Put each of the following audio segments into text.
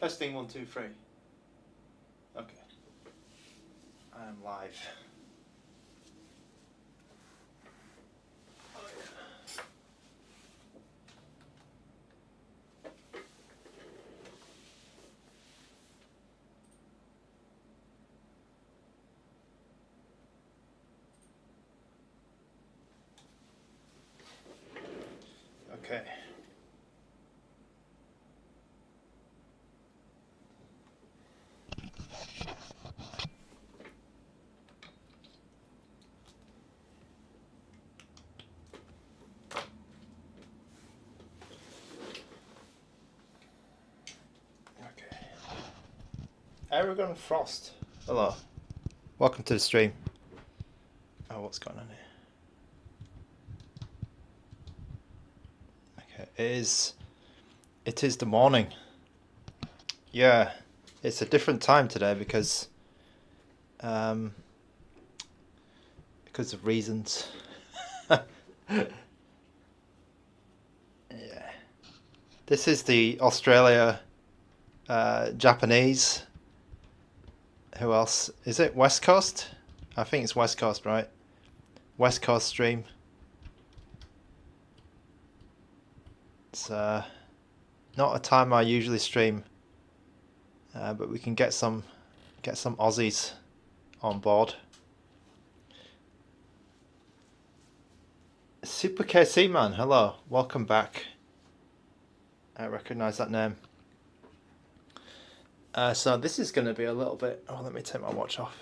Testing 1, 2, 3. Okay. I am live. Oh, yeah. Okay. Aragon Frost. Hello. Welcome to the stream. Oh, what's going on here? Okay, it is the morning. Yeah, it's a different time today because of reasons. Yeah. This is the Australia Japanese. Who else? Is it West Coast? I think it's West Coast, right? West Coast stream. It's not a time I usually stream, but we can get some Aussies on board. Super KC man, hello, welcome back. I recognise that name. So this is going to be a little bit... Oh, let me take my watch off.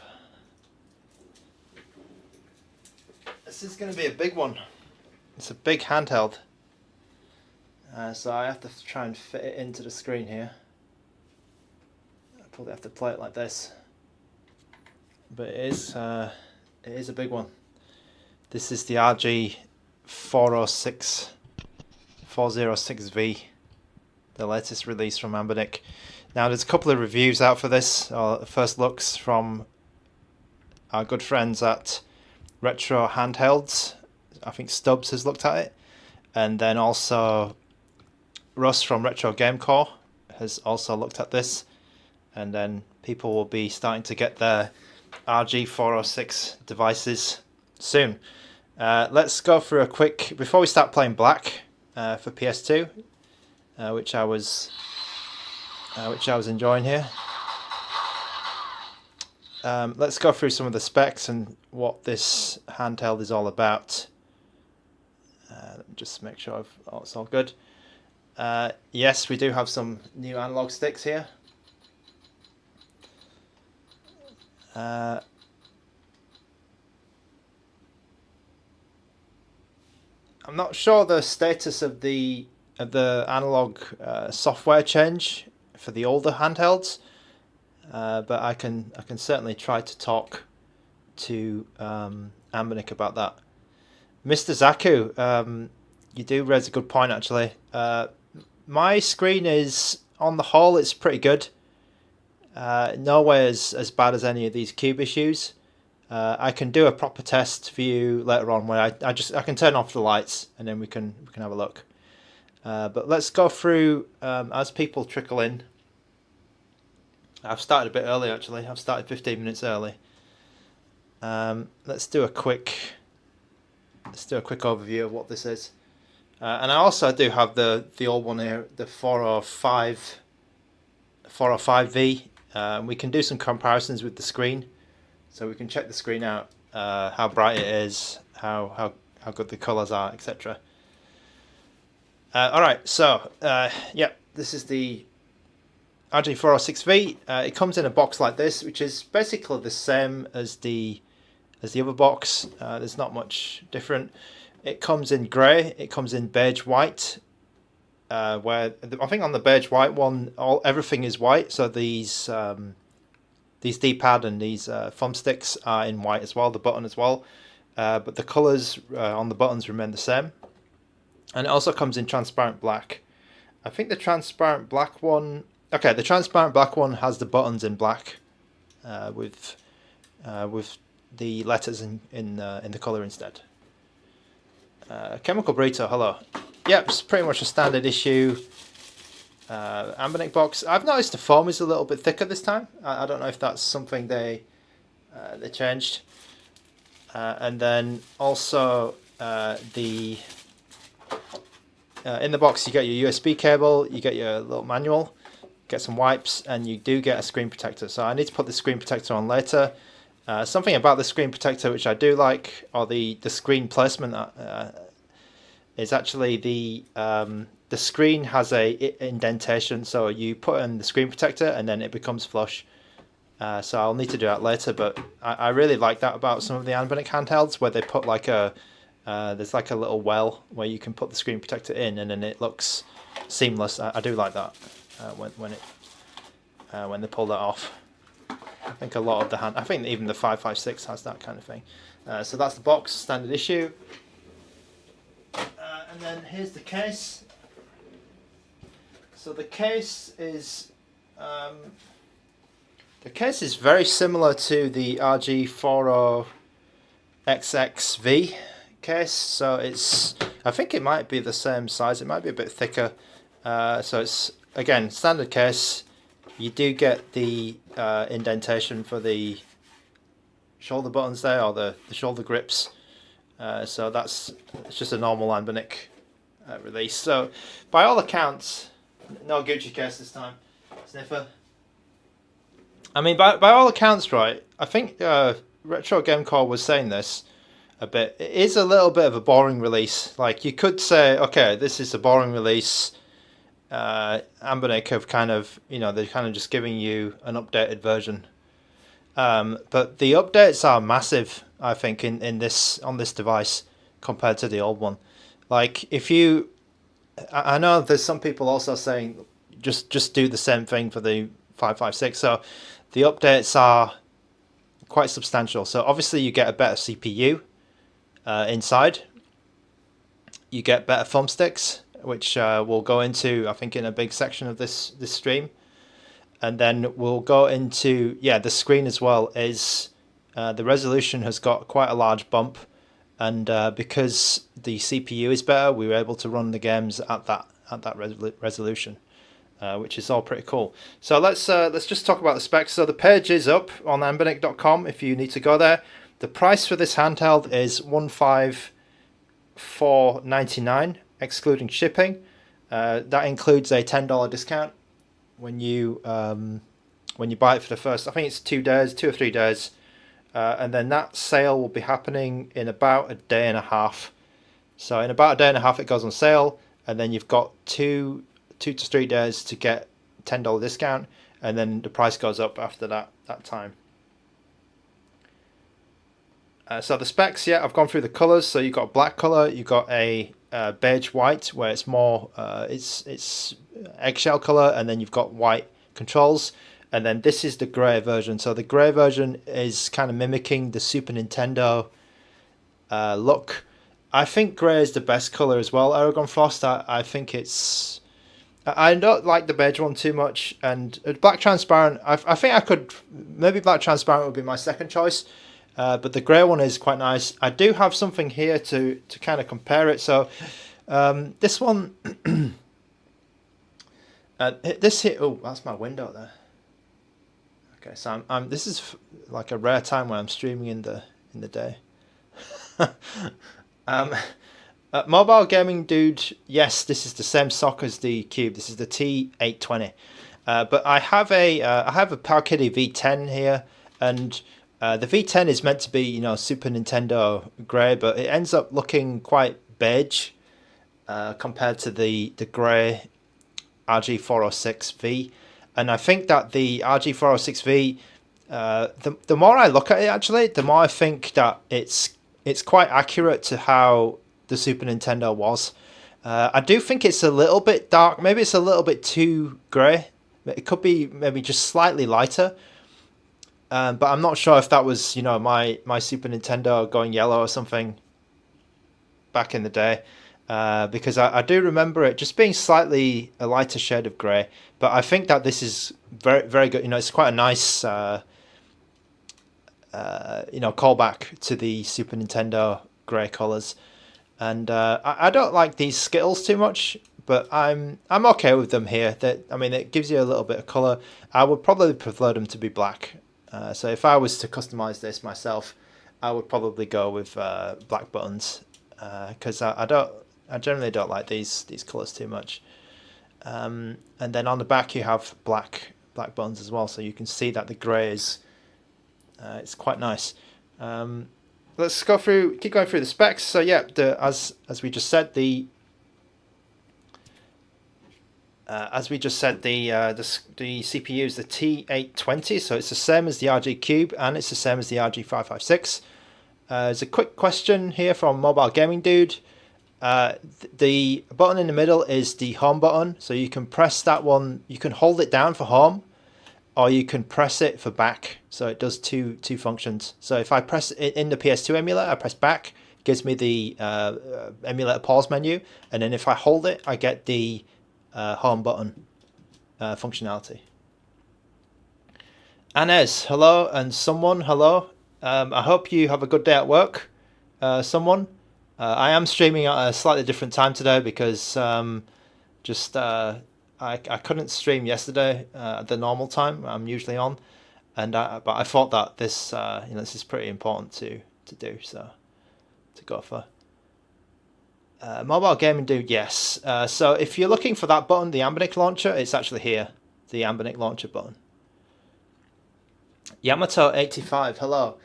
This is going to be a big one. It's a big handheld. So I have to try and fit it into the screen here. I probably have to play it like this. But it is a big one. This is the RG406406V. The latest release from ANBERNIC. Now there's a couple of reviews out for this, or first looks from our good friends at Retro Handhelds. I think Stubbs has looked at it, and then also Russ from Retro Gamecore has also looked at this, and then people will be starting to get their RG406 devices soon. Let's go through a quick, before we start playing Black for PS2, which I was enjoying here. Let's go through some of the specs and what this handheld is all about. Let me just make sure it's all good. Yes, we do have some new analog sticks here. I'm not sure the status of the analog software change for the older handhelds, but I can certainly try to talk to ANBERNIC about that. Mr. Zaku, you do raise a good point actually. My screen is, on the whole, it's pretty good. No way as bad as any of these cube issues. I can do a proper test for you later on where I can turn off the lights and then we can have a look. But let's go through as people trickle in. I've started a bit early actually. I've started 15 minutes early. Let's do a quick overview of what this is. And I also do have the old one here, the 405V. We can do some comparisons with the screen, so we can check the screen out, how bright it is, how good the colours are, etc. Alright, so yeah, this is the RG4006V. It comes in a box like this, which is basically the same as the other box. There's not much different. It comes in grey, it comes in beige white, where I think on the beige white one everything is white, so these D-pad and these thumb sticks are in white as well, the button as well, but the colours on the buttons remain the same. And it also comes in transparent black. I think the transparent black one... Okay, the transparent black one has the buttons in black, with the letters in the colour instead. Chemical Burrito, hello. Yep, it's pretty much a standard issue ANBERNIC box. I've noticed the foam is a little bit thicker this time. I don't know if that's something they changed. And then also in the box you get your USB cable, you get your little manual, get some wipes, and you do get a screen protector. So I need to put the screen protector on later. Something about the screen protector which I do like, or the screen placement, is actually the screen has a indentation, so you put in the screen protector and then it becomes flush. So I'll need to do that later, but I really like that about some of the ANBERNIC handhelds, where they put like there's like a little well where you can put the screen protector in and then it looks seamless. I do like that when they pull that off. I think a lot of the I think even the 556 has that kind of thing. So that's the box, standard issue. And then here's the case. So the case is very similar to the RG40XX V case. So I think it might be the same size. It might be a bit thicker. So it's again standard case. You do get the indentation for the shoulder buttons there, or the shoulder grips. So it's just a normal ANBERNIC release. So by all accounts, no Gucci case this time. Sniffer. I mean, by all accounts, right, I think Retro Game Core was saying this a bit. It is a little bit of a boring release. Like, you could say, okay, this is a boring release. ANBERNIC have kind of, they're kind of just giving you an updated version. But the updates are massive, I think, on this device compared to the old one. Like, I know there's some people also saying just do the same thing for the 556. So the updates are quite substantial. So obviously you get a better CPU inside. You get better thumbsticks, which we'll go into, I think, in a big section of this stream. And then we'll go into, the screen as well is, the resolution has got quite a large bump. And because the CPU is better, we were able to run the games at that resolution, which is all pretty cool. So let's just talk about the specs. So the page is up on anbernic.com if you need to go there. The price for this handheld is $154.99, excluding shipping. That includes a $10 discount when you buy it for the first, I think it's 2 or 3 days. And then that sale will be happening in about a day and a half. So in about a day and a half it goes on sale, and then you've got 2 to 3 days to get $10 discount, and then the price goes up after that time. So the specs, I've gone through the colors. So you've got black color, you've got a beige white, where it's more it's eggshell color, and then you've got white controls. And then this is the grey version. So the grey version is kind of mimicking the Super Nintendo look. I think grey is the best colour as well, Aragon Frost. I think it's... I don't like the beige one too much. And black transparent, I think I could... Maybe black transparent would be my second choice. But the grey one is quite nice. I do have something here to kind of compare it. So this one... this here... Oh, that's my window there. Okay, so this is like a rare time when I'm streaming in the day. Mobile gaming dude, yes, this is the same sock as the Cube. This is the T820. But I have a Powkiddy V10 here, and the V10 is meant to be, Super Nintendo grey, but it ends up looking quite beige compared to the grey RG4006V. And I think that the RG4006V, the more I look at it, actually, the more I think that it's quite accurate to how the Super Nintendo was. I do think it's a little bit dark. Maybe it's a little bit too grey. It could be maybe just slightly lighter. But I'm not sure if that was, my Super Nintendo going yellow or something back in the day. Because I do remember it just being slightly a lighter shade of grey. But I think that this is very, very good. It's quite a nice, callback to the Super Nintendo grey colours. And I don't like these Skittles too much, but I'm okay with them here. I mean, it gives you a little bit of color. I would probably prefer them to be black. So if I was to customize this myself, I would probably go with black buttons, because I generally don't like these colors too much. And then on the back you have black buttons as well, so you can see that the grey is it's quite nice. Let's keep going through the specs. So yeah, as we just said, the CPU is the T820, so it's the same as the RG Cube, and it's the same as the RG556. There's a quick question here from Mobile Gaming Dude. The button in the middle is the home button, so you can press that one. You can hold it down for home, or you can press it for back. So it does two functions. So if I press it in the PS2 emulator, I press back, it gives me the emulator pause menu, and then if I hold it, I get the home button functionality. Anez, hello, and someone, hello. I hope you have a good day at work, someone. I am streaming at a slightly different time today because I couldn't stream yesterday at the normal time I'm usually on, and but I thought that this this is pretty important to do, so to go for. Mobile Gaming Dude, yes. So if you're looking for that button, the ANBERNIC launcher, it's actually here, the ANBERNIC launcher button. Yamato85, hello.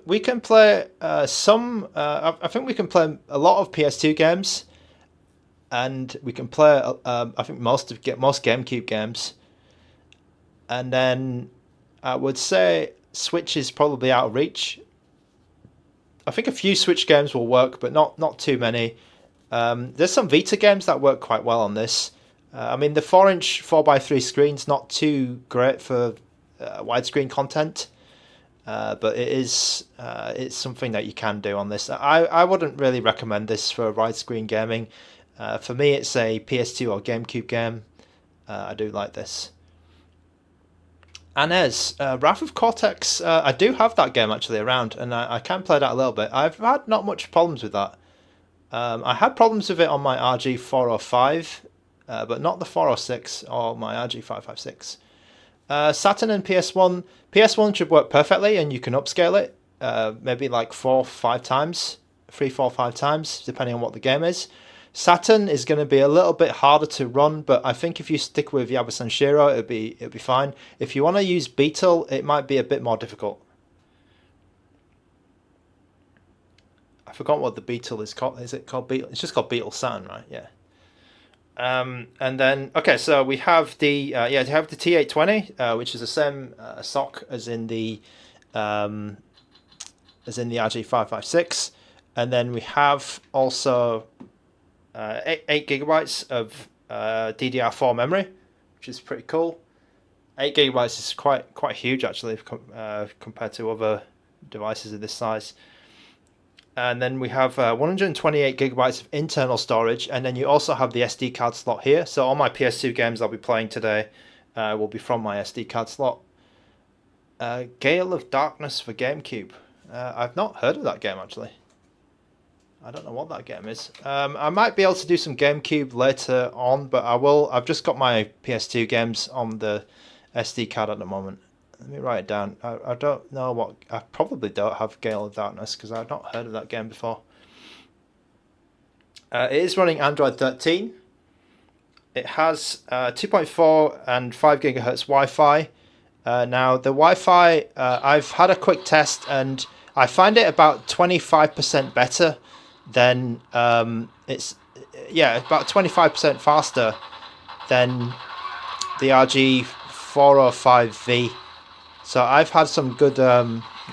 We can play I think we can play a lot of PS2 games, and we can play I think most GameCube games, and then I would say Switch is probably out of reach. I think a few Switch games will work, but not too many. There's some Vita games that work quite well on this. I mean, the 4-inch 4x3 screen's not too great for widescreen content, but it's something that you can do on this. I wouldn't really recommend this for widescreen gaming. For me, it's a PS2 or GameCube game. I do like this. Anez, Wrath of Cortex, I do have that game actually around, and I can play that a little bit. I've had not much problems with that. I had problems with it on my RG405, but not the 406 or my RG556. Saturn and PS1. PS1 should work perfectly, and you can upscale it maybe like 4 or 5 times, 3, 4, 5 times, depending on what the game is. Saturn is going to be a little bit harder to run, but I think if you stick with Yabu-Sanshiro, it'll be fine. If you want to use Beetle, it might be a bit more difficult. I forgot what the Beetle is called. Is it called Beetle? It's just called Beetle Saturn, right? Yeah. And then okay, so we have the you have the T820, which is the same SoC as in the RG556, and then we have also 8 gigabytes of DDR4 memory, which is pretty cool. 8 gigabytes is quite huge actually compared to other devices of this size. And then we have 128 gigabytes of internal storage, and then you also have the SD card slot here. So all my PS2 games I'll be playing today will be from my SD card slot. Gale of Darkness for GameCube. I've not heard of that game actually. I don't know what that game is. I might be able to do some GameCube later on, but I've just got my PS2 games on the SD card at the moment. Let me write it down. I don't know what... I probably don't have Gale of Darkness because I've not heard of that game before. It is running Android 13. It has 2.4 and 5 gigahertz Wi-Fi. Now, the Wi-Fi, I've had a quick test and I find it about 25% better than... it's about 25% faster than the RG4005V. So I've had some good...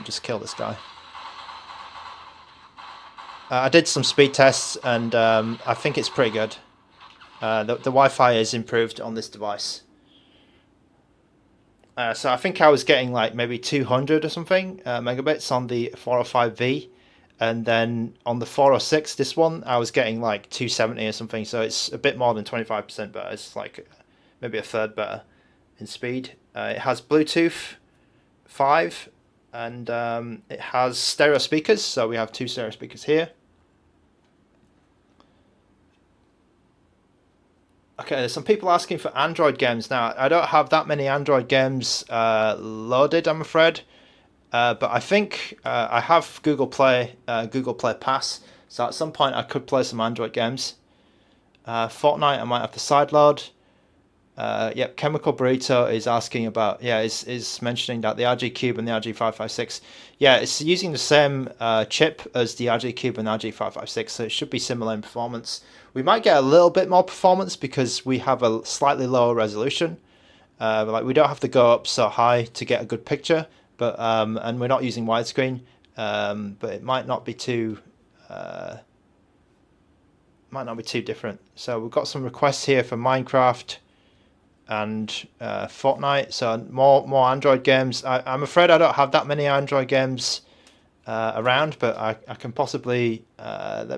just kill this guy. I did some speed tests and I think it's pretty good. The Wi-Fi is improved on this device. So I think I was getting like maybe 200 or something megabits on the 405V. And then on the 406, this one, I was getting like 270 or something. So it's a bit more than 25% better. It's like maybe a third better in speed. It has Bluetooth 5 and it has stereo speakers. So we have 2 stereo speakers here. Okay, there's some people asking for Android games now. I don't have that many Android games loaded, I'm afraid. But I think I have Google Play Pass. So at some point I could play some Android games. Fortnite, I might have to sideload. Yep, Chemical Burrito is asking about, is mentioning that the RG Cube and the RG556, it's using the same chip as the RG Cube and RG556, so it should be similar in performance. We might get a little bit more performance because we have a slightly lower resolution. Like we don't have to go up so high to get a good picture, but and we're not using widescreen, but it might not be too different. So we've got some requests here for Minecraft and Fortnite, so more Android games. I'm afraid I don't have that many Android games around, but I can possibly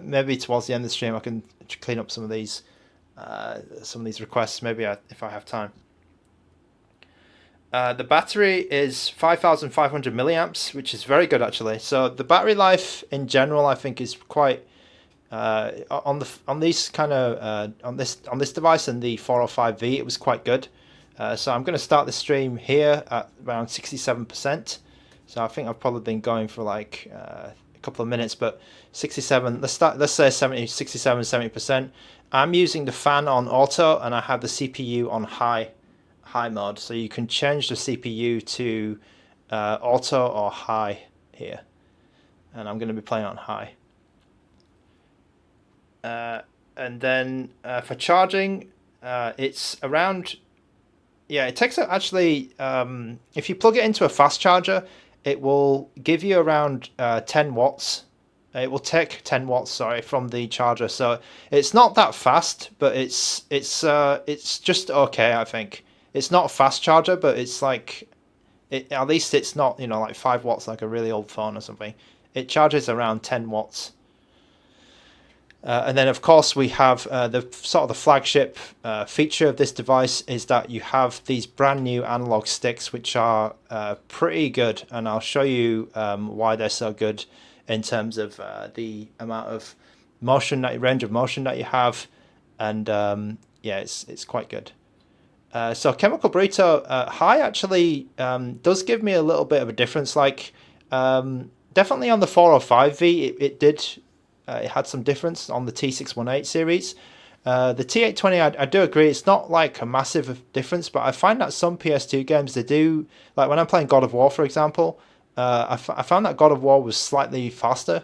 maybe towards the end of the stream I can clean up some of these requests, maybe if I have time. The battery is 5,500 milliamps, which is very good actually. So the battery life in general, I think, is quite on this device and the 405V, it was quite good. So I'm going to start the stream here at around 67%. So I think I've probably been going for like a couple of minutes, but 67. Let's say 67, 70%. I'm using the fan on auto, and I have the CPU on high mode. So you can change the CPU to auto or high here, and I'm going to be playing on high. And then for charging, it's around, it takes actually, if you plug it into a fast charger, it will give you around 10 watts. It will take 10 watts, sorry, from the charger. So it's not that fast, but it's just okay, I think. It's not a fast charger, but it's like, at least it's not, like 5 watts like a really old phone or something. It charges around 10 watts. And then, of course, we have the flagship feature of this device is that you have these brand new analog sticks, which are pretty good, and I'll show you why they're so good in terms of the amount of range of motion that you have, and it's quite good. So Chemical Burrito high actually does give me a little bit of a difference. Like definitely on the 405V, it did. It had some difference on the T618 series. The T820, I do agree, it's not like a massive difference, but I find that some PS2 games, they do, like when I'm playing God of War, for example, I found that God of War was slightly faster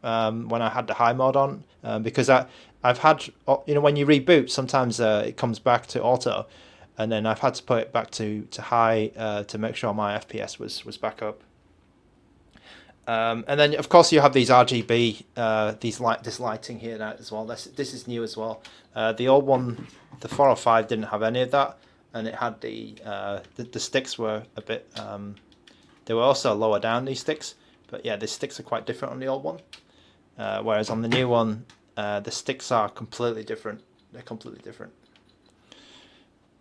when I had the high mode on, because I've had, when you reboot, sometimes it comes back to auto, and then I've had to put it back to high to make sure my FPS was back up. And then, of course, you have these RGB, this lighting here now as well. This is new as well. The old one, the 405, didn't have any of that, and it had the sticks were a bit. They were also lower down, these sticks, but yeah, the sticks are quite different on the old one. Whereas on the new one, the sticks are completely different. They're completely different.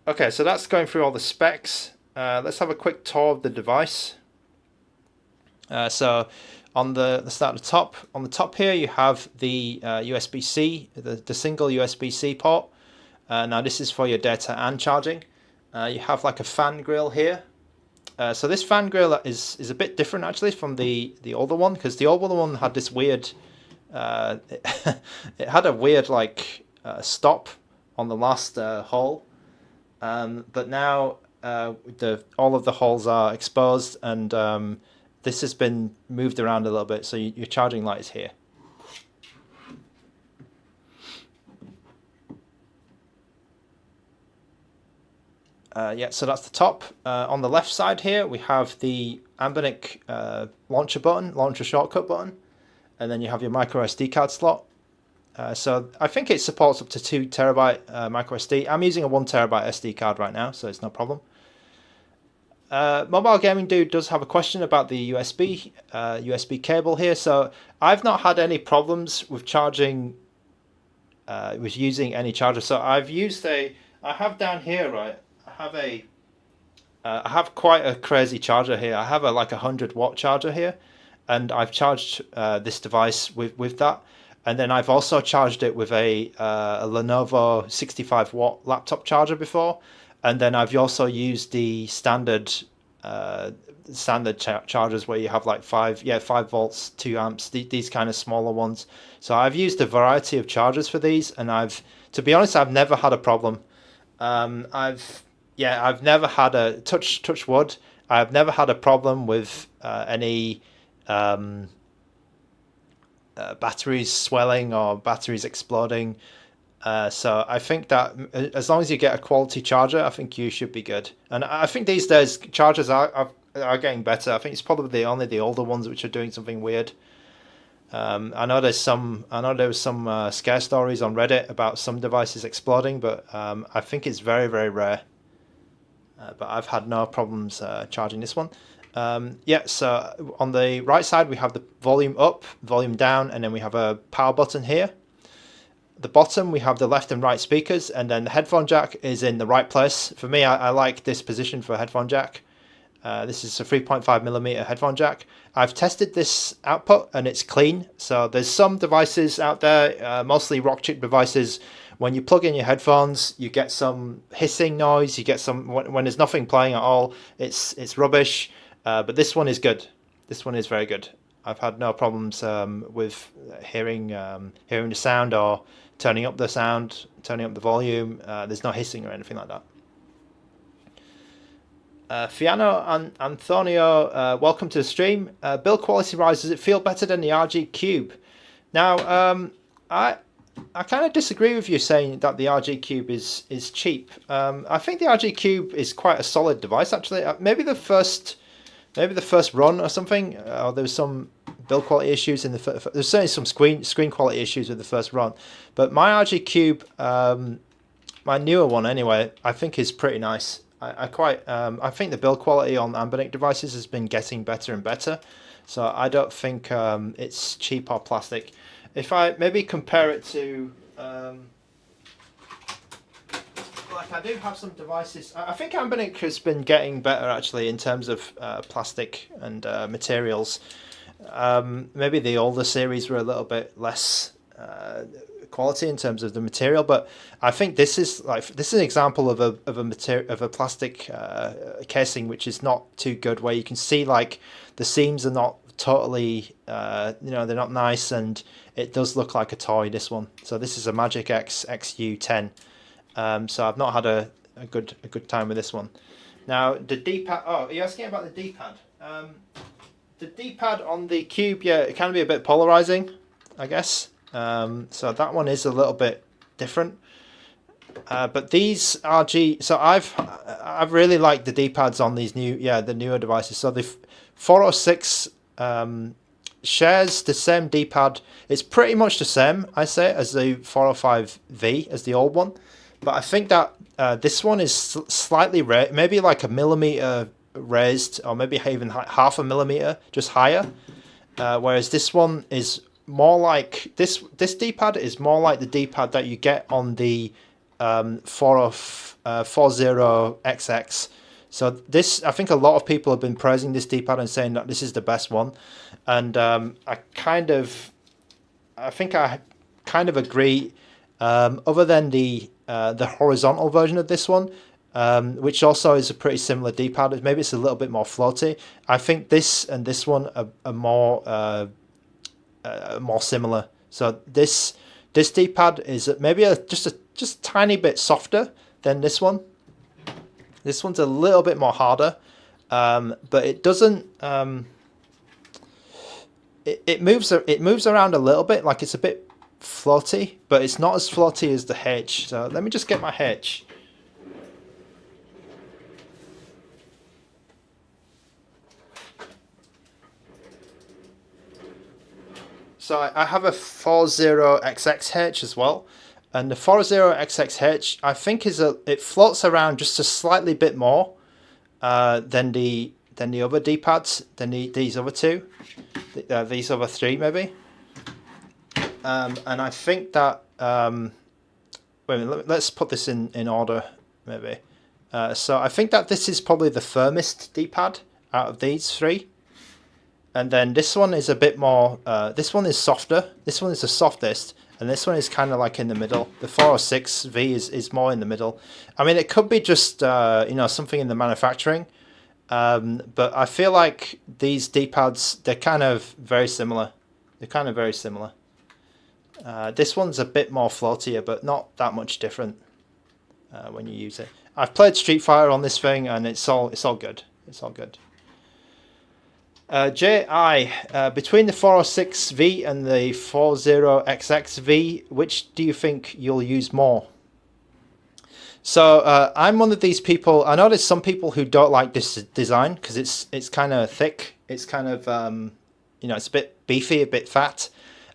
Okay, so that's going through all the specs. Let's have a quick tour of the device. So on the top, on the top here, you have the USB-C, the single USB-C port. Now this is for your data and charging. You have like a fan grill here. So this fan grill is a bit different actually from the older one, because the older one had this weird, it had a weird like stop on the last hole. But now all of the holes are exposed, and this has been moved around a little bit, so your charging light is here. So that's the top. On the left side here, we have the ANBERNIC launcher shortcut button, and then you have your micro SD card slot. So I think it supports up to 2 terabyte micro SD. I'm using a 1 terabyte SD card right now, so it's no problem. Mobile Gaming Dude does have a question about the USB cable here. So I've not had any problems with charging, with using any charger. So I've used I have down here, right, I have quite a crazy charger here. I have like 100 watt charger here, and I've charged this device with that. and then I've also charged it with a Lenovo 65-watt laptop charger before, and then I've also used the standard chargers where you have like 5 volts, 2 amps, these kind of smaller ones. So I've used a variety of chargers for these, and to be honest, I've never had a problem. I've never had a touch wood. I've never had a problem with any batteries swelling or batteries exploding. So I think that as long as you get a quality charger, I think you should be good. And I think these days chargers are getting better. I think it's probably only the older ones which are doing something weird. I know there was some scare stories on Reddit about some devices exploding, but I think it's very, very rare. But I've had no problems charging this one. So on the right side we have the volume up, volume down, and then we have a power button here. The bottom we have the left and right speakers, and then the headphone jack is in the right place. For me, I like this position for a headphone jack. This is a 3.5mm headphone jack. I've tested this output and it's clean. So there's some devices out there, mostly rock chip devices. When you plug in your headphones, you get some hissing noise. You get some when there's nothing playing at all. It's rubbish. But this one is good. This one is very good. I've had no problems with hearing the sound or turning up the sound, turning up the volume. There's no hissing or anything like that. Fiano and Antonio, welcome to the stream. Build quality rise, does it feel better than the RG Cube? Now, I kind of disagree with you saying that the RG Cube is cheap. I think the RG Cube is quite a solid device actually. Maybe the first run or something, or there was some build quality issues in the there's certainly some screen quality issues with the first run. But my RG Cube, my newer one anyway, I think is pretty nice. I think the build quality on ANBERNIC devices has been getting better and better, so I don't think it's cheap or plastic. If I maybe compare it to, like I do have some devices. I think ANBERNIC has been getting better actually in terms of plastic and materials. Maybe the older series were a little bit less quality in terms of the material, but I think this is an example of a plastic casing which is not too good, where you can see like the seams are not totally they're not nice, and it does look like a toy, this one. So this is a Magic X XU10. So I've not had a good time with this one. Now the D-pad. Oh, are you asking about the D-pad? The D-pad on the Cube, yeah, it can be a bit polarizing, I guess. So that one is a little bit different. But these RG, so I've really liked the D-pads on these the newer devices. So the 406 shares the same D-pad. It's pretty much the same, I say, as the 405V, as the old one. But I think that this one is slightly raised, maybe like a millimeter raised, or maybe even half a millimeter, just higher. Whereas this one is more like this D-pad is more like the D-pad that you get on the 40XX. So this, I think a lot of people have been praising this D-pad and saying that this is the best one, and I kind of agree. Other than the horizontal version of this one, which also is a pretty similar D-pad, maybe it's a little bit more floaty. I think this and this one are more similar. So this D-pad is maybe just a tiny bit softer than this one. This one's a little bit more harder, but it doesn't. It moves around a little bit, like it's a bit floaty, but it's not as floaty as the H. So let me just get my H. So I have a 40XX as well, and the 40XX I think it floats around just a slightly bit more than the other D-pads, than these other two, these other three maybe. And I think that wait a minute, let's put this in order maybe. So I think that this is probably the firmest D-pad out of these three. and then this one is a bit more. This one is softer. This one is the softest, and this one is kind of like in the middle. The 406V is more in the middle. I mean, it could be just you know, something in the manufacturing, but I feel like these D-pads, they're kind of very similar. They're kind of very similar. This one's a bit more floatier, but not that much different when you use it. I've played Street Fighter on this thing, and it's all good. It's all good. JI, between the 406V and the 40XX V, which do you think you'll use more? So I'm one of these people. I know there's some people who don't like this design because it's kind of thick. It's kind of you know, it's a bit beefy, a bit fat.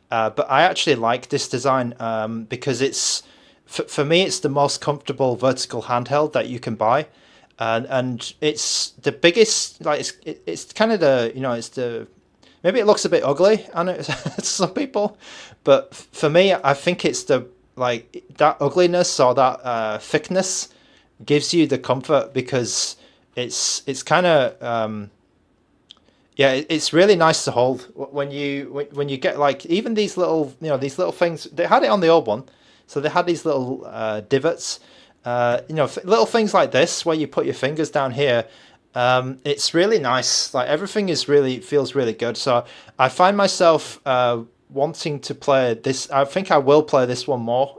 But I actually like this design because it's, for me, it's the most comfortable vertical handheld that you can buy. And it's the biggest, like it's kind of the, you know, it's the, maybe it looks a bit ugly, I know to some people, but for me, I think it's the, like, that ugliness or that thickness gives you the comfort, because it's kind of yeah, it's really nice to hold when you get, like, even these little, you know, these little things. They had it on the old one, so they had these little divots. You know, little things like this where you put your fingers down here. It's really nice. Like, everything is really, feels really good. So I find myself wanting to play this. I think I will play this one more,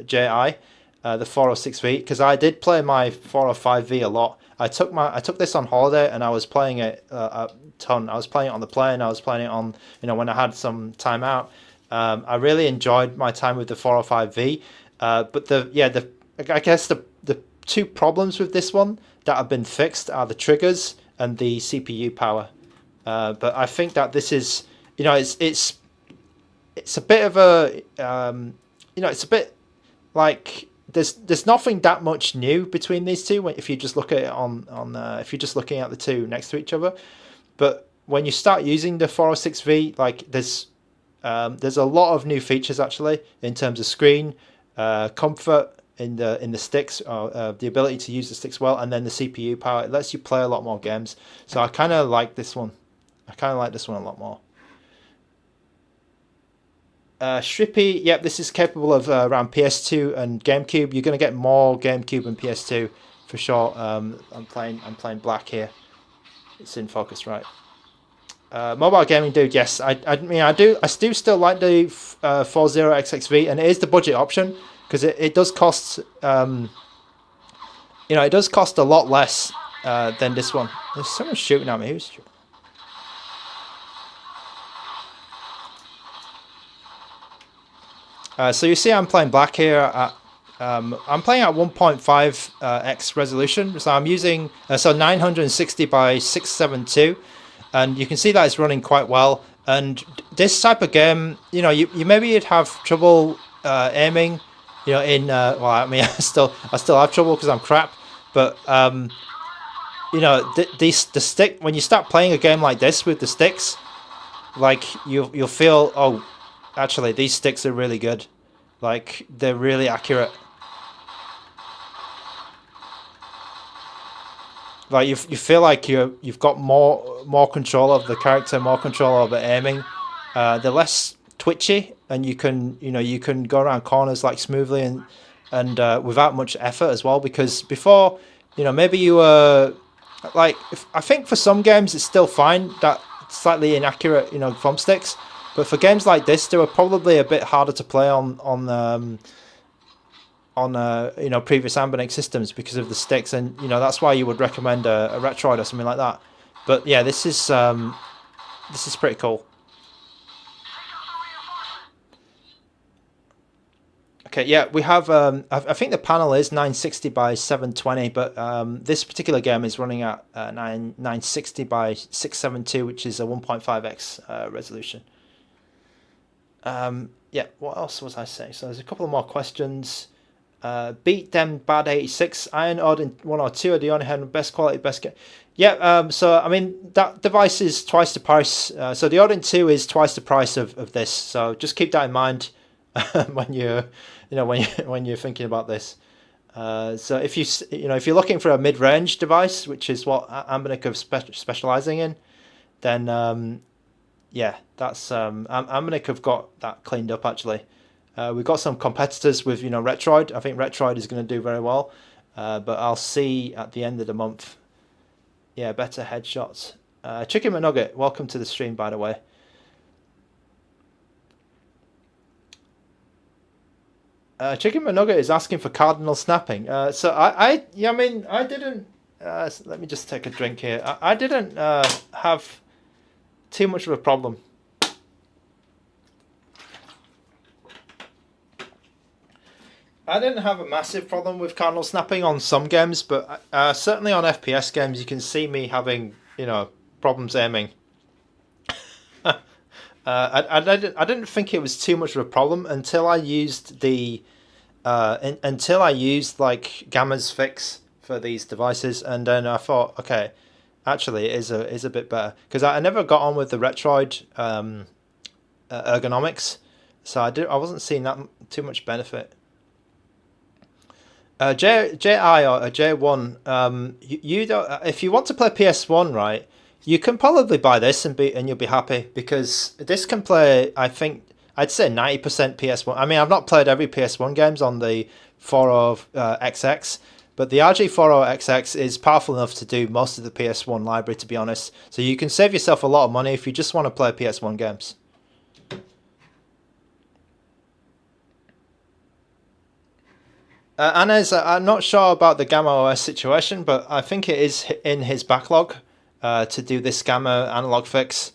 JI, the 406V, because I did play my 405V a lot. I took this on holiday, and I was playing it a ton. I was playing it on the plane. I was playing it on, you know, when I had some time out. I really enjoyed my time with the 405V. But I guess the two problems with this one that have been fixed are the triggers and the CPU power. But I think that this is, you know, it's a bit of a, you know, it's a bit like there's nothing that much new between these two if you just look at it if you're just looking at the two next to each other. But when you start using the 406V, like, there's a lot of new features actually in terms of screen, comfort in the sticks, the ability to use the sticks well, and then the CPU power. It lets you play a lot more games. So I kind of like this one. I kind of like this one a lot more. Shrippy, yep, this is capable of around PS2 and GameCube. You're going to get more GameCube and PS2 for sure. I'm playing black here. It's in focus, right? Mobile gaming dude, yes. I mean, I do still like the 40XX V, and it is the budget option, because it does cost, you know, it does cost a lot less than this one. There's someone shooting at me. Who's shooting? So you see I'm playing black here. I'm playing at 1.5x resolution. So I'm using, so 960 by 672. And you can see that it's running quite well. And this type of game, you know, you maybe you'd have trouble aiming, you know, in, well, I mean, I still have trouble because I'm crap. But, you know, the stick, when you start playing a game like this with the sticks, like, you'll feel, oh, actually, these sticks are really good. Like, they're really accurate. Like, you feel like you've got more control of the character, more control over aiming. They're less twitchy, and you can go around corners like smoothly and without much effort as well. Because before, you know, maybe you were like, I think for some games it's still fine that slightly inaccurate, you know, thumbsticks. But for games like this, they were probably a bit harder to play on you know, previous ANBERNIC systems because of the sticks, and you know, that's why you would recommend a Retroid or something like that. But yeah, this is pretty cool. Okay, yeah, we have I think the panel is 960 by 720, but this particular game is running at 960 by 672, which is a 1.5x resolution. Yeah, what else was I saying? So there's a couple of more questions. Beat them bad 86. Iron Odin 102 are the only hand best quality, best game. Yeah, so I mean, that device is twice the price. So the Odin 2 is twice the price of this. So just keep that in mind when you're thinking about this. So if if you're looking for a mid-range device, which is what ANBERNIC are specializing in, then yeah, that's ANBERNIC have got that cleaned up actually. We've got some competitors with Retroid. I think Retroid is going to do very well, but I'll see at the end of the month. Yeah, better headshots. Chicken McNugget, welcome to the stream, by the way. Chicken McNugget is asking for cardinal snapping. So I mean, I didn't. Let me just take a drink here. I didn't have too much of a problem. I didn't have a massive problem with cardinal snapping on some games, but certainly on FPS games, you can see me having problems aiming. I didn't think it was too much of a problem until I used like Gamma's fix for these devices, and then I thought, okay, actually it is a bit better, because I never got on with the Retroid ergonomics, so I wasn't seeing that too much benefit. JI or J1, you don't, if you want to play PS1, right, you can probably buy this and you'll be happy, because this can play, I think, I'd say 90% PS1. I mean, I've not played every PS1 games on the 40XX, but the RG40XX is powerful enough to do most of the PS1 library, to be honest. So you can save yourself a lot of money if you just want to play PS1 games. Anez, I'm not sure about the Gamma OS situation, but I think it is in his backlog to do this Gamma analog fix.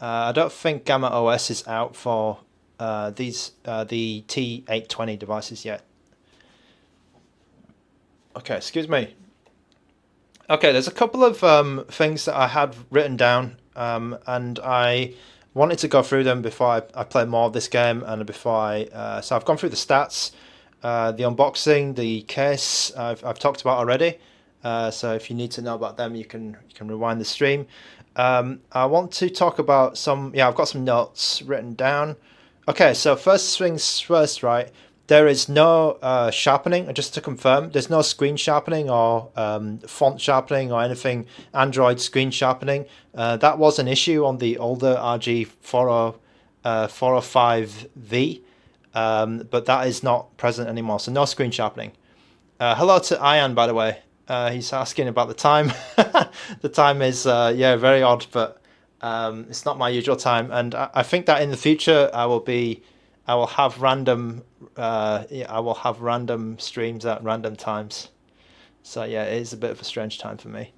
I don't think Gamma OS is out for the T820 devices yet. Okay, excuse me. Okay, there's a couple of things that I had written down, and I wanted to go through them before I play more of this game, and before so I've gone through the stats. The unboxing, the case, I've talked about already. So if you need to know about them, you can rewind the stream. I want to talk about some. Yeah, I've got some notes written down. Okay, so first things first, right? There is no sharpening. Just to confirm, there's no screen sharpening or font sharpening or anything Android screen sharpening. That was an issue on the older RG405V. But that is not present anymore, so no screen sharpening. Hello to Ian, by the way. He's asking about the time. The time is very odd, but it's not my usual time, and I think that in the future I will have random streams at random times. So yeah, it is a bit of a strange time for me.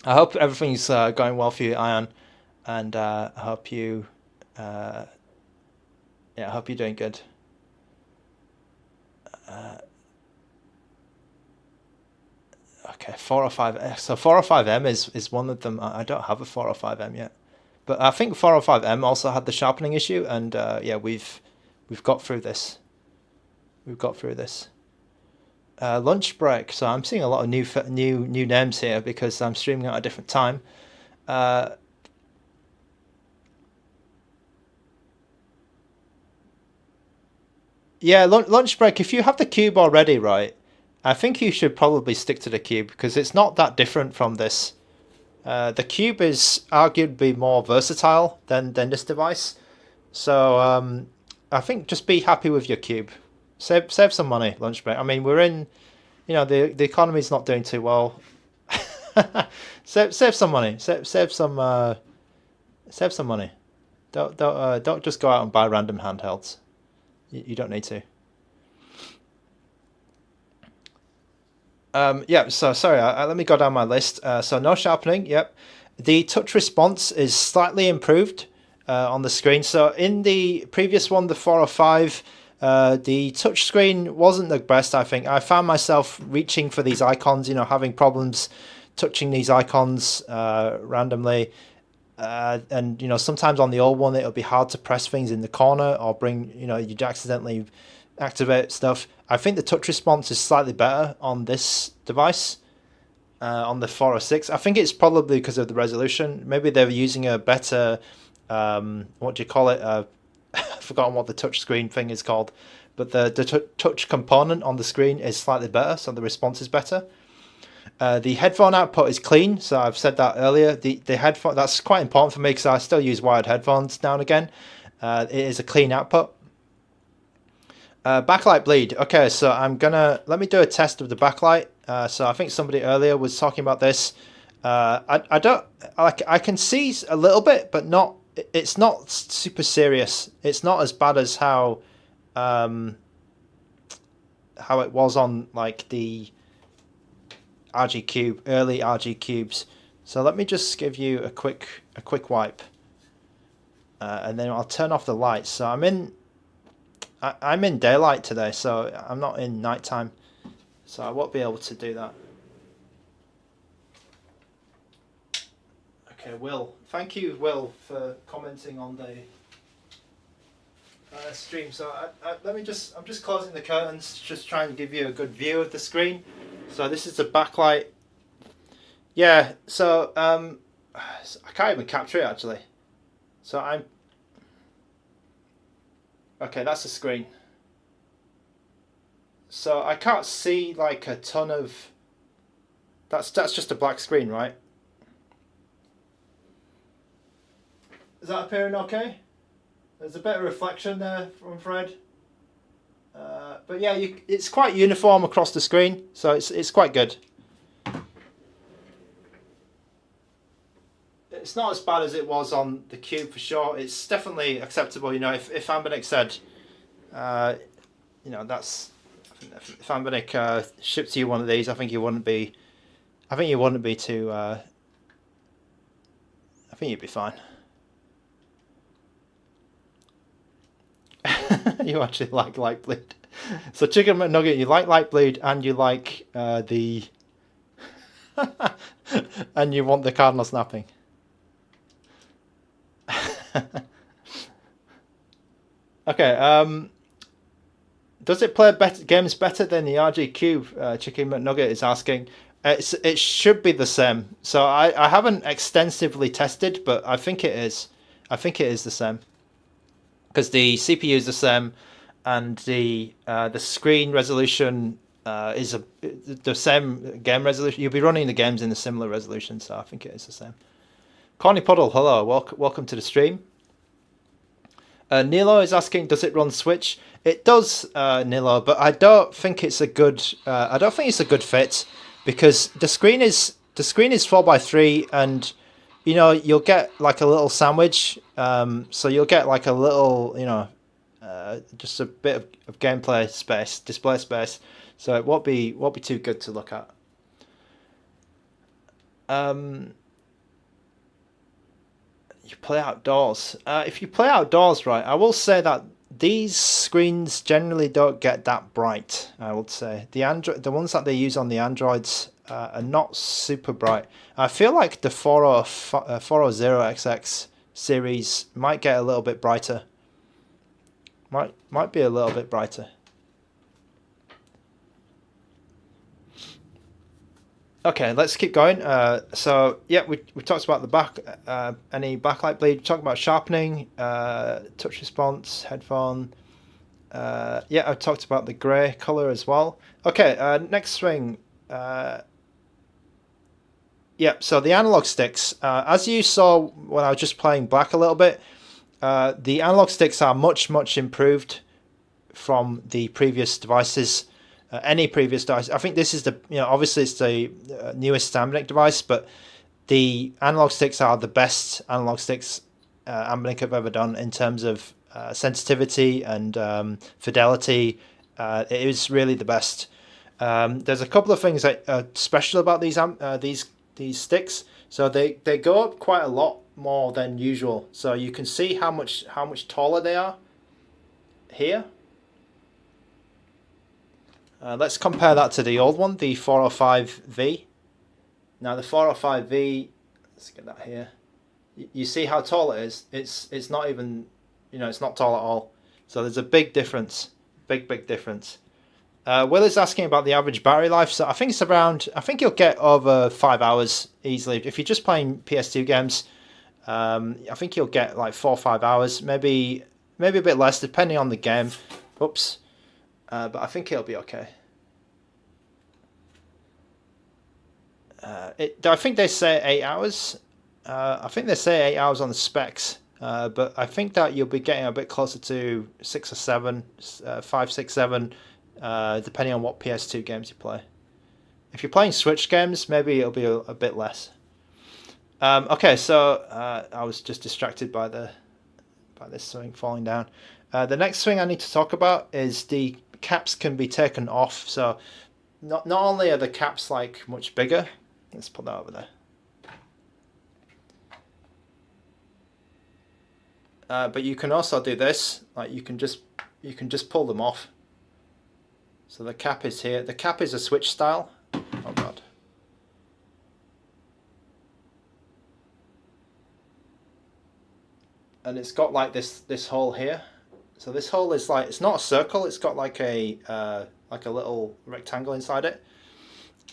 I hope everything's going well for you, Ian, and I hope you. Yeah, I hope you're doing good. Okay, 405. So 405M is one of them. I don't have a 405M yet, but I think 405M also had the sharpening issue, and yeah, we've got through this. We've got through this. Lunch break. So I'm seeing a lot of new names here because I'm streaming at a different time. Yeah, lunch break. If you have the cube already, right, I think you should probably stick to the cube because it's not that different from this. The cube is arguably more versatile than this device. So I think just be happy with your cube. Save some money, lunch break. I mean, we're in, the economy's not doing too well. save some money. Save some money. Don't just go out and buy random handhelds. You don't need to. Yeah, so sorry, let me go down my list. So no sharpening, yep. The touch response is slightly improved on the screen. So in the previous one, the 405, the touch screen wasn't the best, I think. I found myself reaching for these icons, having problems touching these icons randomly. And sometimes on the old one it'll be hard to press things in the corner or bring you'd accidentally activate stuff. I think the touch response is slightly better on this device, on the 406. I think it's probably because of the resolution. Maybe they're using a better what do you call it, I've forgotten what the touch screen thing is called, but the touch component on the screen is slightly better, so the response is better. The headphone output is clean, so I've said that earlier. The headphone, that's quite important for me because I still use wired headphones now and again. It is a clean output. Backlight bleed. Okay, so let me do a test of the backlight. So I think somebody earlier was talking about this. I can see a little bit, but not. It's not super serious. It's not as bad as how it was on like the RG Cube, early RG Cubes. So let me just give you a quick wipe, and then I'll turn off the lights. So I'm in daylight today, so I'm not in nighttime, so I won't be able to do that. Okay, Will. Thank you, Will, for commenting on the stream. So I'm just closing the curtains, just trying to give you a good view of the screen. So this is the backlight. Yeah, so I can't even capture it actually. So okay, that's the screen. So I can't see like a ton of. That's just a black screen, right? Is that appearing okay? There's a bit of reflection there from Fred. But yeah, it's quite uniform across the screen, so it's quite good. It's not as bad as it was on the Cube for sure. It's definitely acceptable. You know, if ANBERNIC said, you know, that's if ANBERNIC shipped you one of these, I think you wouldn't be. I think you wouldn't be too. I think you'd be fine. You actually like light bleed. So Chicken McNugget, you like light bleed and you like the and you want the cardinal snapping. Okay, does it play games better than the RG Cube? Chicken McNugget is asking. It should be the same. So I haven't extensively tested, but I think it is. I think it is the same. Because the CPU is the same, and the screen resolution is the same game resolution. You'll be running the games in a similar resolution, so I think it is the same. Connie Puddle, hello, welcome to the stream. Nilo is asking, does it run Switch? It does, Nilo, but I don't think it's a good. I don't think it's a good fit because the screen is 4:3 and. You know, you'll get like a little sandwich, so you'll get like a little, you know, just a bit of gameplay space, display space. So it won't be too good to look at. You play outdoors. If you play outdoors, right, I will say that these screens generally don't get that bright. I would say the ones that they use on the Androids are not super bright. I feel like the 400XX series might get a little bit brighter. Might be a little bit brighter. Okay, let's keep going. So yeah, we talked about the any backlight bleed. We talked about sharpening, touch response, headphone. Yeah, I talked about the grey color as well. Okay, next thing. Yeah, so the analog sticks. As you saw when I was just playing black a little bit, the analog sticks are much improved from the previous devices. Any previous device. I think this is the, you know, obviously it's the newest ANBERNIC device, but the analog sticks are the best analog sticks ANBERNIC have ever done in terms of sensitivity and fidelity. It is really the best. There's a couple of things that are special about these sticks. So they go up quite a lot more than usual. So you can see how much taller they are here. Let's compare that to the old one, the 405V. Now the 405V, let's get that here. You see how tall it is? It's not even, you know, it's not tall at all. So there's a big difference, big difference. Will is asking about the average battery life. So I think it's around, I think you'll get over 5 hours easily. If you're just playing PS2 games, I think you'll get like 4 or 5 hours, maybe a bit less depending on the game. Oops. But I think it'll be okay. I think they say 8 hours. I think they say 8 hours on the specs, but I think that you'll be getting a bit closer to 6 or 7, 5, 6, 7, depending on what PS2 games you play. If you're playing Switch games, maybe it'll be a bit less. Okay, so I was just distracted by this swing falling down. The next thing I need to talk about is the caps can be taken off. So not only are the caps like much bigger, let's put that over there. But you can also do this, like you can just pull them off. So the cap is here. The cap is a switch style. Oh god. And it's got like this hole here. So this hole is like, it's not a circle, it's got like a little rectangle inside it.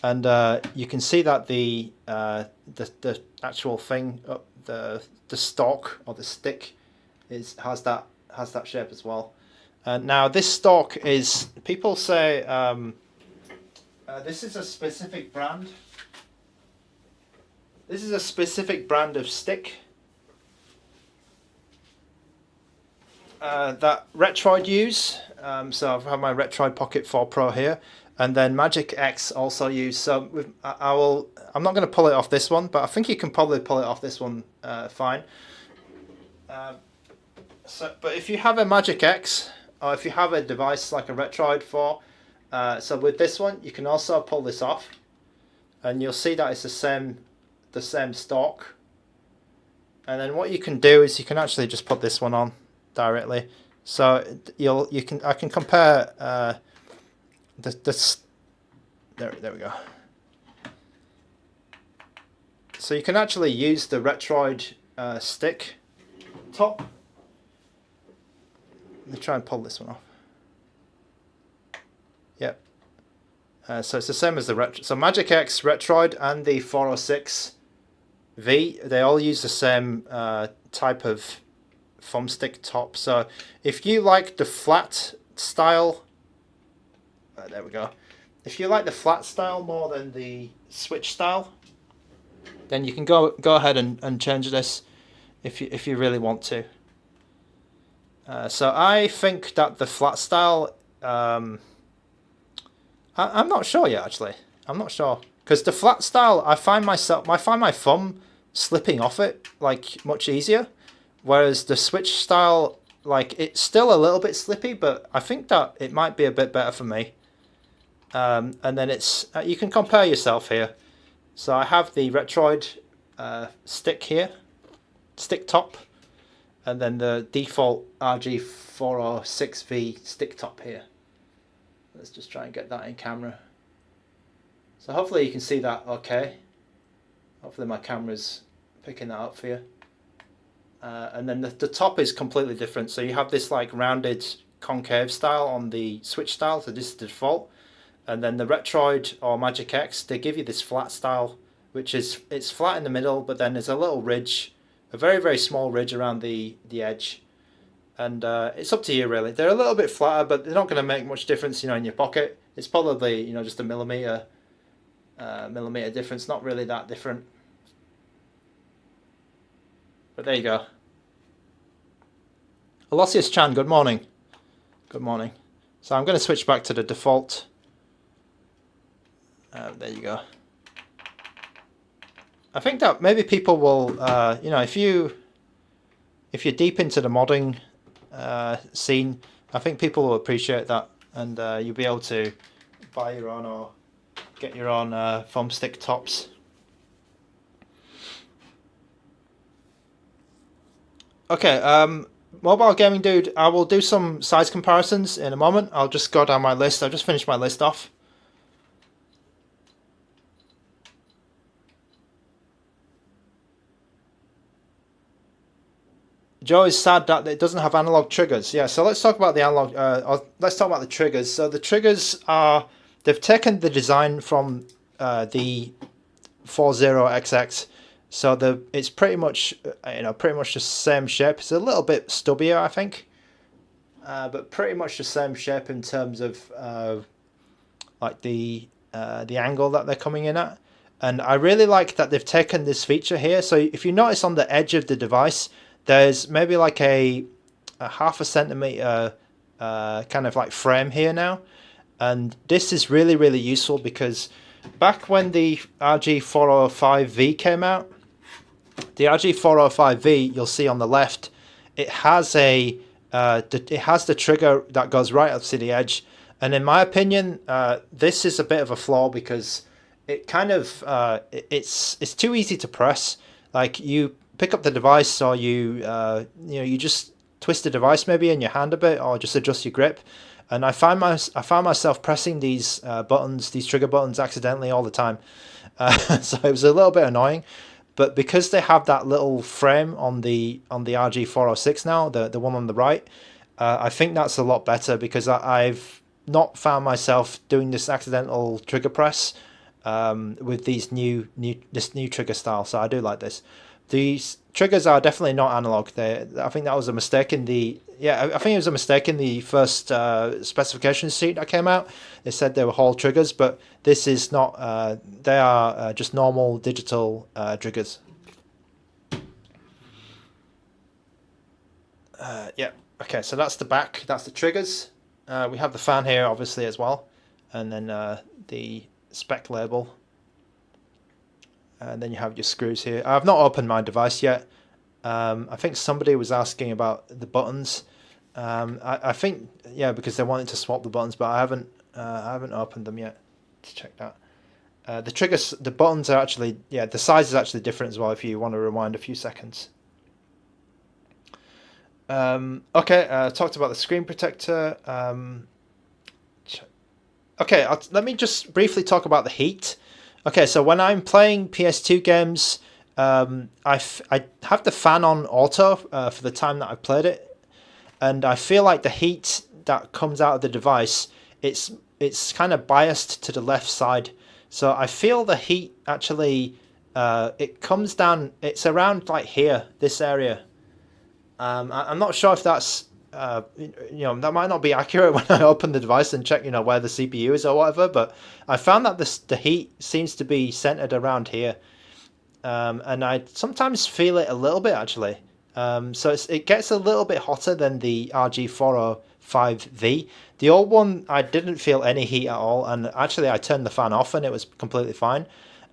And you can see that the actual thing, the stalk or the stick has that shape as well. Now this stalk is, people say this is a specific brand. This is a specific brand of stick that Retroid use. So I've had my Retroid Pocket 4 Pro here, and then Magic X also use. So I'm not going to pull it off this one, but I think you can probably pull it off this one fine. But if you have a Magic X, or if you have a device like a Retroid 4, so with this one you can also pull this off, and you'll see that it's the same stalk. And then what you can do is you can actually just put this one on directly. So I can compare there we go. So you can actually use the Retroid stick top. Let me try and pull this one off. Yep. So it's the same as the Retroid. So Magic X, Retroid, and the 406V, they all use the same type of thumbstick top. So if you like the flat style, there we go. If you like the flat style more than the switch style, then you can go ahead and change this if you really want to. So I think that the flat style, I'm not sure yet actually. I'm not sure, because the flat style, I find my thumb slipping off it like much easier. Whereas the switch style, like, it's still a little bit slippy, but I think that it might be a bit better for me. And then it's you can compare yourself here. So I have the Retroid stick here, stick top, and then the default RG4006V stick top here. Let's just try and get that in camera. So hopefully you can see that okay. Hopefully my camera's picking that up for you. And then the top is completely different. So you have this like rounded concave style on the switch style, so this is the default. And then the Retroid or Magic X, they give you this flat style, which is, it's flat in the middle, but then there's a little ridge, a very, very small ridge around the edge. And it's up to you really. They're a little bit flatter, but they're not going to make much difference, in your pocket. It's probably, just a millimeter difference, not really that different. But there you go. Aloysius Chan, good morning. Good morning. So I'm going to switch back to the default. There you go. I think that maybe people will, if you're deep into the modding scene, I think people will appreciate that, and you'll be able to buy your own or get your own thumbstick tops. Okay, Mobile Gaming Dude, I will do some size comparisons in a moment. I'll just go down my list. I've just finished my list off. Joe is sad that it doesn't have analog triggers. Yeah, so let's talk about the analog. Let's talk about the triggers. So the triggers are, they've taken the design from the 40XX. So it's pretty much the same shape. It's a little bit stubbier, I think, but pretty much the same shape in terms of like the angle that they're coming in at. And I really like that they've taken this feature here. So if you notice on the edge of the device, there's maybe like a half a centimeter kind of like frame here now. And this is really, really useful because back when the RG4005V came out, the RG4005V, you'll see on the left, it has the trigger that goes right up to the edge. And in my opinion, this is a bit of a flaw because it kind of it's too easy to press. Like you pick up the device, or you just twist the device maybe in your hand a bit, or just adjust your grip. And I found myself pressing these these trigger buttons accidentally all the time. So it was a little bit annoying. But because they have that little frame on the RG406 now, the one on the right, I think that's a lot better because I've not found myself doing this accidental trigger press with these new trigger style. So I do like this. These triggers are definitely not analog. I think that was a mistake in the I think it was a mistake in the first specification sheet that came out. They said they were Hall triggers, but this is not. They are just normal digital triggers. Yeah. Okay. So that's the back. That's the triggers. We have the fan here, obviously, as well, and then the spec label. And then you have your screws here. I've not opened my device yet. I think somebody was asking about the buttons. I think because they wanted to swap the buttons, but I haven't opened them yet to check that. The buttons are actually the size is actually different as well. If you want to rewind a few seconds. Okay, talked about the screen protector. Okay, let me just briefly talk about the heat. Okay, so when I'm playing PS2 games, I have the fan on auto for the time that I've played it, and I feel like the heat that comes out of the device, it's kind of biased to the left side. So I feel the heat actually, it comes down, it's around like here, this area. I'm not sure if that's, that might not be accurate when I open the device and check, where the CPU is or whatever, but I found that the heat seems to be centered around here. And I sometimes feel it a little bit actually. So it gets a little bit hotter than the RG4005V. The old one, I didn't feel any heat at all, and actually I turned the fan off and it was completely fine.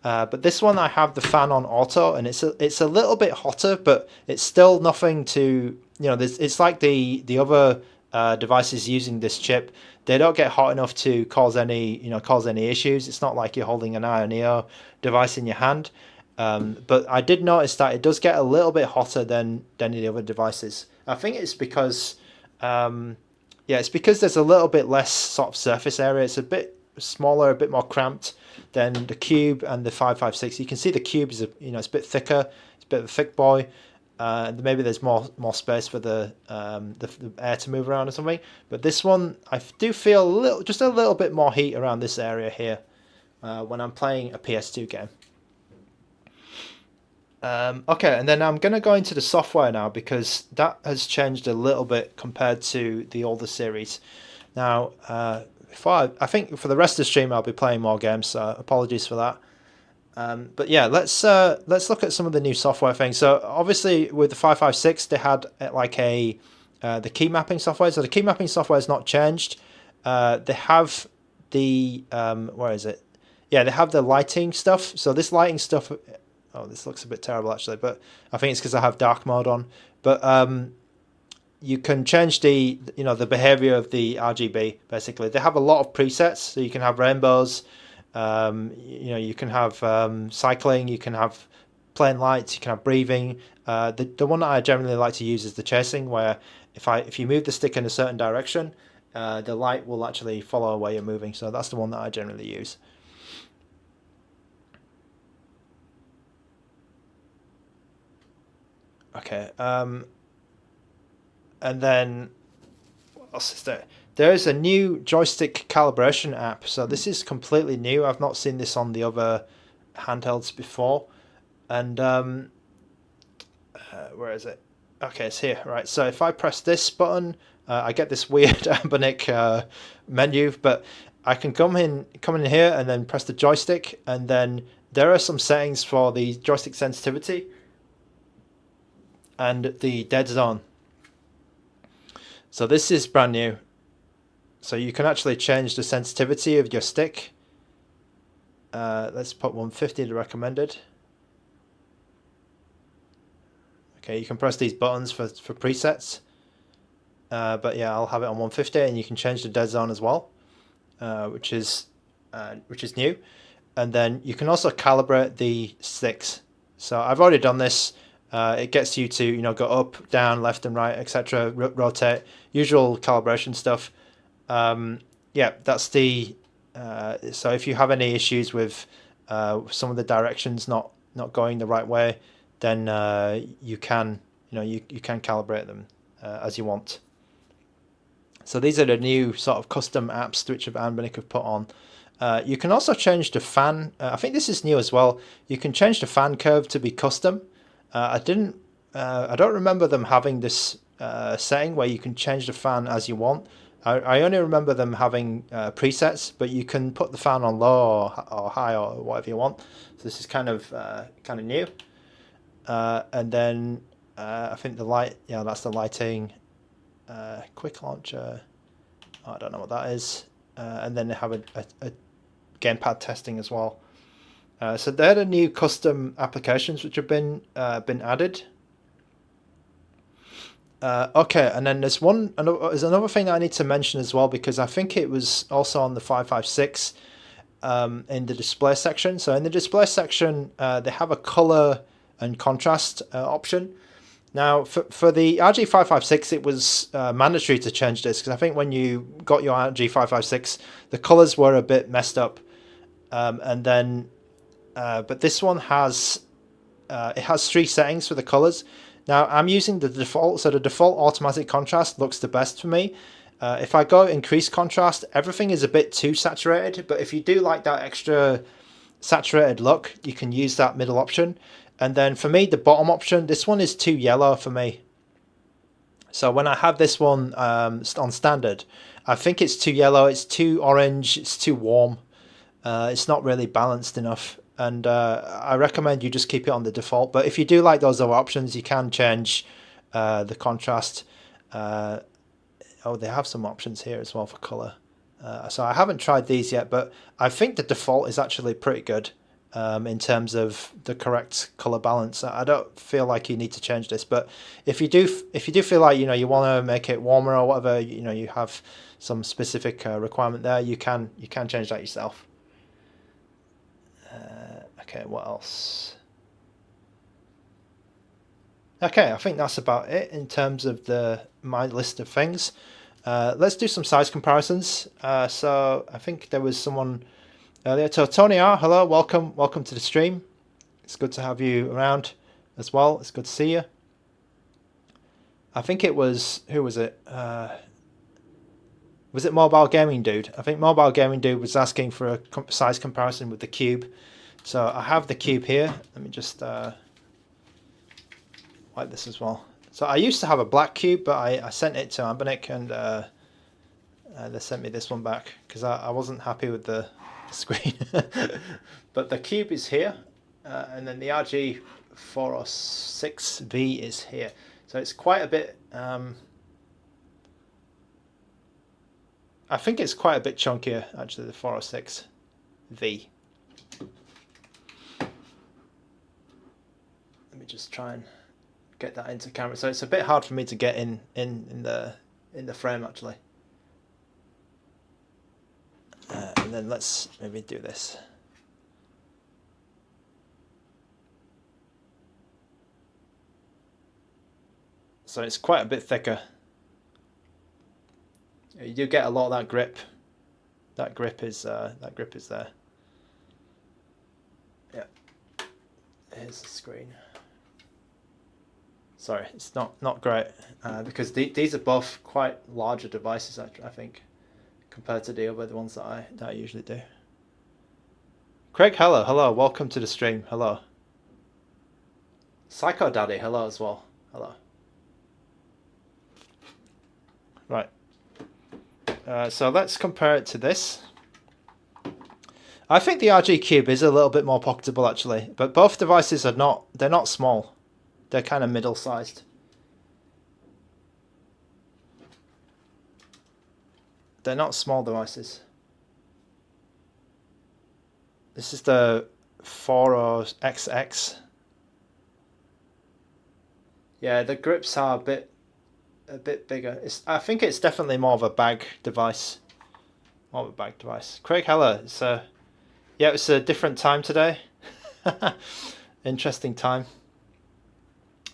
But this one I have the fan on auto, and it's a little bit hotter, but it's still nothing to, it's like the other devices using this chip. They don't get hot enough to cause any issues. It's not like you're holding an Neo device in your hand. But I did notice that it does get a little bit hotter than the other devices. I think it's because it's because there's a little bit less sort of surface area. It's a bit smaller, a bit more cramped than the Cube and the 556. You can see the Cube is it's a bit thicker. It's a bit of a thick boy. Maybe there's more space for the air to move around or something. But this one, I do feel just a little bit more heat around this area here when I'm playing a PS2 game. Okay, and then I'm going to go into the software now because that has changed a little bit compared to the older series. Now, I think for the rest of the stream I'll be playing more games, so apologies for that. But yeah, let's look at some of the new software things. So obviously with the 556 they had the key mapping software. So the key mapping software has not changed. They have the where is it? Yeah, they have the lighting stuff. So this lighting stuff. Oh, this looks a bit terrible actually, but I think it's because I have dark mode on. But you can change the behavior of the RGB. Basically, they have a lot of presets, so you can have rainbows. You can have cycling. You can have plain lights. You can have breathing. The one that I generally like to use is the chasing, where if you move the stick in a certain direction, the light will actually follow where you're moving. So that's the one that I generally use. Okay, and then what else is there? There is a new joystick calibration app. So this is completely new. I've not seen this on the other handhelds before. And where is it? Okay, it's here. Right. So if I press this button, I get this weird ANBERNIC menu. But I can come in here and then press the joystick, and then there are some settings for the joystick sensitivity and the dead zone. So this is brand new. So you can actually change the sensitivity of your stick. Let's put 150 to recommended. Okay, you can press these buttons for presets. But yeah, I'll have it on 150, and you can change the dead zone as well, which is new. And then you can also calibrate the sticks. So I've already done this. It gets you to go up, down, left and right, etc. Rotate, usual calibration stuff. Yeah, that's the. So if you have any issues with some of the directions not going the right way, then you can you can calibrate them as you want. So these are the new sort of custom apps which ANBERNIC have put on. You can also change the fan. I think this is new as well. You can change the fan curve to be custom. I don't remember them having this setting where you can change the fan as you want. I only remember them having presets, but you can put the fan on low or high or whatever you want. So this is kind of new. And then I think the light, yeah, that's the lighting. Quick launcher, I don't know what that is. And then they have a gamepad testing as well. So they're the new custom applications which have been added. Okay, and then there's another thing that I need to mention as well, because I think it was also on the 556 in the display section. So in the display section, they have a color and contrast option. Now, for the RG556, it was mandatory to change this, because I think when you got your RG556, the colors were a bit messed up, and then but this one has it has 3 settings for the colors. Now I'm using the default, so the default automatic contrast looks the best for me. If I go increase contrast, everything is a bit too saturated, but if you do like that extra saturated look, you can use that middle option. And then for me, the bottom option, this one is too yellow for me. So when I have this one on standard, I think it's too yellow, it's too orange, it's too warm. It's not really balanced enough. And I recommend you just keep it on the default. But if you do like those other options, you can change the contrast. Oh, they have some options here as well for color. So I haven't tried these yet, but I think the default is actually pretty good. In terms of the correct color balance. I don't feel like you need to change this, but if you do feel like you want to make it warmer or whatever, you have some specific requirement there, you can change that yourself. Okay, what else? Okay, I think that's about it in terms of my list of things. Let's do some size comparisons. So I think there was someone earlier. So Tony R, hello, welcome to the stream. It's good to have you around as well. It's good to see you. I think it was, who was it? Was it Mobile Gaming Dude? I think Mobile Gaming Dude was asking for a size comparison with the Cube. So I have the Cube here. Let me just wipe this as well. So I used to have a black Cube, but I sent it to ANBERNIC, and they sent me this one back because I wasn't happy with the screen. But the Cube is here, and then the RG4006V is here. So it's quite a bit. I think it's quite a bit chunkier, actually, the 406V. Let me just try and get that into camera. So it's a bit hard for me to get in the frame, actually. And then let's maybe do this. So it's quite a bit thicker. You do get a lot of that grip. That grip is there. Yeah. Here's the screen. Sorry, it's not great because these are both quite larger devices, I think, compared to the other ones that I usually do. Craig, hello, welcome to the stream. Hello. Psycho Daddy, hello as well. Hello. Right. So let's compare it to this. I think the RG Cube is a little bit more pocketable actually, but both devices are not. They're not small. They're kind of middle-sized. They're not small devices. This is the 40XX. Yeah, the grips are a bit bigger. I think it's definitely more of a bag device. More of a bag device. Craig Heller, yeah, it's a different time today. Interesting time.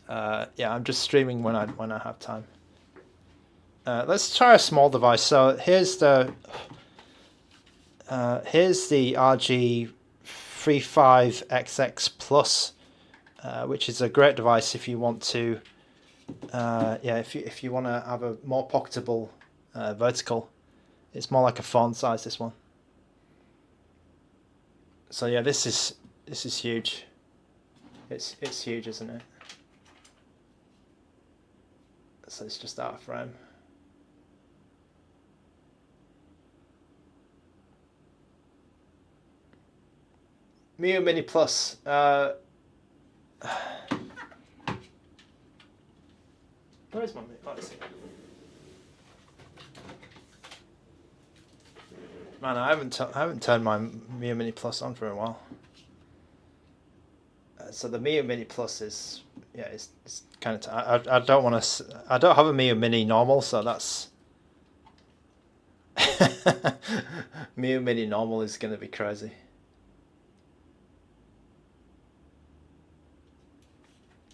Yeah, I'm just streaming when I have time. Let's try a small device. So here's the RG35XX Plus, which is a great device if you want to, yeah, if you want to have a more pocketable vertical. It's more like a phone size, this one. So yeah, this is huge. It's huge, isn't it? So it's just out of frame. Miyoo Mini Plus. Where is my Mini? Let's see. Man, I haven't turned my Miyoo Mini Plus on for a while. So the Miyoo Mini Plus is, yeah, it's kind of. I don't want to. I don't have a Miyoo Mini normal, so that's. Miyoo Mini normal is going to be crazy.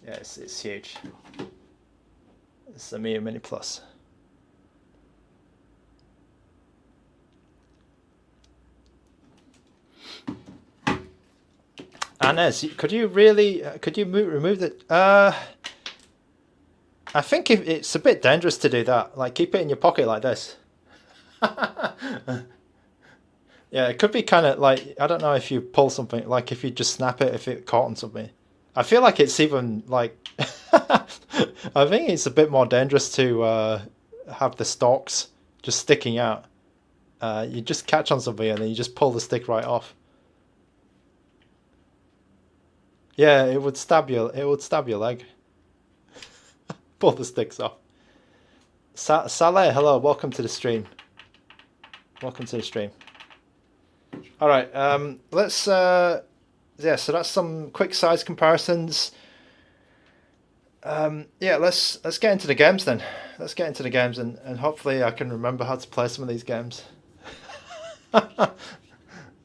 Yeah, it's huge. It's the Miyoo Mini Plus. Anez, could you really remove the? I think if it's a bit dangerous to do that. Like keep it in your pocket like this. Yeah, it could be kind of like, I don't know if you pull something, like if you just snap it if it caught on something. I feel like it's even like I think it's a bit more dangerous to have the stalks just sticking out. You just catch on something and then you just pull the stick right off. Yeah, it would stab your leg. Pull the sticks off. Saleh, hello, welcome to the stream. Welcome to the stream. All right, let's yeah, so that's some quick size comparisons. Yeah, let's get into the games then. Let's get into the games and hopefully I can remember how to play some of these games.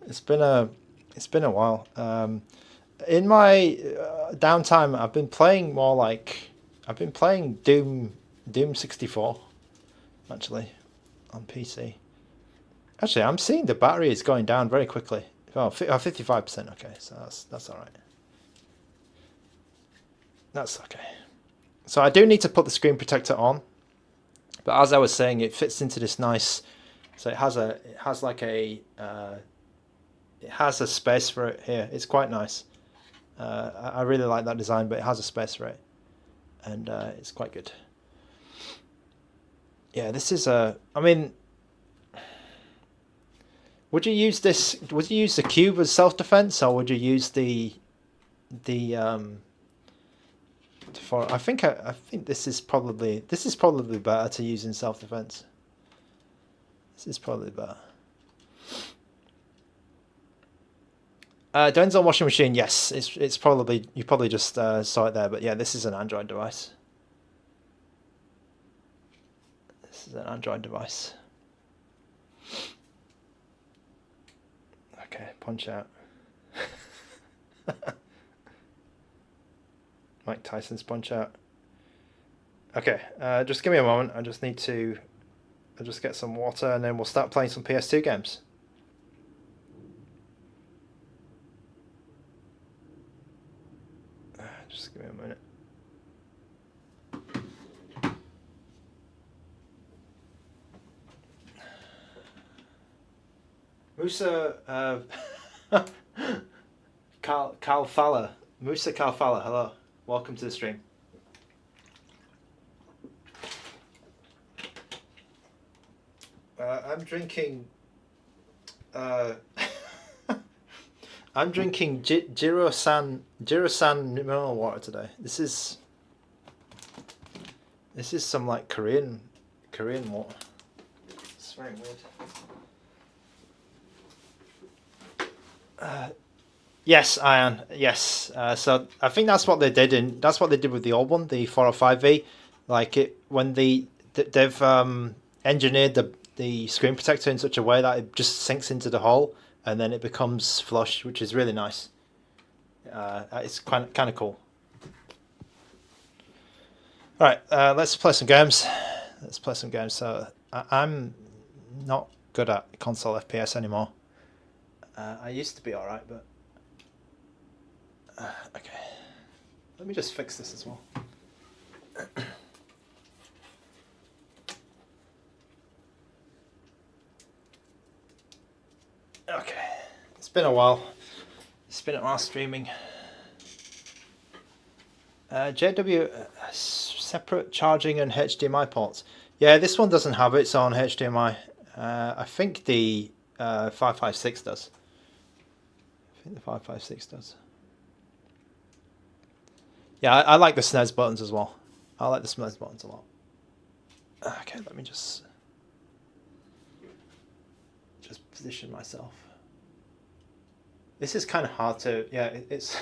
It's been a while. In my downtime, I've been playing Doom 64 actually on PC. Actually, I'm seeing the battery is going down very quickly. Oh, 55%. Okay, so that's all right. That's okay. So I do need to put the screen protector on, but as I was saying, it fits into this nice. So it has a space for it here. It's quite nice. I really like that design, but it has a space for it, and it's quite good. Yeah, this is a. I mean, would you use this? Would you use the cube as self-defense, or would you use the I think this is probably better to use in self-defense. This is probably better. Depends on washing machine. Yes, it's probably, you probably just saw it there, but yeah, this is an Android device. This is an Android device. Okay, punch out. Mike Tyson's punch out. Okay, just give me a moment. I'll just get some water and then we'll start playing some PS2 games. Just give me a minute. Musa Kalfala. Musa Kalfala, hello. Welcome to the stream. I'm drinking I'm drinking Jiro-san mineral water today. This is some like Korean water. It's very weird. Yes, Ian. Yes. So I think that's what they did, and that's what they did with the old one, the 405V. Like it when they've engineered the screen protector in such a way that it just sinks into the hole and then it becomes flush, which is really nice. It's kind of cool. All right, let's play some games. So I'm not good at console FPS anymore. I used to be all right, but okay. Let me just fix this as well. Okay, it's been a while. Streaming. JW separate charging and HDMI ports. Yeah, this one doesn't have its own HDMI. I think the 556 does. The 556 does. Yeah, I like the SNES buttons as well. I like the SNES buttons a lot. Okay, let me just position myself. This is kind of hard to, yeah, it's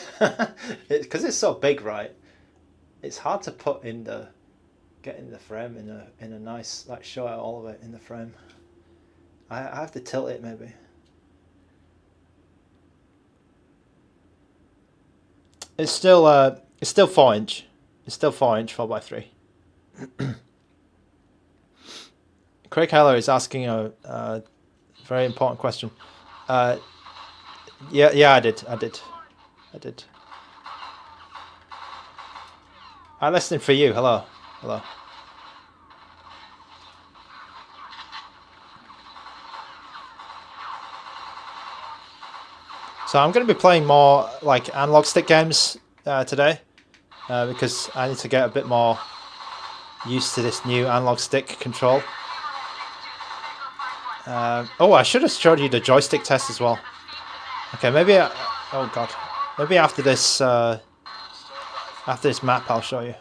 because it's so big, right? It's hard to put in get in the frame in a nice, like show out all of it in the frame. I have to tilt it maybe. It's still 4-inch. It's still 4-inch 4x3. Craig Heller is asking a very important question. Yeah, I did. I listened for you. Hello. So I'm going to be playing more like analog stick games today because I need to get a bit more used to this new analog stick control. Oh, I should have showed you the joystick test as well. Okay, maybe oh god, maybe after this map I'll show you.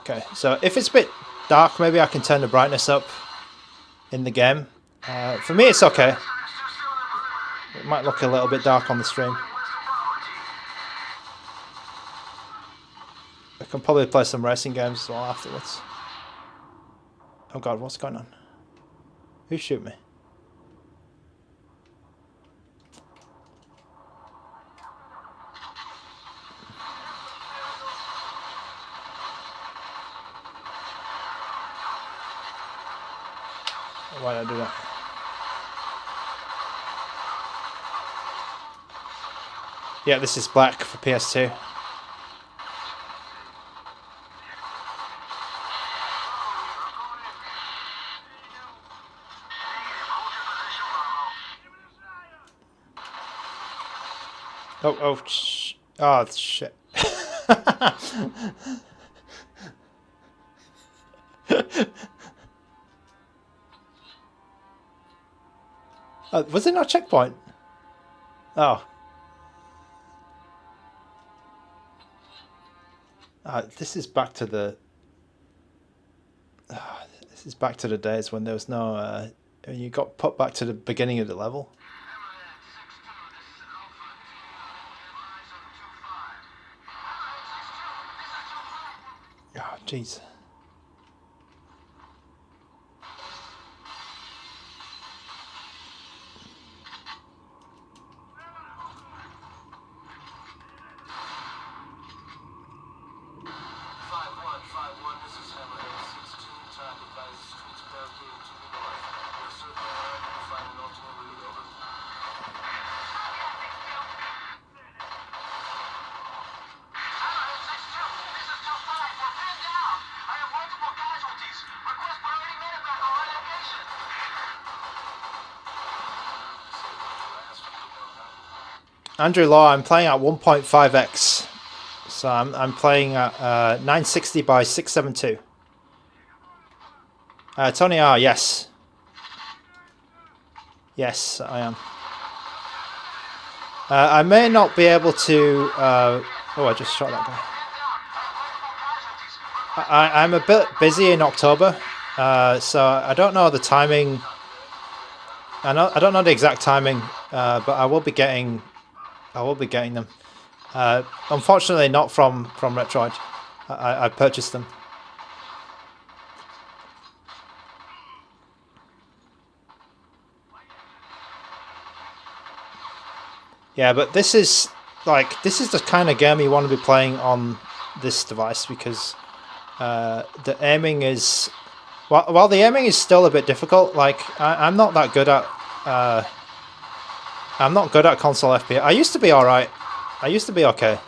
Okay, so if it's a bit dark, maybe I can turn the brightness up in the game. For me, it's okay. It might look a little bit dark on the stream. I can probably play some racing games as well afterwards. Oh god, what's going on? Who shoot me? Why did I do that? Yeah, this is black for PS2. Oh shit. Was it not a checkpoint? Oh. This is back to the days when there was no you got put back to the beginning of the level. Oh, jeez. Andrew Law, I'm playing at 1.5x, so I'm playing at 960 by 672. Tony R, yes. Yes, I am. I may not be able to... oh, I just shot that guy. I'm a bit busy in October, so I don't know the timing. I don't know the exact timing, but I will be getting them. Unfortunately, not from Retroid. I purchased them. Yeah, but this is the kind of game you want to be playing on this device because the aiming is while the aiming is still a bit difficult. Like I'm not that good at console FPS. I used to be alright. I used to be okay.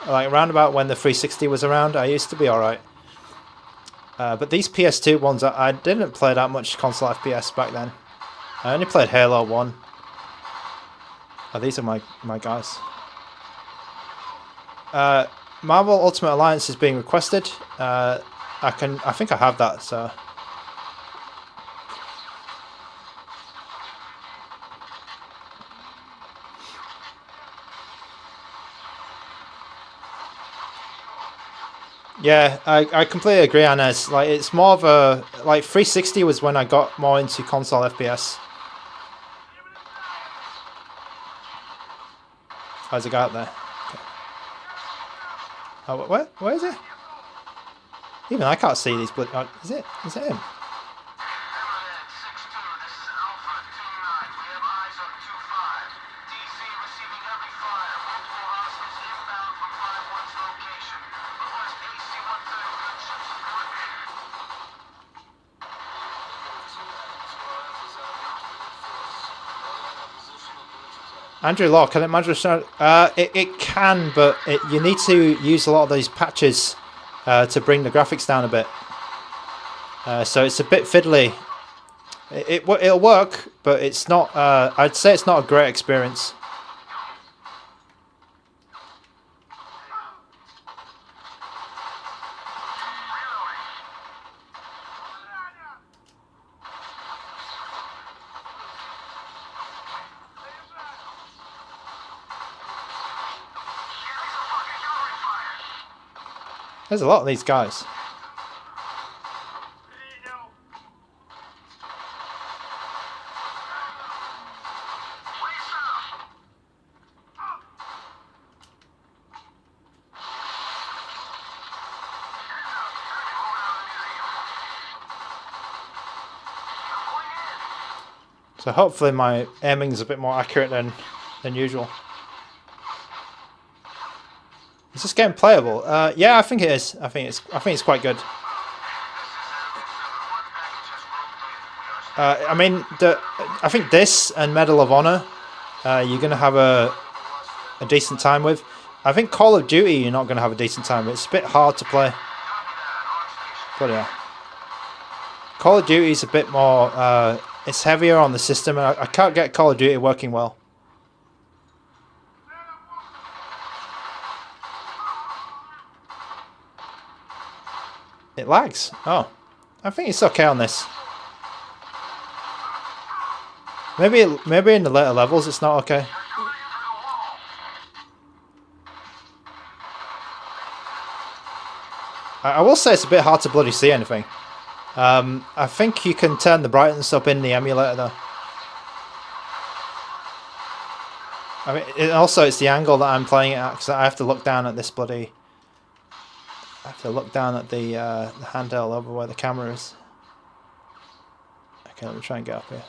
Like around about when the 360 was around, I used to be alright. But these PS2 ones, I didn't play that much console FPS back then. I only played Halo 1. Oh, these are my guys. Marvel Ultimate Alliance is being requested. I think I have that, so. Yeah, I completely agree, Anez. Like it's more of a 360 was when I got more into console FPS. How's a guy up there? Okay. Oh, where is he? Even I can't see these. But is it him? Andrew Law, can it manage it can, but you need to use a lot of these patches to bring the graphics down a bit. So it's a bit fiddly. It'll work, but it's not. I'd say it's not a great experience. There's a lot of these guys. So hopefully my aiming is a bit more accurate than usual. Is this game playable? Yeah, I think it is. I think it's quite good. I mean, I think this and Medal of Honor, you're gonna have a decent time with. I think Call of Duty, you're not gonna have a decent time with. It's a bit hard to play. But yeah, Call of Duty is a bit more. It's heavier on the system, and I can't get Call of Duty working well. It lags. Oh, I think it's okay on this. Maybe in the later levels it's not okay. I will say it's a bit hard to bloody see anything. I think you can turn the brightness up in the emulator though. I mean, also it's the angle that I'm playing it at because I have to look down at this bloody. I have to look down at the handheld over where the camera is. Okay, let me try and get up here.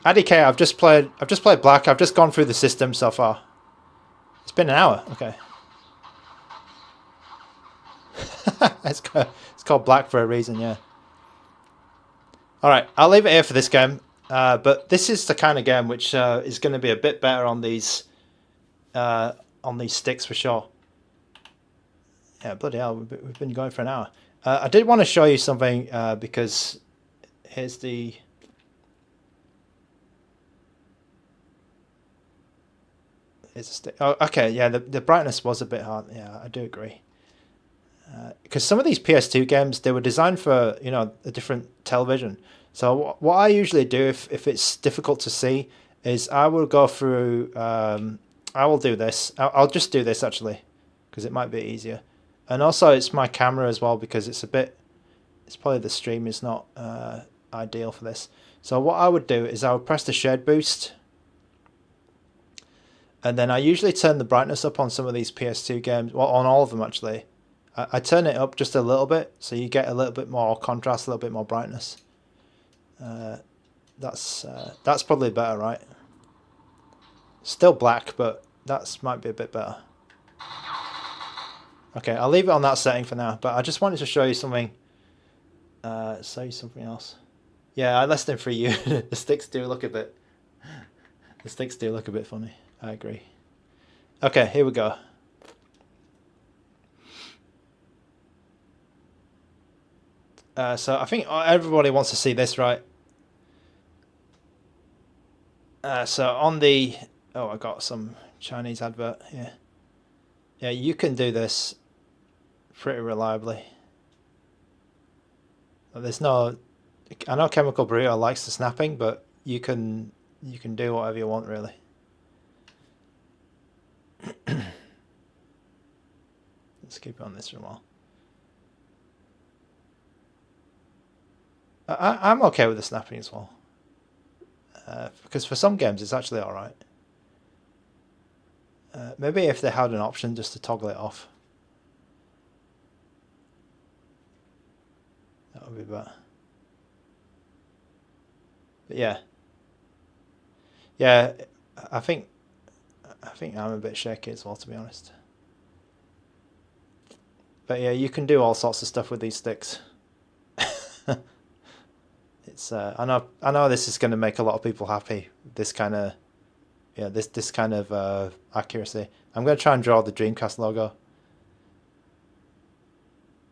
ADK, I've just played Black. I've just gone through the system so far. It's been an hour. Okay. it's called Black for a reason, yeah. All right, I'll leave it here for this game. But this is the kind of game which is going to be a bit better on these sticks for sure. Yeah, bloody hell, we've been going for an hour. I did want to show you something because here's the. It's a stick. Oh, okay, yeah, the brightness was a bit hard. Yeah, I do agree. Because some of these PS2 games, they were designed for, you know, a different television. So what I usually do if it's difficult to see is I will go through, I will do this. I'll just do this actually, because it might be easier. And also it's my camera as well, because it's probably the stream is not ideal for this. So what I would do is I would press the shade boost. And then I usually turn the brightness up on some of these PS2 games, well, on all of them actually. I turn it up just a little bit, so you get a little bit more contrast, a little bit more brightness. That's probably better, right? Still black, but that's might be a bit better. Okay, I'll leave it on that setting for now, but I just wanted to show you something. Show you something else. Yeah, less than for you. The sticks do look a bit. The sticks do look a bit funny. I agree. Okay, here we go. So I think everybody wants to see this, right? So on the... Oh, I got some Chinese advert here. Yeah, you can do this pretty reliably. There's no... I know Chemical Burrito likes the snapping, but you can do whatever you want, really. Let's keep it on this for a while. I'm okay with the snapping as well, because for some games it's actually alright. Maybe if they had an option just to toggle it off, that would be better. But yeah, I think I'm a bit shaky as well, to be honest. But yeah, you can do all sorts of stuff with these sticks. It's I know this is going to make a lot of people happy. This kind of this kind of accuracy. I'm going to try and draw the Dreamcast logo,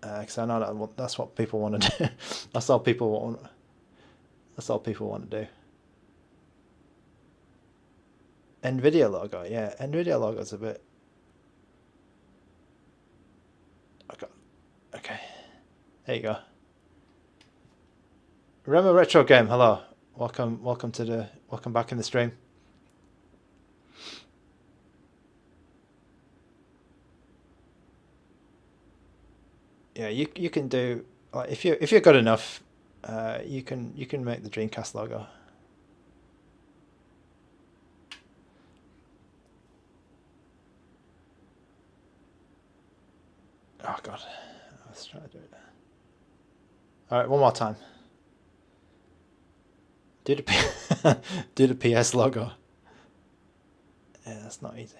because I know that's what people want to do. That's all people want. That's all people want to do. NVIDIA logo, yeah, NVIDIA logo's a bit. Okay, there you go. Rema Retro Game, hello. Welcome back in the stream. Yeah, you can do, like, if you're good enough, you can make the Dreamcast logo. Oh god, let's try to do it. All right, one more time. Do the PS logo. Yeah, that's not easy.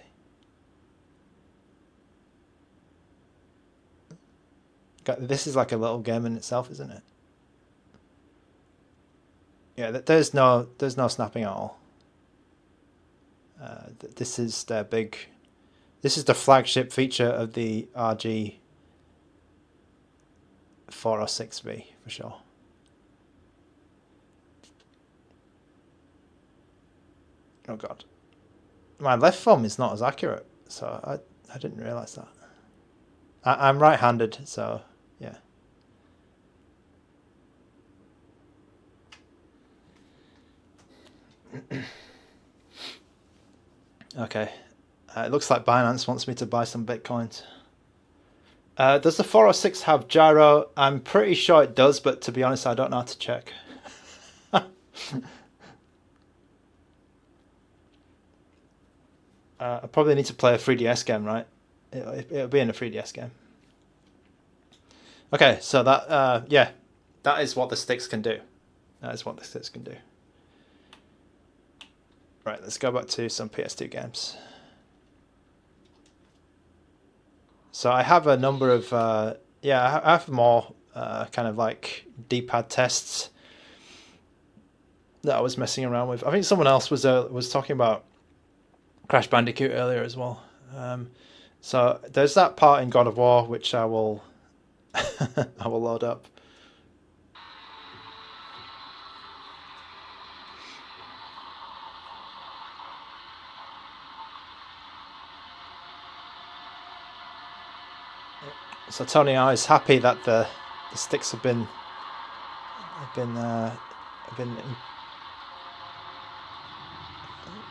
This is like a little game in itself, isn't it? Yeah, there's no snapping at all. This is their big. This is the flagship feature of the RG4006V for sure. Oh god, my left thumb is not as accurate, so I didn't realize that. I'm right-handed, so yeah. Okay, it looks like Binance wants me to buy some Bitcoins. Does the 406 have gyro? I'm pretty sure it does, but to be honest, I don't know how to check. I probably need to play a 3DS game, right? It'll be in a 3DS game. Okay, so that, yeah, that is what the sticks can do. That is what the sticks can do. Right, let's go back to some PS2 games. So I have a number of, yeah, I have more kind of like D-pad tests that I was messing around with. I think someone else was talking about Crash Bandicoot earlier as well. So there's that part in God of War which I will I will load up. So Tony R is happy that the sticks have been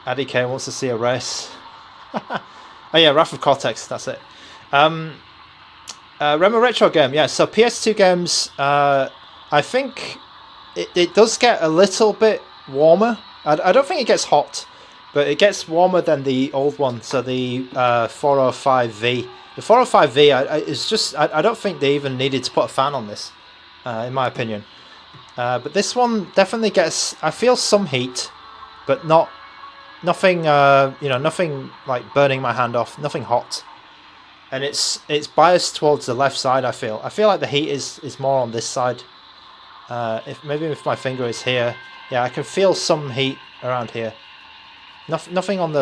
Addy K wants to see a race. Oh yeah, Wrath of Cortex, that's it. Remo Retro game, yeah, so PS2 games, I think it does get a little bit warmer. I don't think it gets hot, but it gets warmer than the old one, so the 405V. The 405V is just, I don't think they even needed to put a fan on this, in my opinion. But this one definitely gets, I feel some heat, but nothing, you know, nothing like burning my hand off, nothing hot. And it's biased towards the left side, I feel. I feel like the heat is more on this side. Maybe if my finger is here, yeah, I can feel some heat around here. Nothing on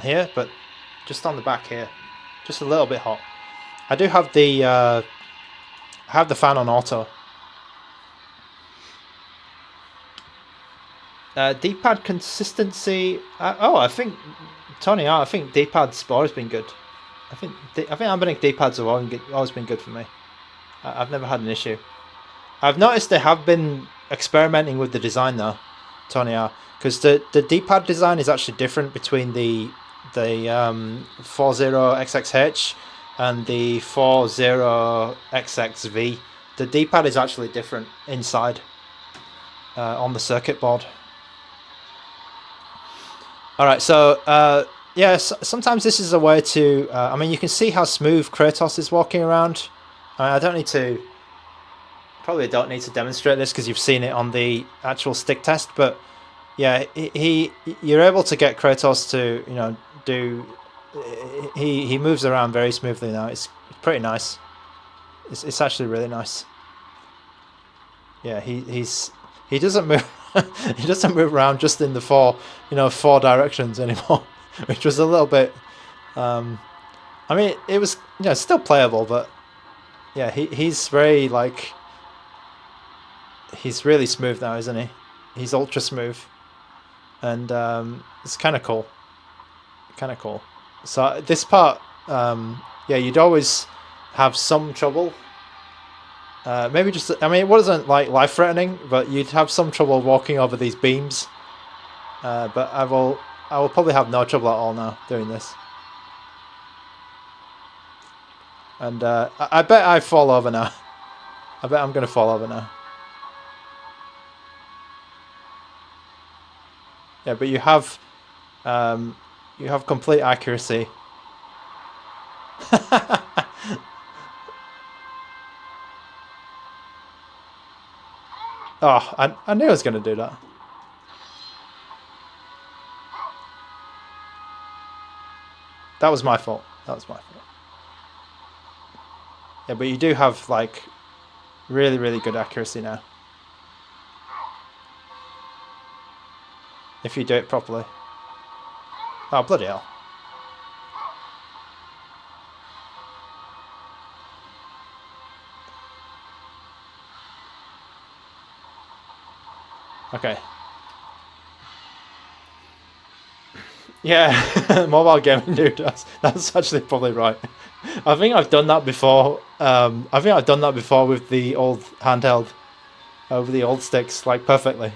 here, but just on the back here, just a little bit hot. I do have the fan on auto. D-pad consistency. I think Tony R. I think D-pad's always been good. I think ANBERNIC D-pads have always been good for me. I've never had an issue. I've noticed they have been experimenting with the design though, Tony R, because the D-pad design is actually different between the 40XXH and the 40XX V. The D-pad is actually different inside on the circuit board. Alright, so yes, sometimes this is a way to, I mean, you can see how smooth Kratos is walking around. I don't need to, probably don't need to demonstrate this because you've seen it on the actual stick test, but yeah, you're able to get Kratos to, you know, he moves around very smoothly now. It's pretty nice. It's actually really nice. Yeah, he doesn't move he doesn't move around just in the four directions anymore, which was a little bit I mean, it was, you know, still playable, but yeah, he's very, like, he's really smooth now, isn't he? He's ultra smooth, and it's kind of cool. So this part, yeah, you'd always have some trouble. Maybe just, I mean, it wasn't like life-threatening, but you'd have some trouble walking over these beams. But I will probably have no trouble at all now doing this. And I bet I fall over now. I bet I'm gonna fall over now. Yeah, but you have complete accuracy. Oh, I knew I was going to do that. That was my fault. Yeah, but you do have, like, really, really good accuracy now. If you do it properly. Oh, bloody hell. Okay. Yeah, mobile gaming dude. That's actually probably right. I think I've done that before. I think I've done that before with the old handheld, over the old sticks, like, perfectly.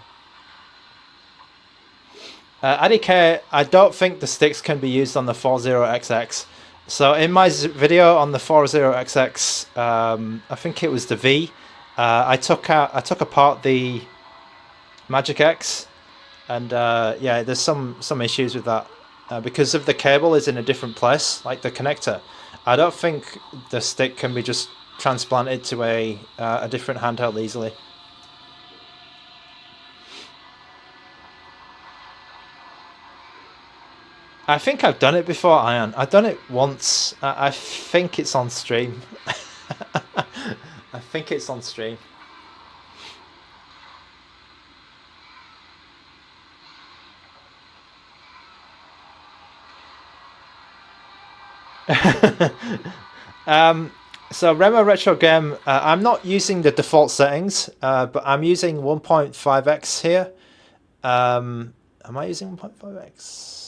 ADK, I don't think the sticks can be used on the 40XX. So in my video on the 40XX, I think it was the V. I took apart the Magic X, and yeah, there's some issues with that because of the cable is in a different place, like the connector. I don't think the stick can be just transplanted to a different handheld easily. I think I've done it before, Ian. I've done it once. I think it's on stream. I think it's on stream. So Remo Retro Game, I'm not using the default settings, but I'm using 1.5x here. Am I using 1.5x?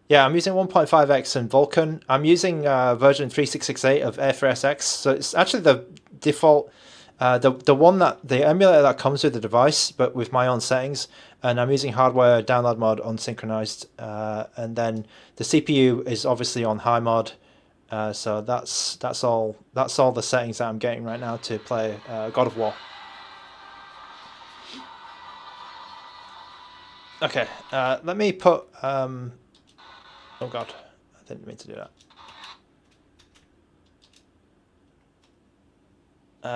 Yeah, I'm using 1.5x and Vulkan. I'm using version 3668 of AirFrSX, so it's actually the default, the one that the emulator that comes with the device, but with my own settings. And I'm using hardware download mode unsynchronized, and then the CPU is obviously on high mode. So that's all the settings that I'm getting right now to play God of War. Okay, let me put. Oh God, I didn't mean to do that.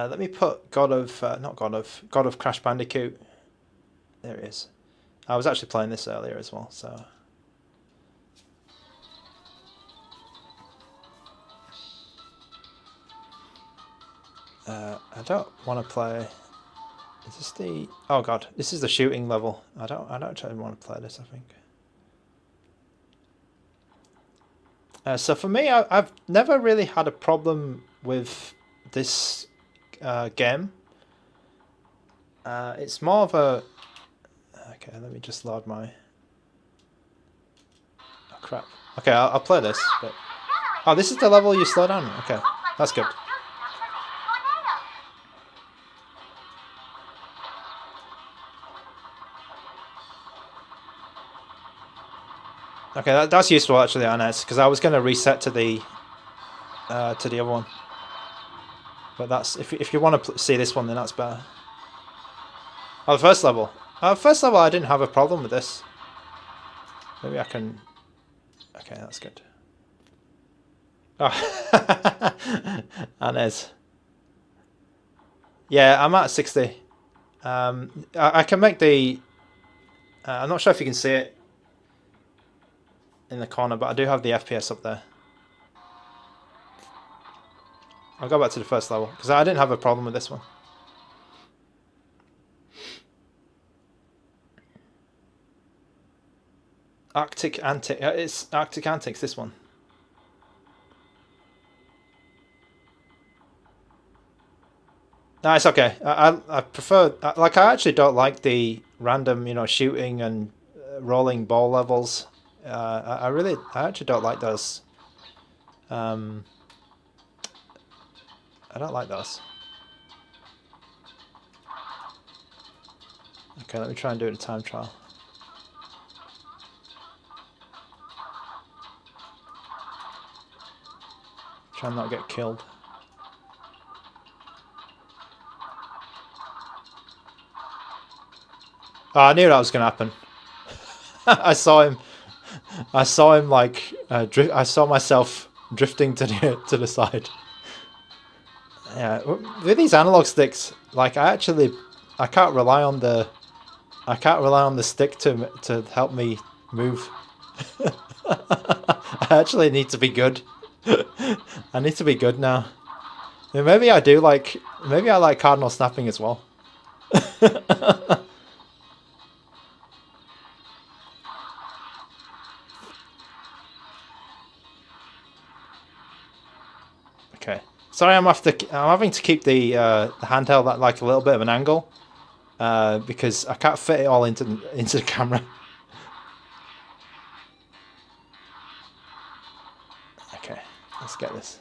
Let me put God of Crash Bandicoot. There it is. I was actually playing this earlier as well, so. I don't want to play. Is this the? Oh God, this is the shooting level. I don't actually want to play this, I think. So for me, I've never really had a problem with this game. It's more of a. Okay, let me just load my. Oh crap. Okay, I'll play this. But oh, this is the level you slow down. Okay, that's good. Okay, that's useful actually, Anes, because I was going to reset to the other one. But that's if you want to see this one, then that's better. Oh, the first level. First level, I didn't have a problem with this. Maybe I can. Okay, that's good. Oh, Anes. Yeah, I'm at 60. I can make the. I'm not sure if you can see it in the corner, but I do have the FPS up there. I'll go back to the first level because I didn't have a problem with this one. Arctic Antics. It's Arctic Antics. This one. No, it's okay. I prefer, like, I actually don't like the random, shooting and rolling ball levels. I actually don't like those. I don't like those. Okay, let me try and do it in a time trial. Try and not get killed. Oh, I knew that was going to happen. I saw him like I saw myself drifting to the side. Yeah, with these analog sticks, like I can't rely on the stick to help me move. I actually need to be good. I need to be good now. Maybe I like cardinal snapping as well. Okay. Sorry, I'm having to keep the handheld at like a little bit of an angle because I can't fit it all into the camera. Okay, let's get this.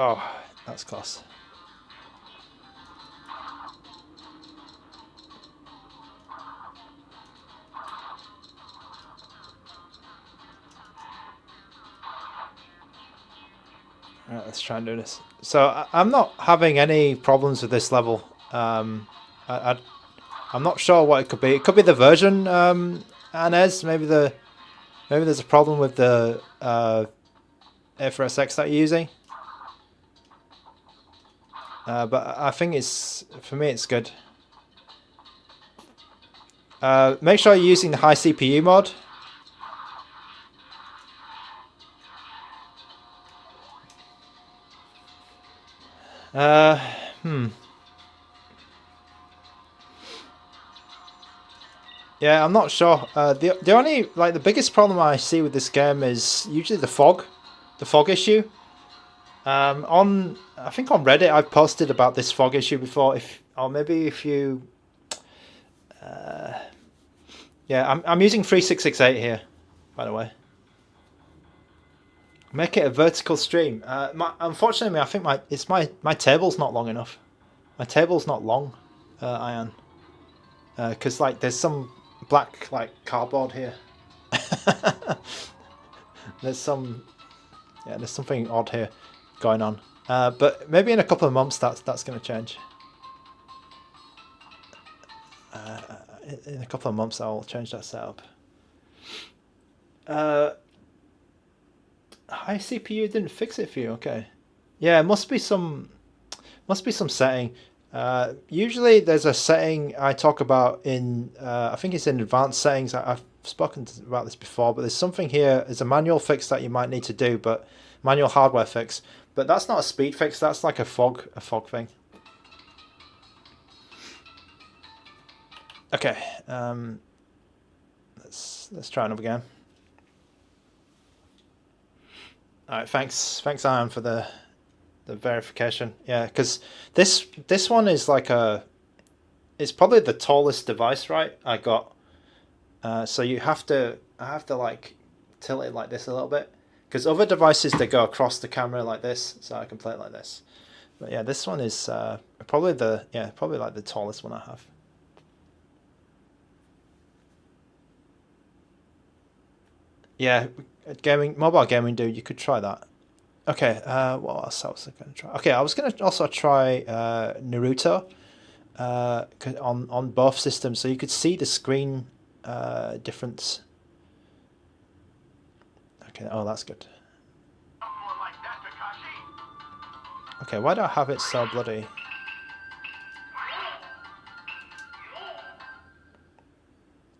Oh, that's close. Alright, let's try and do this. So I'm not having any problems with this level. I'm not sure what it could be. It could be the version, Anez. Maybe there's a problem with the AirFrSX that you're using. But I think for me it's good. Make sure you're using the high CPU mode. Yeah, I'm not sure. The only like the biggest problem I see with this game is usually the fog issue. On I think on Reddit I've posted about this fog issue before. If or maybe if you, yeah, I'm using 3668 here, by the way. Make it a vertical stream. Unfortunately, I think my table's not long enough. My table's not long, Ian. Because like there's some black like cardboard here. There's something odd here going on. But maybe in a couple of months that's going to change. In a couple of months I'll change that setup. High CPU didn't fix it for you. Okay. Yeah, it must be some setting. Usually there's a setting I talk about in, I think it's in advanced settings. I've spoken about this before, but there's something here. There's a manual fix that you might need to do, but manual hardware fix. But that's not a speed fix. That's like a fog thing. Okay. Let's try another game. All right. Thanks, Ian, for the verification. Yeah, because this one is like it's probably the tallest device, right? I got. So I have to like tilt it like this a little bit, because other devices they go across the camera like this, so I can play it like this. But yeah, this one is probably like the tallest one I have. Yeah, mobile gaming, dude, you could try that. Okay, what else I was going to try? Okay, I was going to also try Naruto on both systems, so you could see the screen difference. Okay, oh, that's good. Okay, why do I have it so bloody...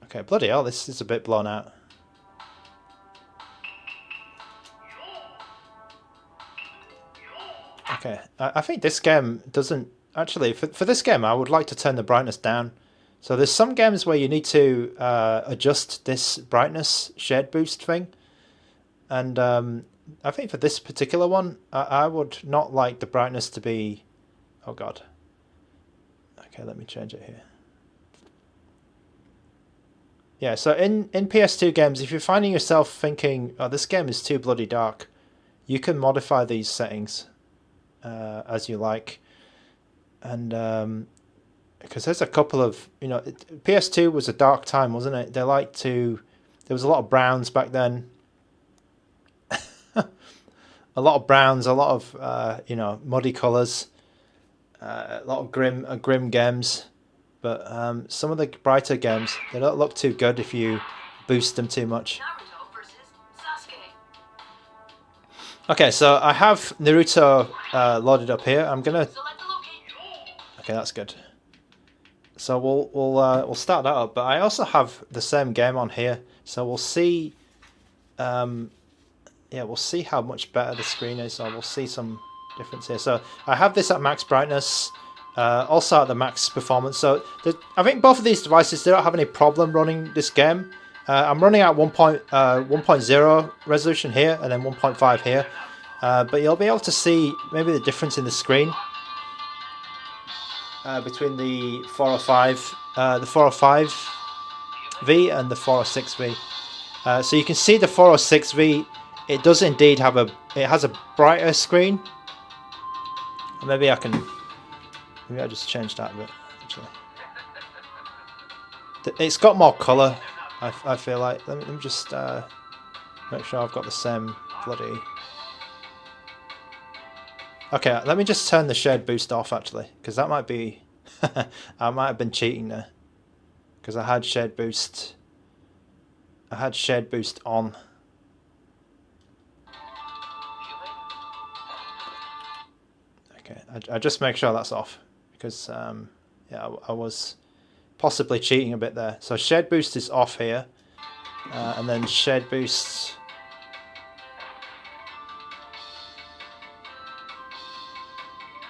Okay, bloody hell, this is a bit blown out. Okay, I think this game doesn't... Actually, for this game, I would like to turn the brightness down. So there's some games where you need to adjust this brightness shade boost thing. And I think for this particular one, I would not like the brightness to be... Oh god. Okay, let me change it here. Yeah, so in PS2 games, if you're finding yourself thinking, oh, this game is too bloody dark, you can modify these settings as you like. And because there's a couple of, PS2 was a dark time, wasn't it? There was a lot of browns back then. A lot of browns, a lot of muddy colours, a lot of grim games. But some of the brighter games, they don't look too good if you boost them too much. Okay, so I have Naruto loaded up here. I'm gonna. Okay, that's good. So we'll start that up. But I also have the same game on here, so we'll see. Yeah, we'll see how much better the screen is. So we'll see some difference here. So I have this at max brightness. Also at the max performance. So I think both of these devices, they don't have any problem running this game. I'm running at 1.0 resolution here and then 1.5 here. But you'll be able to see maybe the difference in the screen between the 405V and the 406V. So you can see the 406V. It does indeed have it has a brighter screen. Maybe I just change that a bit, actually. It's got more colour, I feel like. Let me just make sure I've got the same bloody... Okay, let me just turn the shade boost off, actually, because that might be... I might have been cheating there. Because I had shade boost... on. Okay, I just make sure that's off. Because, yeah, I was possibly cheating a bit there. So shade boost is off here. And then shade boost...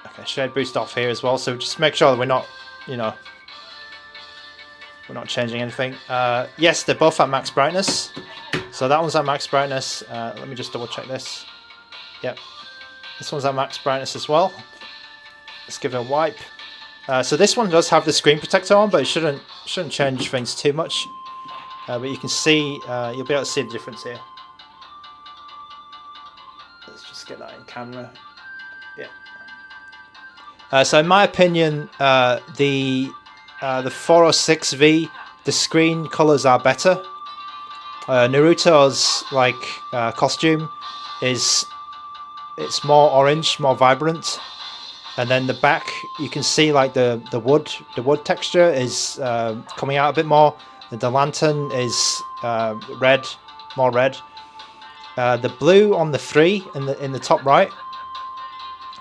Okay, shade boost off here as well. So just make sure that we're not, We're not changing anything. Yes, they're both at max brightness. So that one's at max brightness. Let me just double check this. Yep. This one's at max brightness as well. Let's give it a wipe. So this one does have the screen protector on, but it shouldn't change things too much. But you can see, you'll be able to see the difference here. Let's just get that in camera. Yeah. So in my opinion, the 406V, the screen colors are better. Naruto's costume it's more orange, more vibrant, and then the back you can see like the wood texture is coming out a bit more. The lantern is red, more red. The blue on the 3 in the top right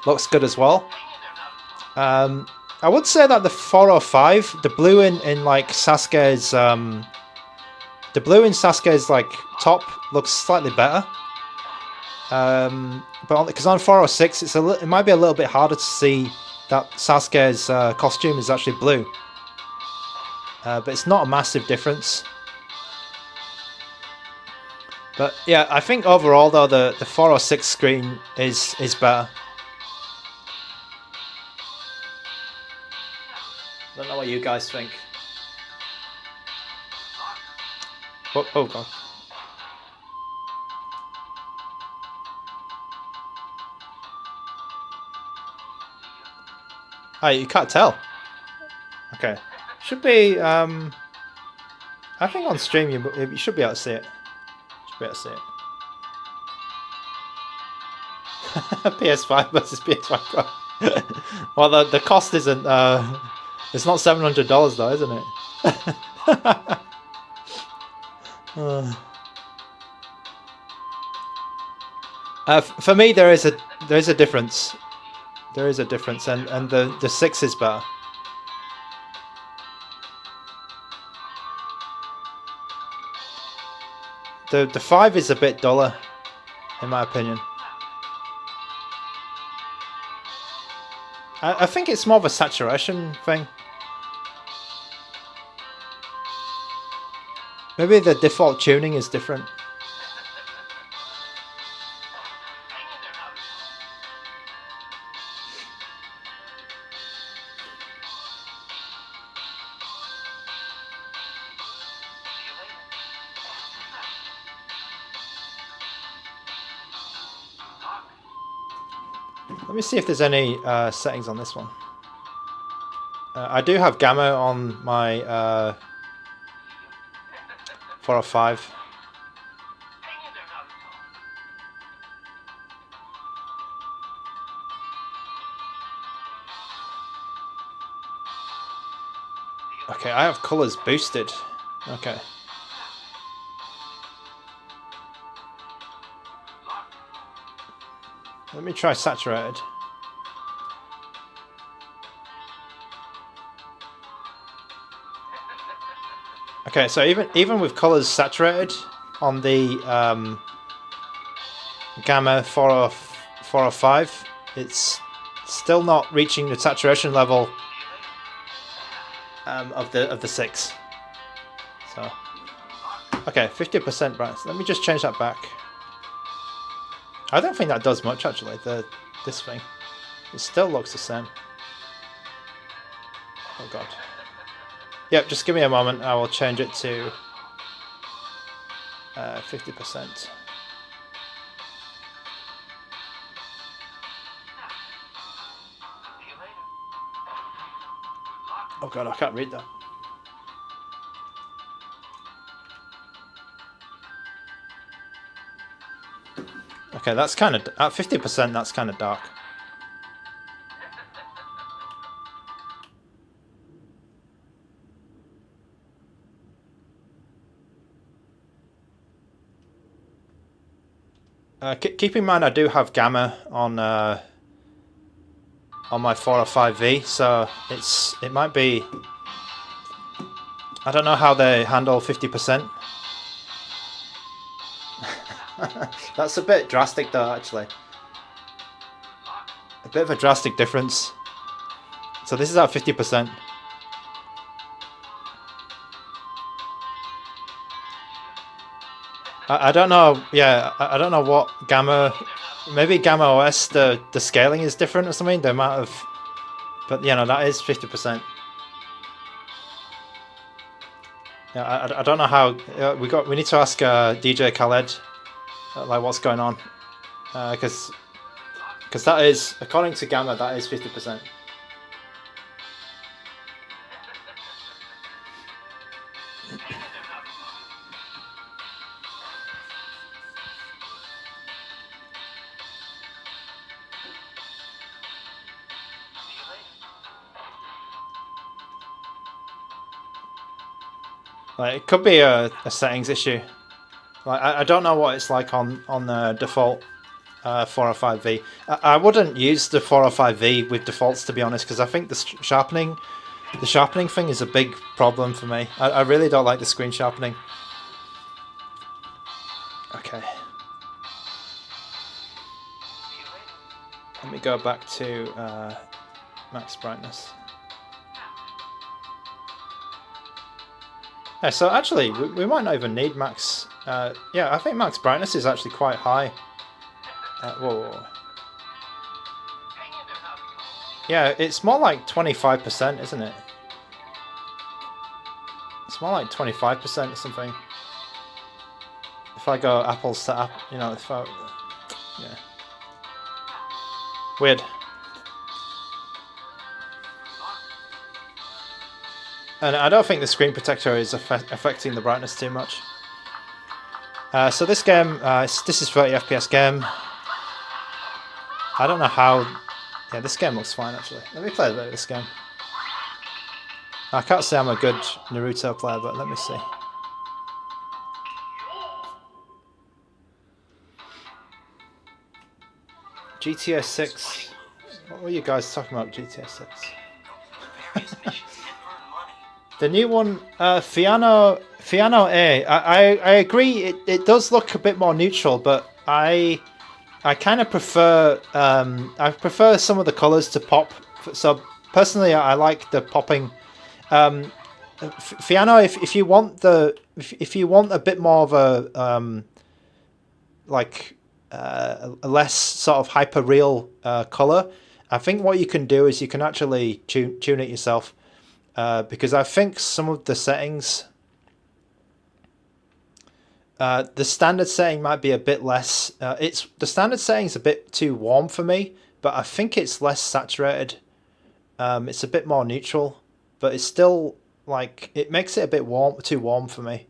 looks good as well. I would say that the 405, the blue in like Sasuke's the blue in Sasuke's like top looks slightly better. But because on 406 it might be a little bit harder to see that Sasuke's costume is actually blue. But it's not a massive difference. But yeah, I think overall though the 406 screen is better. I don't know what you guys think. Oh god. Oh, you can't tell. Okay. Should be I think on stream you should be able to see it. Should be able to see it. PS5 versus PS5 Pro. Well, the cost isn't it's not $700 though, isn't it? For me, there is a difference. There is a difference, and the 6 is better. The 5 is a bit duller, in my opinion. I think it's more of a saturation thing. Maybe the default tuning is different. Let me see if there's any settings on this one. I do have gamma on my 405. Okay, I have colors boosted. Okay. Let me try saturated. Okay, so even with colors saturated on the Gamma 405, it's still not reaching the saturation level of the 6. So okay, 50% brightness. Let me just change that back. I don't think that does much actually. This thing, it still looks the same. Oh god. Yep, just give me a moment. I will change it to 50%. Oh god, I can't read that. Okay, that's kind of at 50%. That's kind of dark. Keep in mind, I do have gamma on my 405V, so it might be. I don't know how they handle 50%. That's a bit drastic though, actually. A bit of a drastic difference. So this is at 50%. I don't know. Yeah, I don't know what Gamma. Maybe Gamma OS the scaling is different or something. The amount of, but you know that is 50%. Yeah, I don't know how we need to ask DJ Khaled like what's going on because that is, according to Gamma, that is 50%. Like, it could be a settings issue. Like I don't know what it's like on the default 405V. I wouldn't use the 405V with defaults, to be honest, because I think the sharpening thing is a big problem for me. I really don't like the screen sharpening. Okay. Let me go back to max brightness. Yeah, so actually, we might not even need max. Yeah, I think max brightness is actually quite high. Whoa. Yeah, it's more like 25%, isn't it? It's more like 25% or something. If I go apples to apple, you know, if I, yeah. Weird. And I don't think the screen protector is affecting the brightness too much. So this game, this is 30 FPS game. I don't know how. Yeah, this game looks fine actually. Let me play a bit of this game. I can't say I'm a good Naruto player, but let me see. GTA 6. What were you guys talking about, GTA 6? The new one, Fiano A. I agree. It does look a bit more neutral, but I kind of prefer I prefer some of the colors to pop. So personally, I like the popping. Fiano, if you want if you want a bit more of a like a less sort of hyper real color, I think what you can do is you can actually tune it yourself. Because I think some of the settings, the standard setting might be a bit less. The standard setting's a bit too warm for me, but I think it's less saturated. It's a bit more neutral, but it's still like it makes it a bit too warm for me.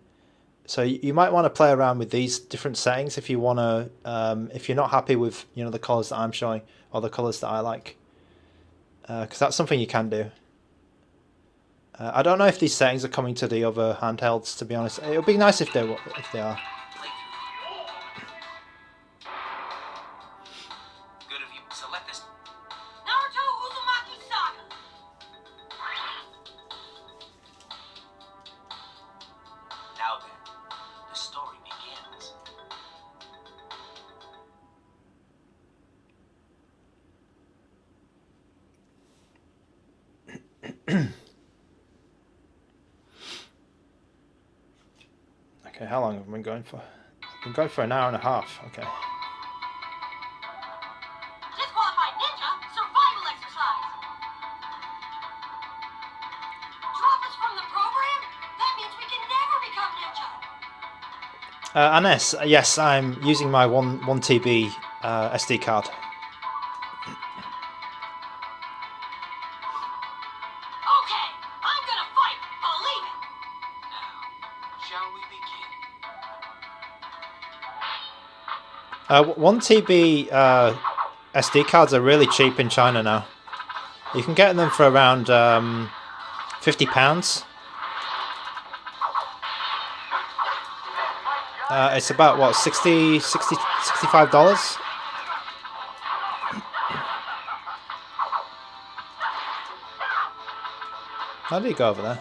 So you might want to play around with these different settings if you want to, if you're not happy with the colors that I'm showing or the colors that I like, because that's something you can do. I don't know if these settings are coming to the other handhelds, to be honest. It would be nice if they are. Good of you. Select this. Naruto Uzumaki Saga. Now then, the story begins. Okay, how long have we been going for? I've been going for an hour and a half. Okay. Disqualified ninja survival exercise. Drop us from the program? That means we can never become ninja. Anes, yes, I'm using my 1 TB SD card. Okay, I'm gonna fight. Believe it. Now, shall we begin? 1 TB SD cards are really cheap in China now. You can get them for around £50. It's about what, $65? How do you go over there?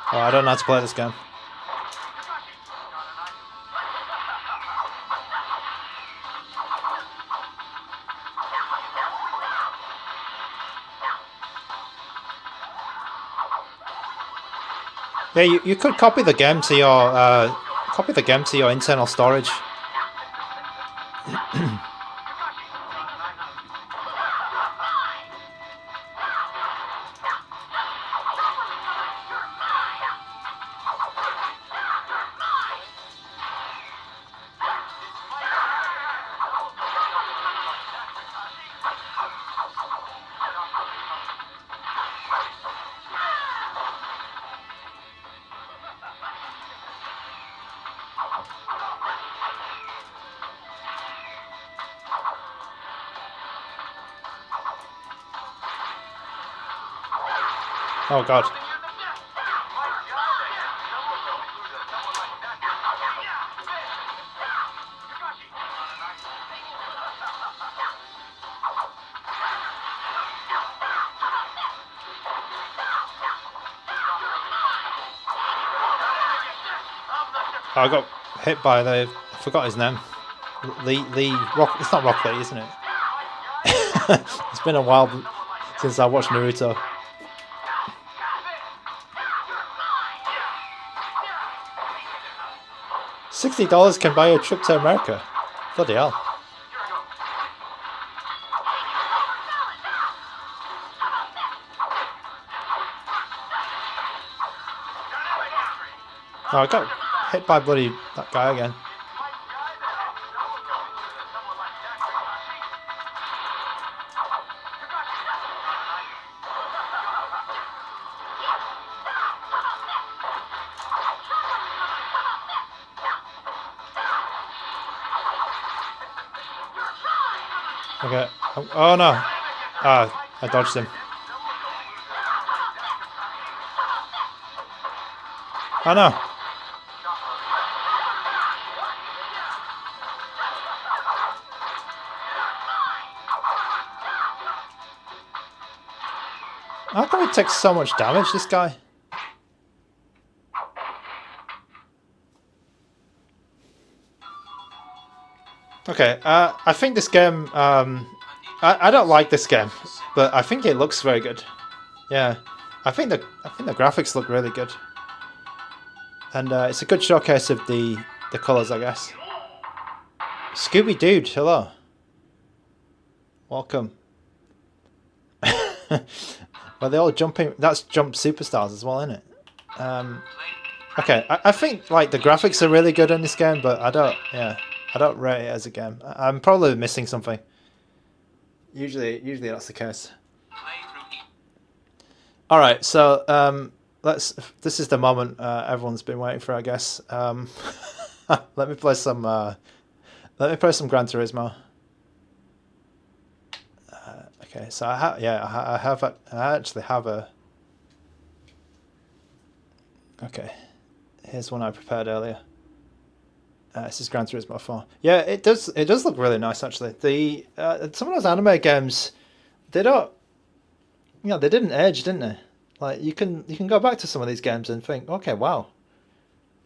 Oh, I don't know how to play this game. Yeah, you could copy the game to your internal storage. Oh god. Oh, I got hit by the... I forgot his name. Rock... It's not Rock Lee, isn't it? It's been a while since I watched Naruto. $60 can buy you a trip to America. Bloody hell. Oh, I got hit by bloody that guy again. Okay. Oh no. Ah, I dodged him. Oh no. How come he takes so much damage, this guy? Okay, I think this game, I don't like this game, but I think it looks very good. Yeah, I think the graphics look really good, and it's a good showcase of the colors, I guess. Scooby Dude, hello, welcome. Well, they're all jumping. That's Jump Superstars as well, isn't it? Okay, I think like the graphics are really good in this game, but I don't rate it as a game. I'm probably missing something. Usually that's the case. All right, so this is the moment everyone's been waiting for, I guess. Let me play some Gran Turismo. Okay, so I actually have a. Okay, here's one I prepared earlier. This is Gran Turismo 4. Yeah, it does look really nice actually. The some of those anime games, they don't, they didn't age, didn't they? Like you can go back to some of these games and think, okay, wow,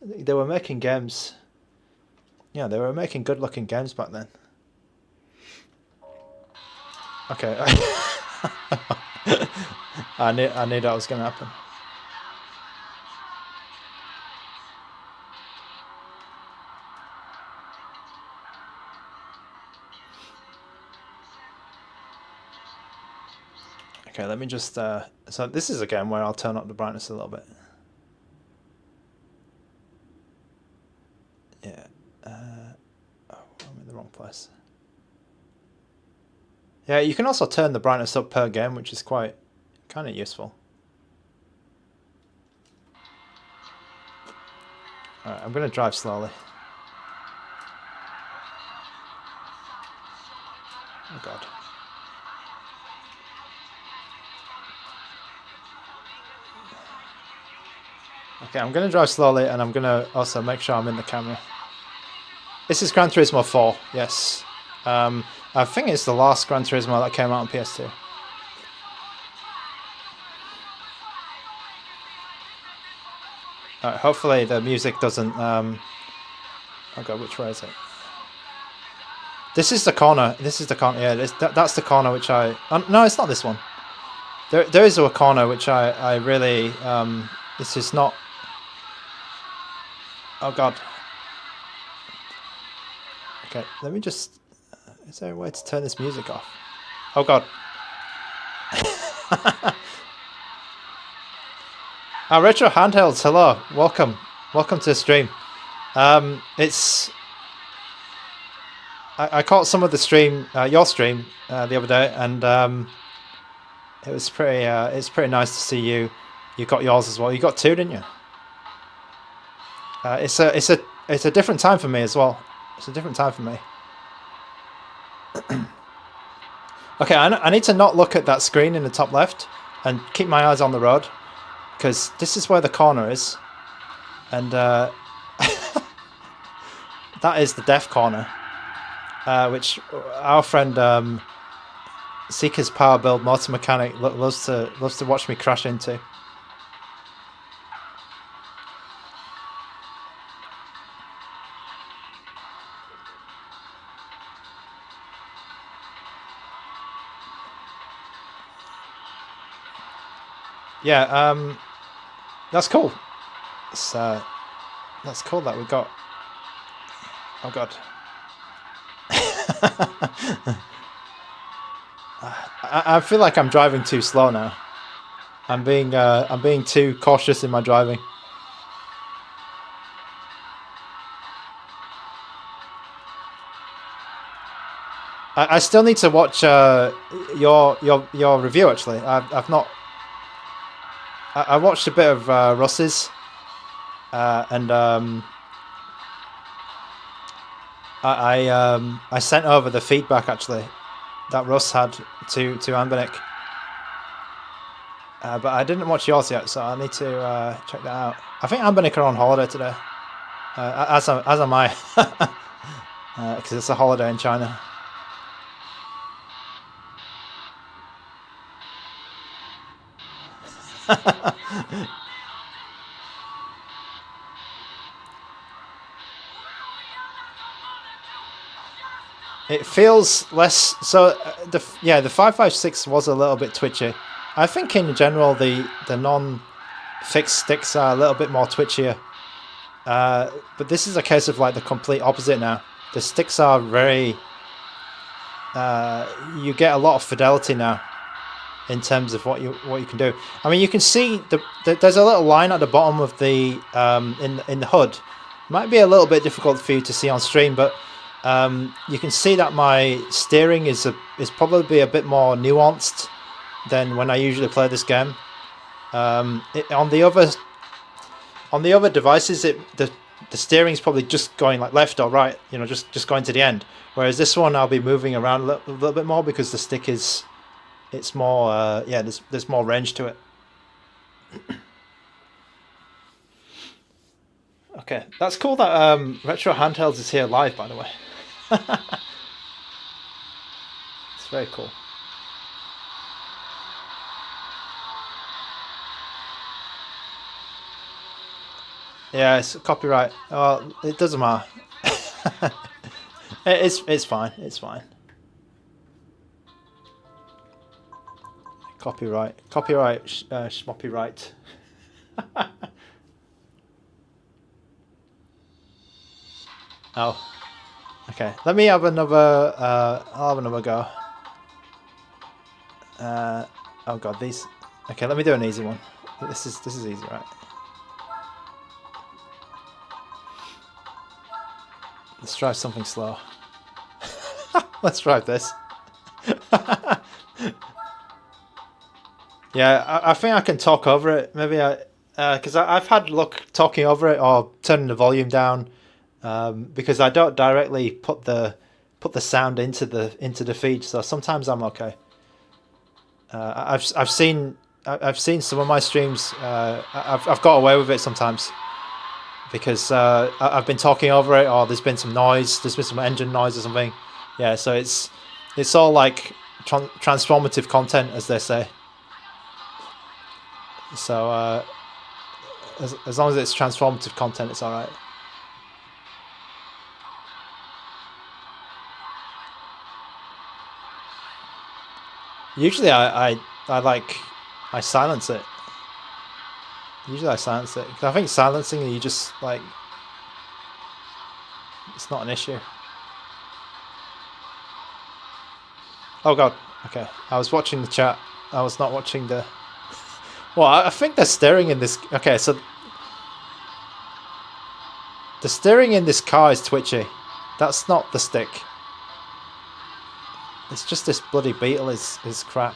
they were making games. Yeah, they were making good looking games back then. Okay, I knew that was going to happen. Okay, let me just, so this is a game where I'll turn up the brightness a little bit. Yeah, oh, I'm in the wrong place. Yeah, you can also turn the brightness up per game, which is kind of useful. Alright, I'm going to drive slowly. Oh god. Okay, I'm going to drive slowly, and I'm going to also make sure I'm in the camera. This is Gran Turismo 4, yes. I think it's the last Gran Turismo that came out on PS2. Alright, hopefully the music doesn't... Oh god, which way is it? This is the corner. This is the corner. Yeah, that's the corner which I... no, it's not this one. There is a corner which I really... this is not Oh god. Okay, let me just... is there a way to turn this music off? Oh god. Our retro handhelds, hello, welcome to the stream. It's... I caught some of the stream, your stream, the other day, and it was pretty. It's pretty nice to see you. You got yours as well. You got two, didn't you? It's a different time for me as well. It's a different time for me. Okay, I need to not look at that screen in the top left and keep my eyes on the road, because this is where the corner is, and that is the deaf corner, which our friend Seeker's Power Build Motor Mechanic loves to watch me crash into. Yeah, that's cool. It's, that's cool that we got... oh god. I feel like I'm driving too slow now. I'm being too cautious in my driving. I still need to watch your review. Actually, I've not. I watched a bit of Russ's, and I sent over the feedback actually that Russ had to ANBERNIC, but I didn't watch yours yet, so I need to check that out. I think ANBERNIC are on holiday today, as am I, because it's a holiday in China. It feels less so. The 556 was a little bit twitchy. I think in general the non-fixed sticks are a little bit more twitchier. But this is a case of like the complete opposite now. The sticks are very. You get a lot of fidelity now, in terms of what you can do. I mean, you can see there's a little line at the bottom of the in the HUD. Might be a little bit difficult for you to see on stream, but you can see that my steering is probably a bit more nuanced than when I usually play this game. On the other devices, the steering's probably just going like left or right, you know, just going to the end. Whereas this one, I'll be moving around a little bit more because the stick is. It's more, yeah, there's more range to it. Okay, that's cool that Retro Handhelds is here live, by the way. It's very cool. Yeah, it's copyright. Oh, it doesn't matter. It's fine. It's fine. Copyright, schmoppy right. Oh, okay. Let me have another. I'll have another go. Oh god, these. Okay, let me do an easy one. This is easy, right? Let's try something slow. Let's try this. Yeah, I think I can talk over it. Maybe because I've had luck talking over it or turning the volume down, because I don't directly put the sound into the feed. So sometimes I'm okay. I've seen some of my streams. I've got away with it sometimes because I've been talking over it, or there's been some noise. There's been some engine noise or something. Yeah, so it's all like transformative content, as they say. So as long as it's transformative content, it's all right. Usually I silence it. Usually I silence it because I think silencing, you just like It's not an issue. Oh god. Okay. I was watching the chat. I was not watching the... Well, I think the steering in this... Okay, so... The steering in this car is twitchy. That's not the stick. It's just this bloody beetle is crap.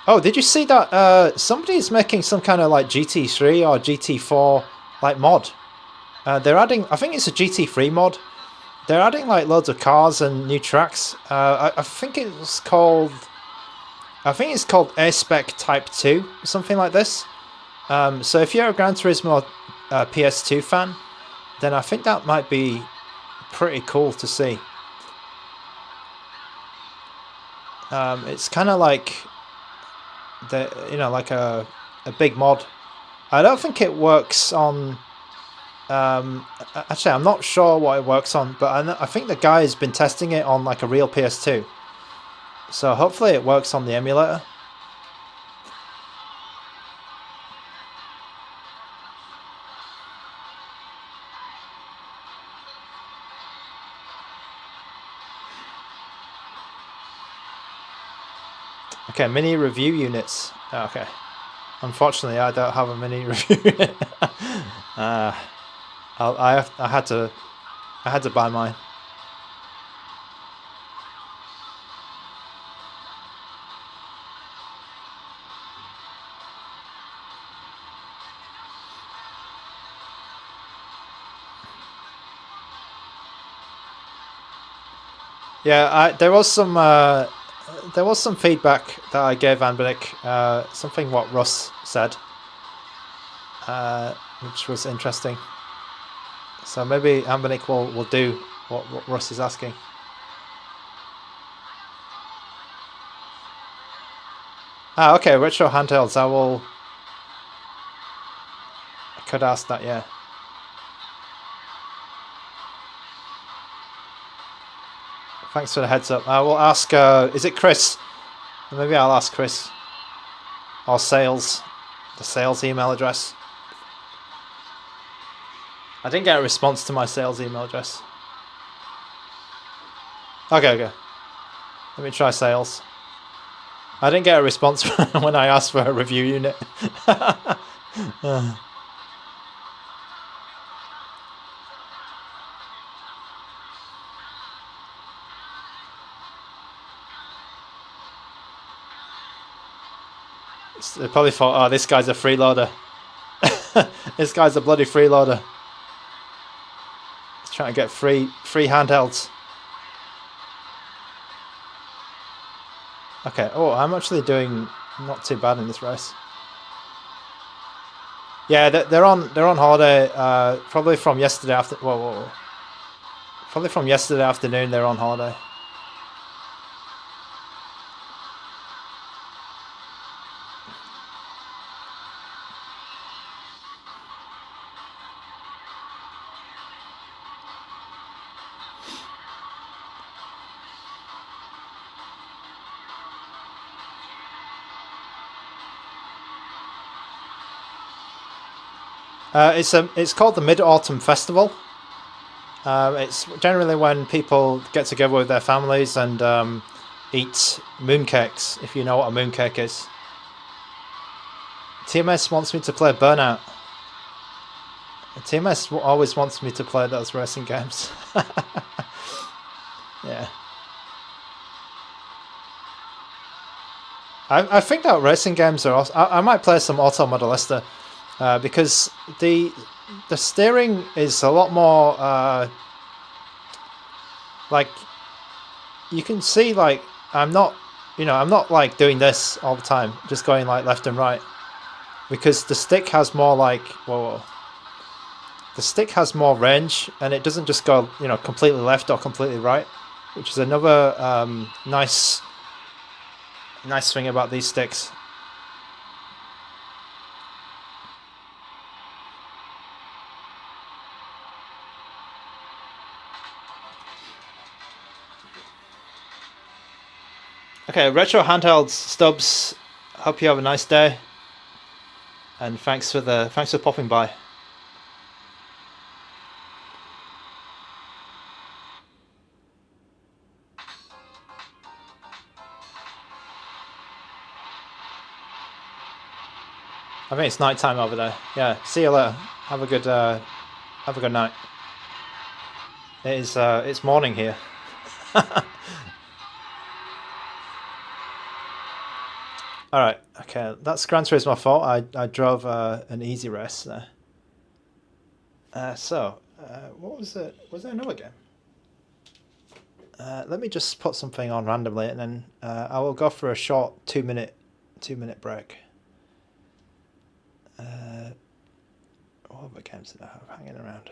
Oh, did you see that? Somebody's making some kind of like GT3 or GT4 like mod. They're adding... I think it's a GT3 mod. They're adding like loads of cars and new tracks. I think it's called... I think it's called A-Spec Type 2, something like this. So if you're a Gran Turismo PS2 fan, then I think that might be pretty cool to see. It's kind of like like a big mod. I don't think it works on... actually, I'm not sure what it works on, but I think the guy has been testing it on like a real PS2. So hopefully it works on the emulator. Okay, mini review units. Oh, okay. Unfortunately, I don't have a mini review unit. I had to buy mine. Yeah, there was some feedback that I gave ANBERNIC, something what Russ said, which was interesting. So maybe ANBERNIC will do what Russ is asking. Ah, okay, retro handhelds. I could ask that, yeah. Thanks for the heads up. I will ask, is it Chris? Maybe I'll ask Chris. Or sales. The sales email address. I didn't get a response to my sales email address. Okay. Let me try sales. I didn't get a response when I asked for a review unit. They probably thought, oh, this guy's a freeloader. This guy's a bloody freeloader. He's trying to get free handhelds. Okay. Oh, I'm actually doing not too bad in this race. Yeah, they're on holiday. Probably from yesterday after. Whoa. Probably from yesterday afternoon. They're on holiday. It's called the Mid-Autumn Festival. It's generally when people get together with their families and eat mooncakes, if you know what a mooncake is. TMS wants me to play Burnout. TMS always wants me to play those racing games. Yeah. I think that racing games are also... I might play some Auto Modelista. Because the steering is a lot more like you can see, like I'm not like doing this all the time, just going like left and right, because the stick has more like the stick has more range, and it doesn't just go completely left or completely right, which is another nice thing about these sticks. Okay, retro handhelds, Stubbs. Hope you have a nice day, and thanks for popping by. I think it's night time over there. Yeah, see you later. Have a good night. It is it's morning here. Alright, okay, that's Gran Turismo 4. I drove an easy race there. What was it? Was there another game? Let me just put something on randomly, and then I will go for a short 2-minute break. What other games did I have hanging around?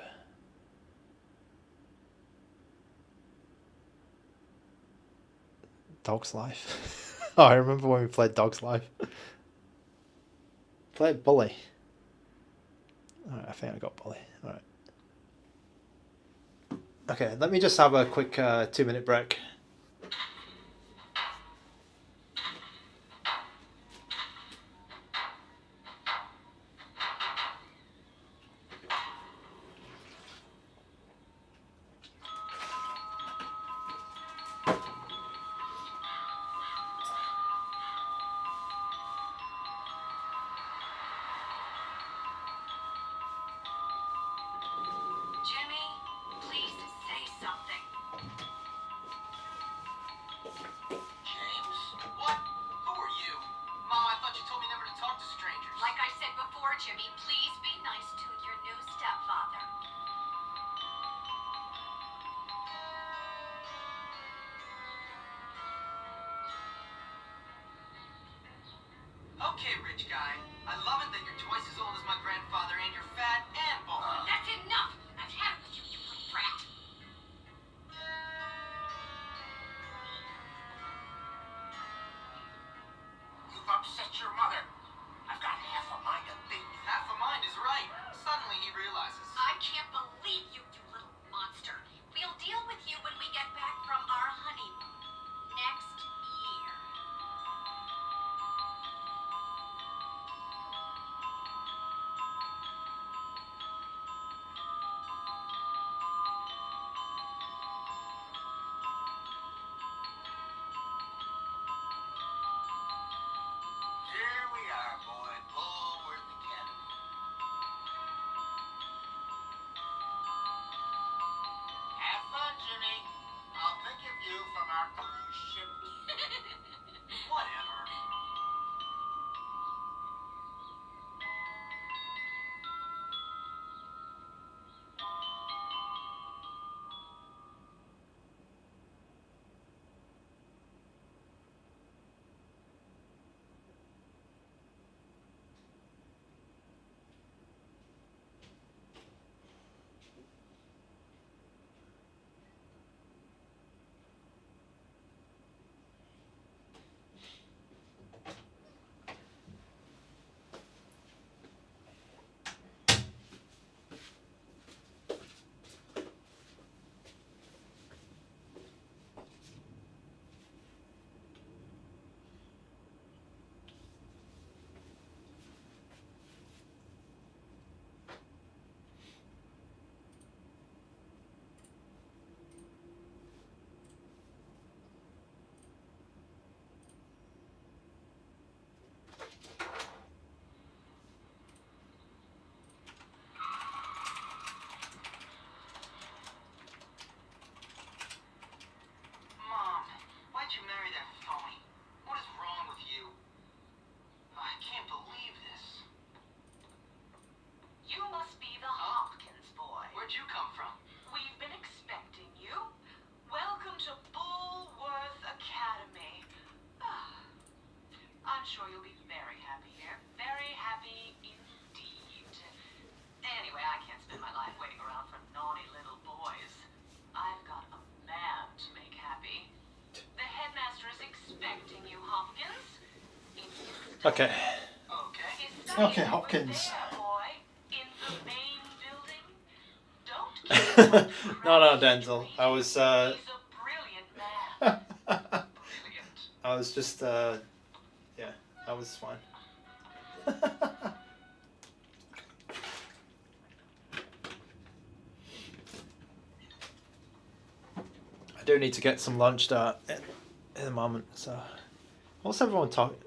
Dog's Life. Oh, I remember when we played Dog's Life. Played Bully. Alright, I think I got Bully. Alright. Okay, let me just have a quick 2-minute break. Jimmy, please say something. James? What? Who are you? Mom, I thought you told me never to talk to strangers. Like I said before, Jimmy, please be nice to your new stepfather. Okay, rich guy. I love it that you're twice as old as my grandfather and you're fat and bald. That's enough! I've had it with you, you little brat. You've upset your mother. I've got half a mind to think. Half a mind is right. Suddenly he realizes. I can't believe you, you little monster. We'll deal with you when we get back from our honeymoon. Next year. Here we are, boy. Bullworth Academy. Have fun, Jimmy. I'll think of you from our cruise ship. Whatever. Mom, why'd you marry that phony? What is wrong with you? I can't believe this. You must be the Hopkins boy. Where'd you come from? We've been expecting you. Welcome to Bullworth Academy. I'm sure you'll be very happy here. Very happy indeed. Anyway, I can't spend my life waiting around for naughty little boys. I've got a man to make happy. The headmaster is expecting you, Hopkins. Okay. Okay. Okay, Hopkins. There, boy, in the main building. Don't keep No, Denzel. I was He's a brilliant man. Brilliant. I was just yeah, that was fine. I do need to get some lunch in a moment. So, what's everyone talking?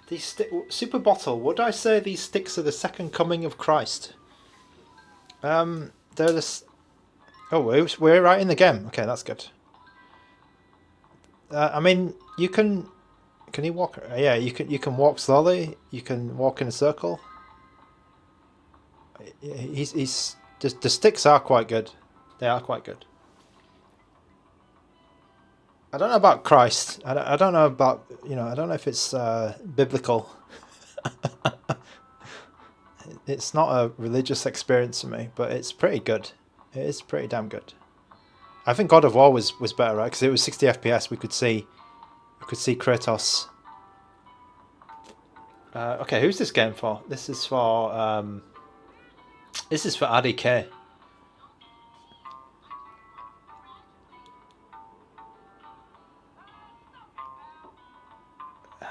These Super Bottle. Would I say these sticks are the second coming of Christ? They're the. Oh, we're right in the game. Okay, that's good. I mean, you can. Can you walk? Yeah, you can. You can walk slowly. You can walk in a circle. He's the sticks are quite good. They are quite good. I don't know about Christ. I don't know about, you know, I don't know if it's biblical. It's not a religious experience for me, but it's pretty good. It is pretty damn good. I think God of War was better, right? Because it was 60 FPS. We could see Kratos. Okay, who's this game for? This is for RDK.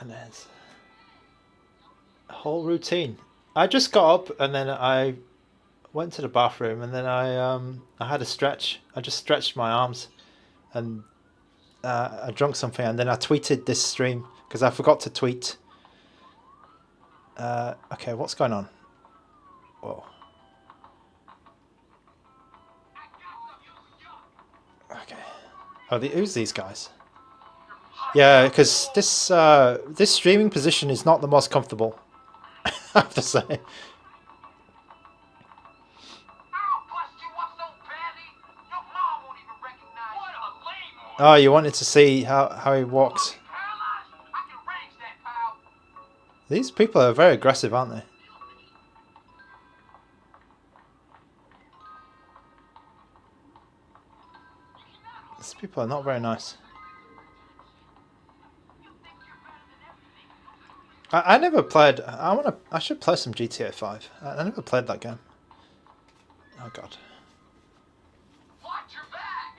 And there's a whole routine. I just got up and then I went to the bathroom and then I had a stretch. I just stretched my arms and I drank something and then I tweeted this stream because I forgot to tweet. Okay, what's going on? Whoa. Okay. Oh, who's these guys? Yeah, because this streaming position is not the most comfortable. I have to say. Oh, you wanted to see how he walks. These people are very aggressive, aren't they? These people are not very nice. I never played. I should play some GTA 5. I never played that game. Oh god. Watch your back.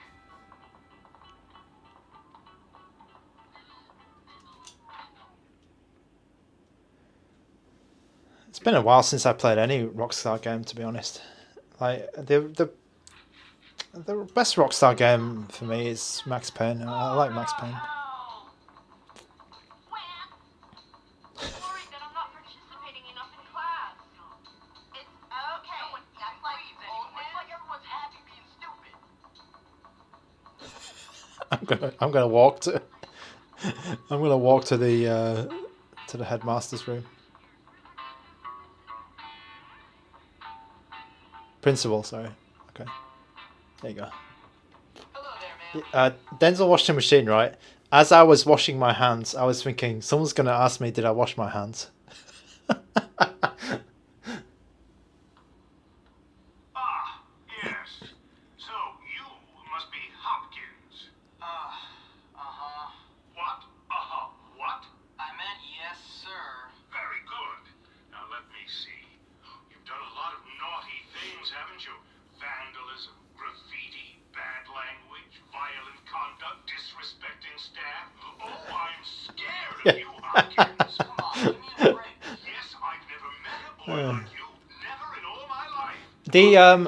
It's been a while since I played any Rockstar game, to be honest. Like the best Rockstar game for me is Max Payne. I like Max Payne. I'm gonna walk to the headmaster's room. Principal, sorry. Okay. There you go. Hello there, man. Denzel washed the machine, right? As I was washing my hands, I was thinking, someone's gonna ask me, did I wash my hands? Ah, yes. So you must be Hopkins. Uh-huh. What? What? I meant yes, sir. Very good. Now let me see. You've done a lot of naughty things, haven't you? Vandalism, graffiti, bad language, violent conduct, disrespecting staff. Oh, I'm scared of you, Hopkins. Come on, give me a break. Yes, I've never met a boy like you. Never in all my life.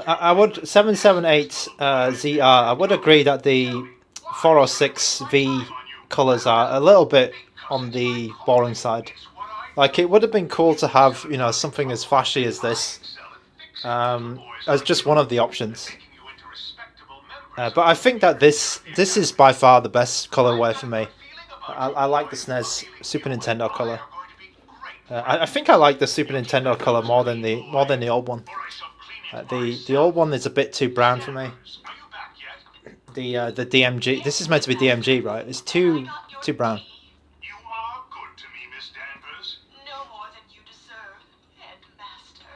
I would 778 ZR. I would agree that the 406V colors are a little bit on the boring side. Like it would have been cool to have, you know, something as flashy as this as just one of the options. But I think that this is by far the best colorway for me. I like the SNES Super Nintendo color. I think I like the Super Nintendo color more than the old one. The old one is a bit too brown for me. The DMG. This is meant to be DMG, right? It's too brown. You are good to me, Miss Danvers. No more than you deserve, Headmaster.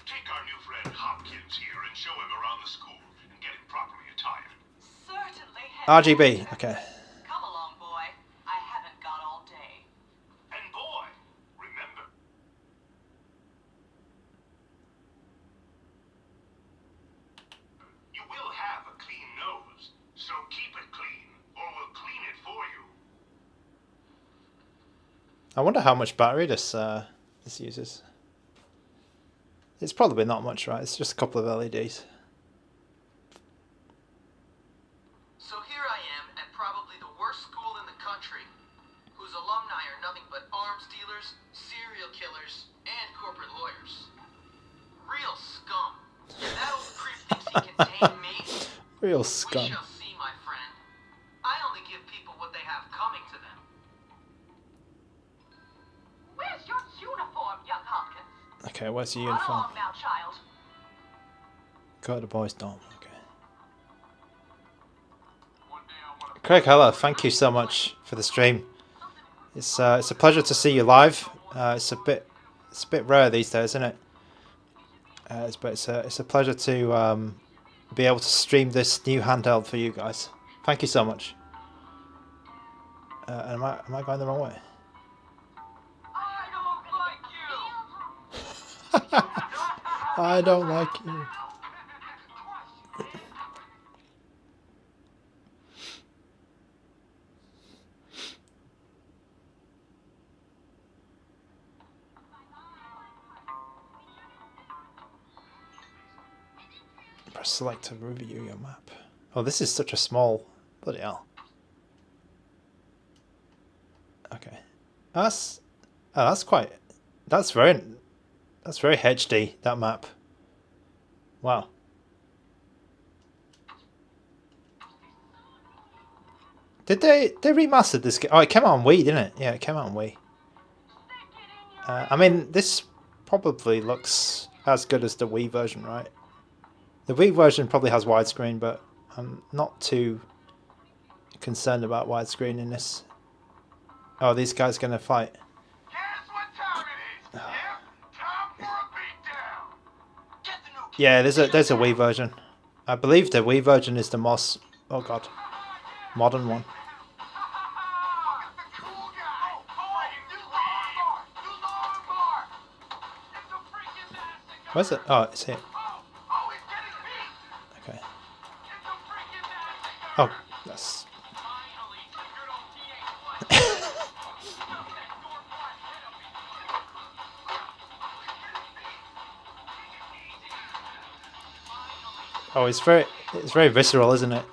Take our new friend Hopkins here and show him around the school and get him properly attired. Certainly, RGB. Headmaster. Okay. Come along, boy. I haven't got all day. And boy, remember. You will have a clean nose, so keep it clean, or we'll clean it for you. I wonder how much battery this uses. It's probably not much, right? It's just a couple of LEDs. So here I am at probably the worst school in the country, whose alumni are nothing but arms dealers killers, serial killers, and corporate lawyers. Real scum. That old creep thinks he can tame me? Real We scum. shall see, my friend. I only give people what they have coming to them. Where's your uniform, young Hopkins? Okay, where's the Run uniform? along now, child. Go to the boys' dorm. Okay. Craig Heller, thank you so much for the stream. It's a pleasure to see you live. It's a bit rare these days, isn't it? But it's a pleasure to be able to stream this new handheld for you guys. Thank you so much. Am I going the wrong way? I don't like you. I don't like you. Press select to review your map. Oh, this is such a small. Bloody hell. Okay. That's very HD, that map. Wow. Did they remastered this game? Oh, it came out on Wii, didn't it? Yeah, it came out on Wii. I mean, this probably looks as good as the Wii version, right? The Wii version probably has widescreen, but I'm not too concerned about widescreen in this. Oh, these guys gonna fight. Guess what time it is? Yep, time for a beatdown. Get the new kid. Yeah, there's a Wii version. I believe the Wii version is the most, oh god, modern one. Cool guy. Oh, you lower bar. You lower bar. It's a freaking massacre. Where's it? Oh, it's here. Oh, he's getting beat. Okay. It's a freaking massacre. Oh, that's. Finally, some good old TA play. Stuff that door flat hit him. Oh, it's very visceral, isn't it?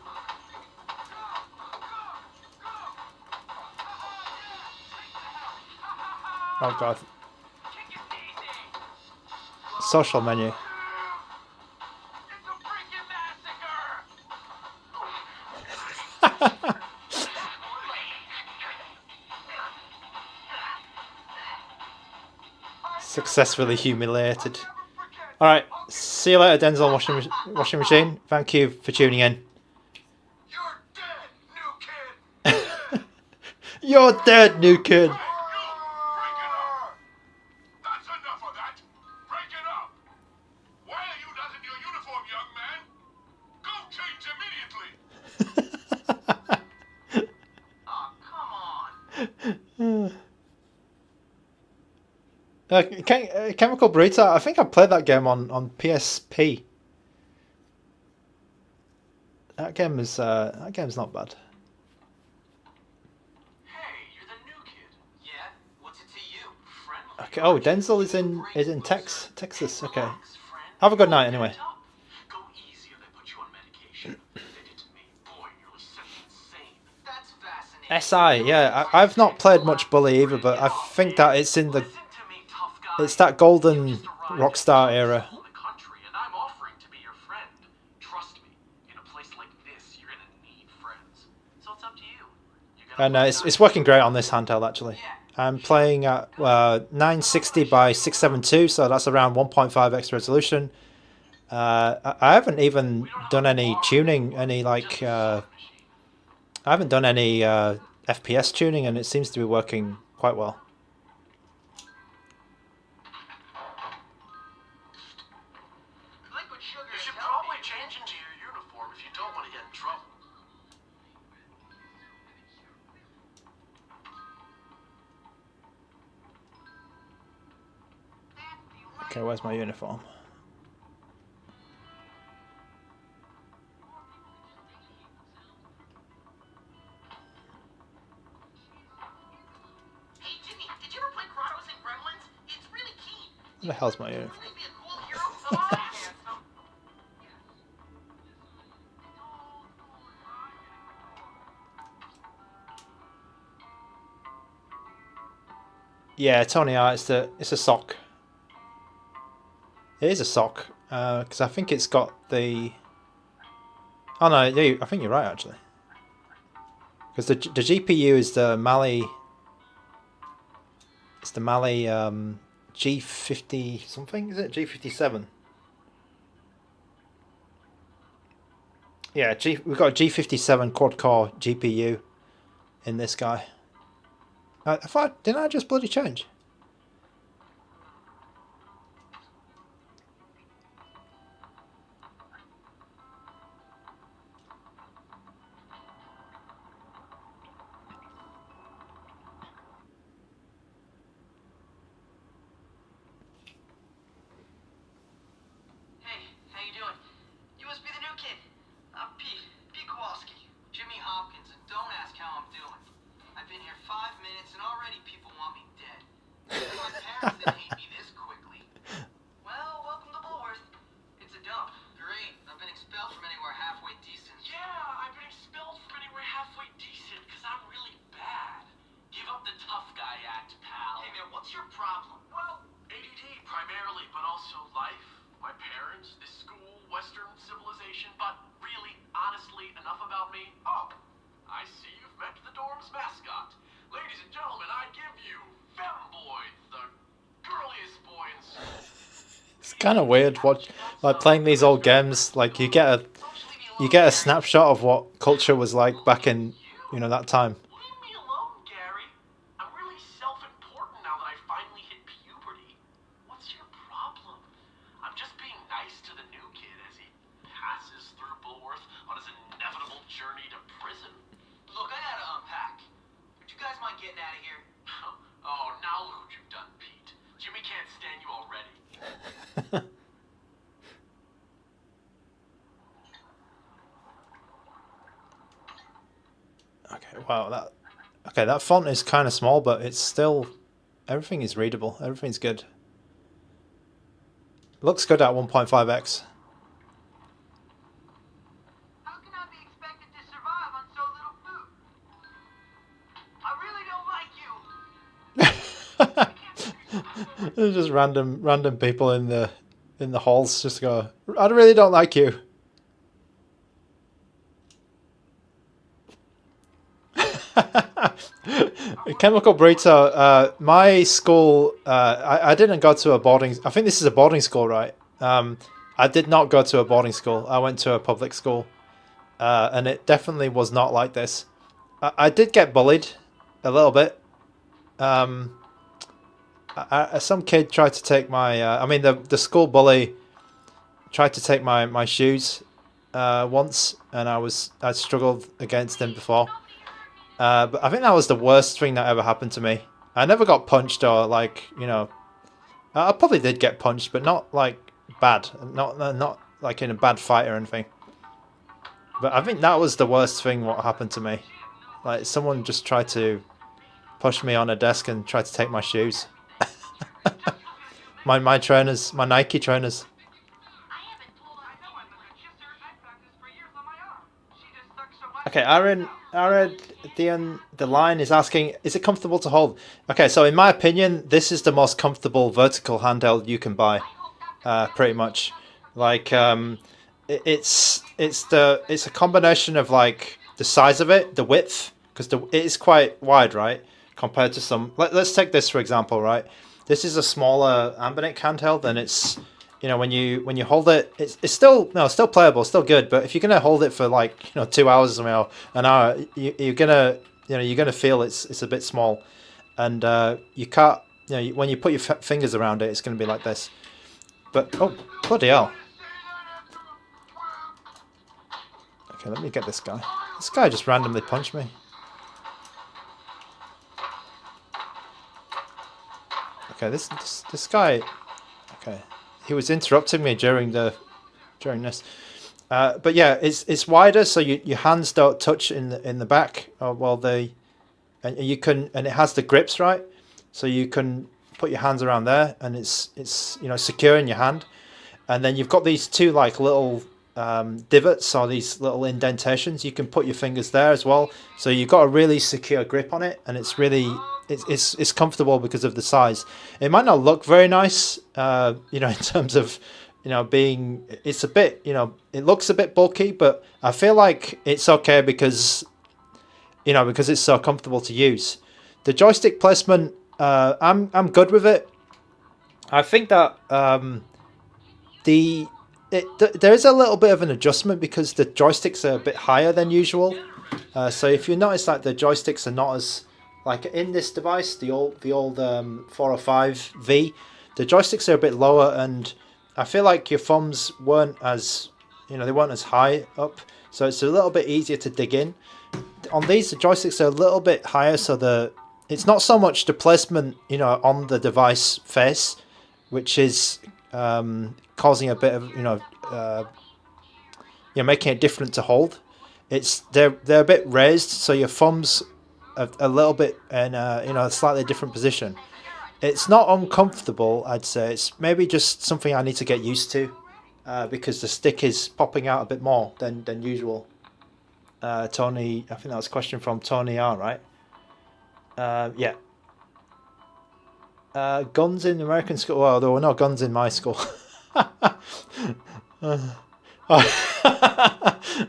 Oh god. Social menu. It's a freaking massacre. Successfully humiliated. Alright, see you later, Denzel washing machine. Thank you for tuning in. You're dead, new kid. You're dead, new kid. Break it up! That's enough of that! Break it up! Why are you not in your uniform, young man? Go change immediately! Oh, come on. Chemical Burrito, I think I played that game on PSP. That game's not bad. Hey, you're the new kid. Yeah, what's it to you? Friendly. Okay. Oh, Denzel is in Texas. Okay. Have a good night anyway. Go easy or they put you on medication. They did to me. Boy, nearly sent me insane. That's fascinating. SI, yeah. I've not played much Bully either, but I think that it's in the Listen to me, tough guy. it's that golden Rockstar era. In the country, and I'm offering to be your friend. Trust me, in a place like this, you're gonna need friends. So it's up to you. And it's working great on this handheld actually. I'm playing at 960 by 672, so that's around 1.5x resolution. I haven't even done any tuning, I haven't done any FPS tuning, and it seems to be working quite well. Liquid sugar. You should probably change into your uniform if you don't want to get in trouble. Okay, where's my uniform? Hey, Jimmy, did you ever play Kratos and Gremlins? It's really keen. Where the hell's my uniform? Wouldn't he be a cool hero? Come on, handsome. Yeah, Tony R. It's a sock. It is a sock because I think it's got the. Oh no, yeah, I think you're right actually. Because the GPU is the Mali. It's the Mali G50 something. Is it G57? Yeah, we've got a G57 quad core GPU in this guy. Didn't I just bloody change? Hey, how you doing? You must be the new kid. I'm Pete Kowalski, Jimmy Hopkins, and don't ask how I'm doing. I've been here 5 minutes and already people want me dead. My parents didn't hate me this quickly. Well, welcome to Bullworth. It's a dump. Great. I've been expelled from anywhere halfway decent. Yeah, I've been expelled from anywhere halfway decent because I'm really bad. Give up the tough guy act, pal. Hey man, what's your problem? Well, ADD primarily, but also life, my parents, this school, Western civilization, but really, honestly, enough about me. Oh, I see you've met the dorm's mascot. Ladies and gentlemen, I give you Femboy, the girliest boy in school. It's kind of weird like playing these old games. Like you get a snapshot of what culture was like back in that time. Leave me alone, Gary. I'm really self-important now that I finally hit puberty. What's your problem? I'm just being nice to the new kid as he passes through Bullworth on his inevitable journey to prison. Look, I gotta unpack. Would you guys mind getting out of here? Oh, now look what you've done, Pete. Jimmy can't stand you already. that font is kind of small, but it's still everything is readable. Everything's good. Looks good at 1.5x. How can I be expected to survive on so little food? I really don't like you. There's just random people in the halls just go, I really don't like you. Chemical Burrito, my school, I didn't go to a boarding, I think this is a boarding school, right? I did not go to a boarding school. I went to a public school, and it definitely was not like this. I did get bullied a little bit. Some kid tried to take my, the school bully tried to take my shoes once, and I struggled against him before. But I think that was the worst thing that ever happened to me. I never got punched or I probably did get punched, but not like bad, not like in a bad fight or anything. But I think that was the worst thing what happened to me. Like someone just tried to push me on a desk and tried to take my shoes. my trainers, my Nike trainers. Okay, Aaron, the line is asking, is it comfortable to hold? Okay, so in my opinion, this is the most comfortable vertical handheld you can buy, pretty much. Like, it's a combination of like the size of it, the width, because it is quite wide, right? Compared to some. Let's take this for example, right? This is a smaller ANBERNIC handheld, and it's. When you hold it, it's still playable, still good. But if you're gonna hold it for like 2 hours or something, or an hour, you're gonna feel it's a bit small, and you can't. When you put your fingers around it, it's gonna be like this. But oh bloody hell! Okay, let me get this guy. This guy just randomly punched me. Okay, this guy. Okay. He was interrupting me during this, but yeah, it's wider, so your hands don't touch in the back. And it has the grips, right? So you can put your hands around there, and it's secure in your hand. And then you've got these two like little divots or these little indentations. You can put your fingers there as well. So you've got a really secure grip on it, and it's really it's comfortable because of the size. It might not look very nice, you know, in terms of, you know, being, it's a bit, you know, it looks a bit bulky, but I feel like it's okay because, you know, because it's so comfortable to use. The joystick placement, I'm good with it. I think that there is a little bit of an adjustment because the joysticks are a bit higher than usual. So if you notice that the joysticks are not as, like in this device, the old 405V, the joysticks are a bit lower, and I feel like your thumbs weren't as, you know, they weren't as high up, so it's a little bit easier to dig in. On these, the joysticks are a little bit higher, so it's not so much the placement, you know, on the device face, which is causing a bit of, you know, making it different to hold. It's they're a bit raised, so your thumbs are a little bit in you know, a slightly different position. It's not uncomfortable, I'd say. It's maybe just something I need to get used to, because the stick is popping out a bit more than usual. Tony, I think that was a question from Tony R, right? Yeah. Guns in American school? Well, there were no guns in my school.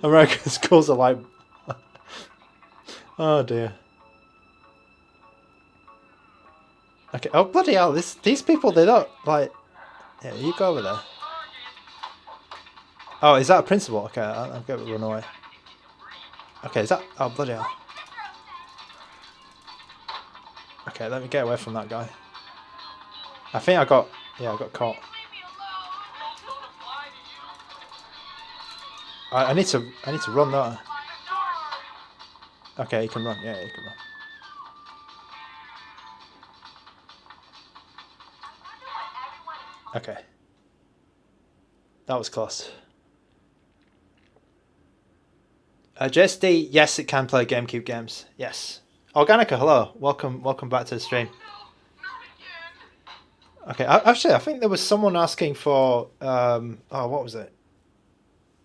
American schools are like... Oh dear. Okay, oh bloody hell, these people, they don't, like... Yeah, you go over there. Oh, is that a principal? Okay, I'm going to run away. Okay, is that... Oh, bloody hell. Okay, let me get away from that guy. I think I got... Yeah, I got caught. I need to run that. Okay, you can run. Yeah, you can run. Okay. That was close. JSD, yes, it can play GameCube games. Yes. Organica, hello. Welcome back to the stream. Okay, actually, I think there was someone asking for oh, what was it?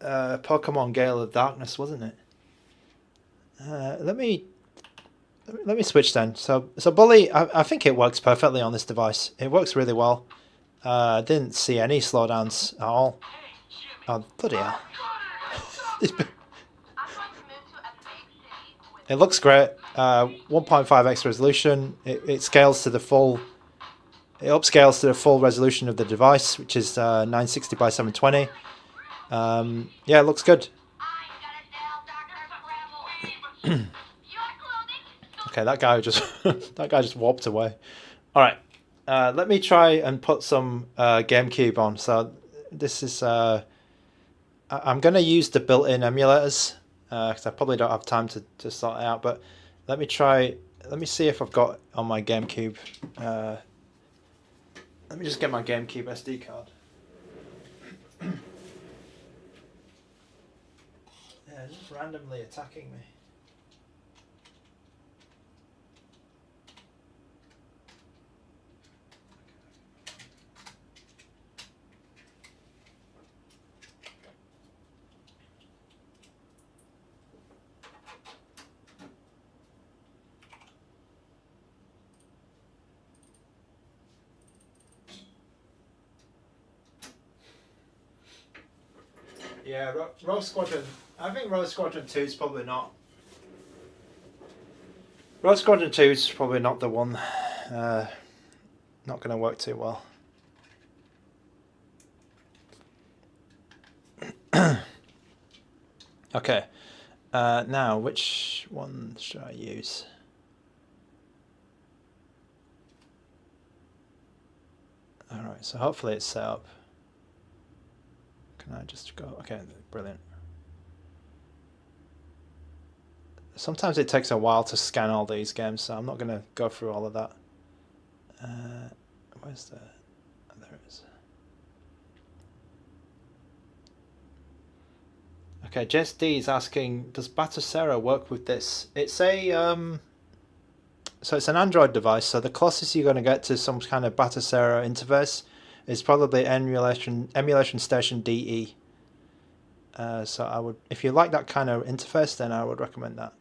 Pokemon Gale of Darkness, wasn't it? Let me switch then. So Bully, I think it works perfectly on this device. It works really well. I didn't see any slowdowns at all. Oh, bloody hell. It looks great. 1.5x resolution. It scales to the full. It upscales to the full resolution of the device, which is 960 by 720. Yeah, it looks good. Okay, that guy just warped away. All right, let me try and put some GameCube on. So this is I'm gonna use the built-in emulators because I probably don't have time to sort it out. But let me try. Let me see if I've got on my GameCube. Let me just get my GameCube SD card. Yeah, just randomly attacking me. Yeah, Rogue Squadron. I think Rogue Squadron 2 is probably not. Rogue Squadron 2 is probably not the one. Not going to work too well. Okay. Now, which one should I use? Alright, so hopefully it's set up. Can I just go? Okay, brilliant. Sometimes it takes a while to scan all these games, so I'm not going to go through all of that. Where's the... Oh, there it is. Okay, Jess D is asking, does Batocera work with this? It's a... so it's an Android device, so the closest you're going to get to some kind of Batocera interface is probably Emulation Station DE. So I would, if you like that kind of interface, then I would recommend that.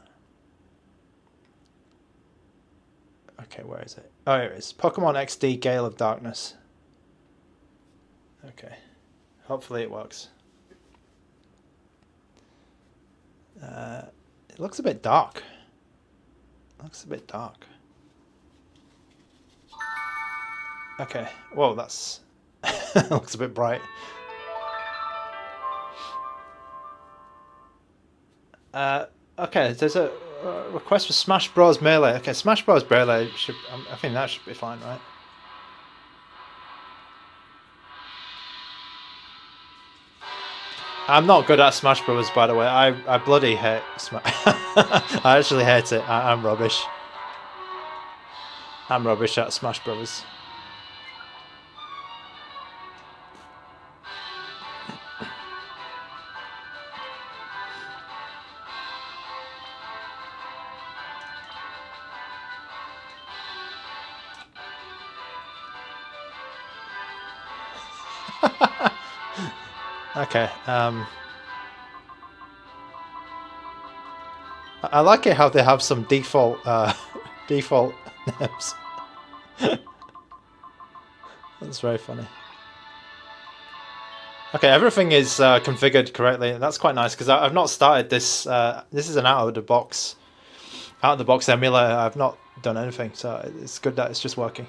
Okay, where is it? Oh, here it is. Pokemon XD Gale of Darkness. Okay. Hopefully it works. It looks a bit dark. Looks a bit dark. Okay. Whoa, that's... looks a bit bright. Okay, there's a request for Smash Bros. Melee. Okay, Smash Bros. Melee should... I think that should be fine, right? I'm not good at Smash Bros. By the way. I bloody hate Smash. I actually hate it. I'm rubbish. I'm rubbish at Smash Bros. Okay. I like it how they have some default default names. That's very funny. Okay, everything is configured correctly. That's quite nice because I've not started this. This is an out of the box emulator. I've not done anything, so it's good that it's just working.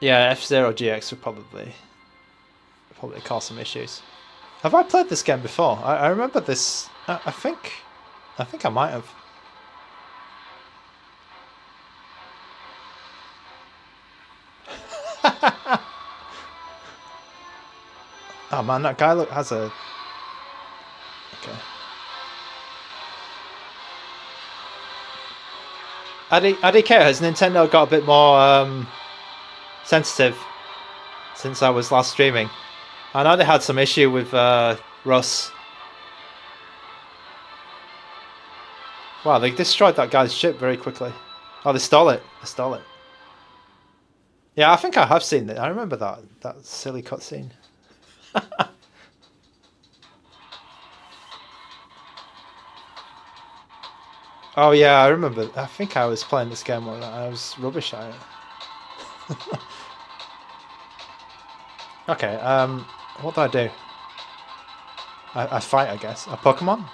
Yeah, F-Zero GX would probably cause some issues. Have I played this game before? I remember this. I think I might have. Oh man, that guy has a... Okay. IDK, has Nintendo got a bit more sensitive since I was last streaming? I know they had some issue with Russ. Wow, they destroyed that guy's ship very quickly. Oh, they stole it. They stole it. Yeah, I think I have seen it. I remember that silly cutscene. Oh yeah, I remember. I think I was playing this game and I was rubbish at it. Okay, what do I do? I fight, I guess. A Pokemon?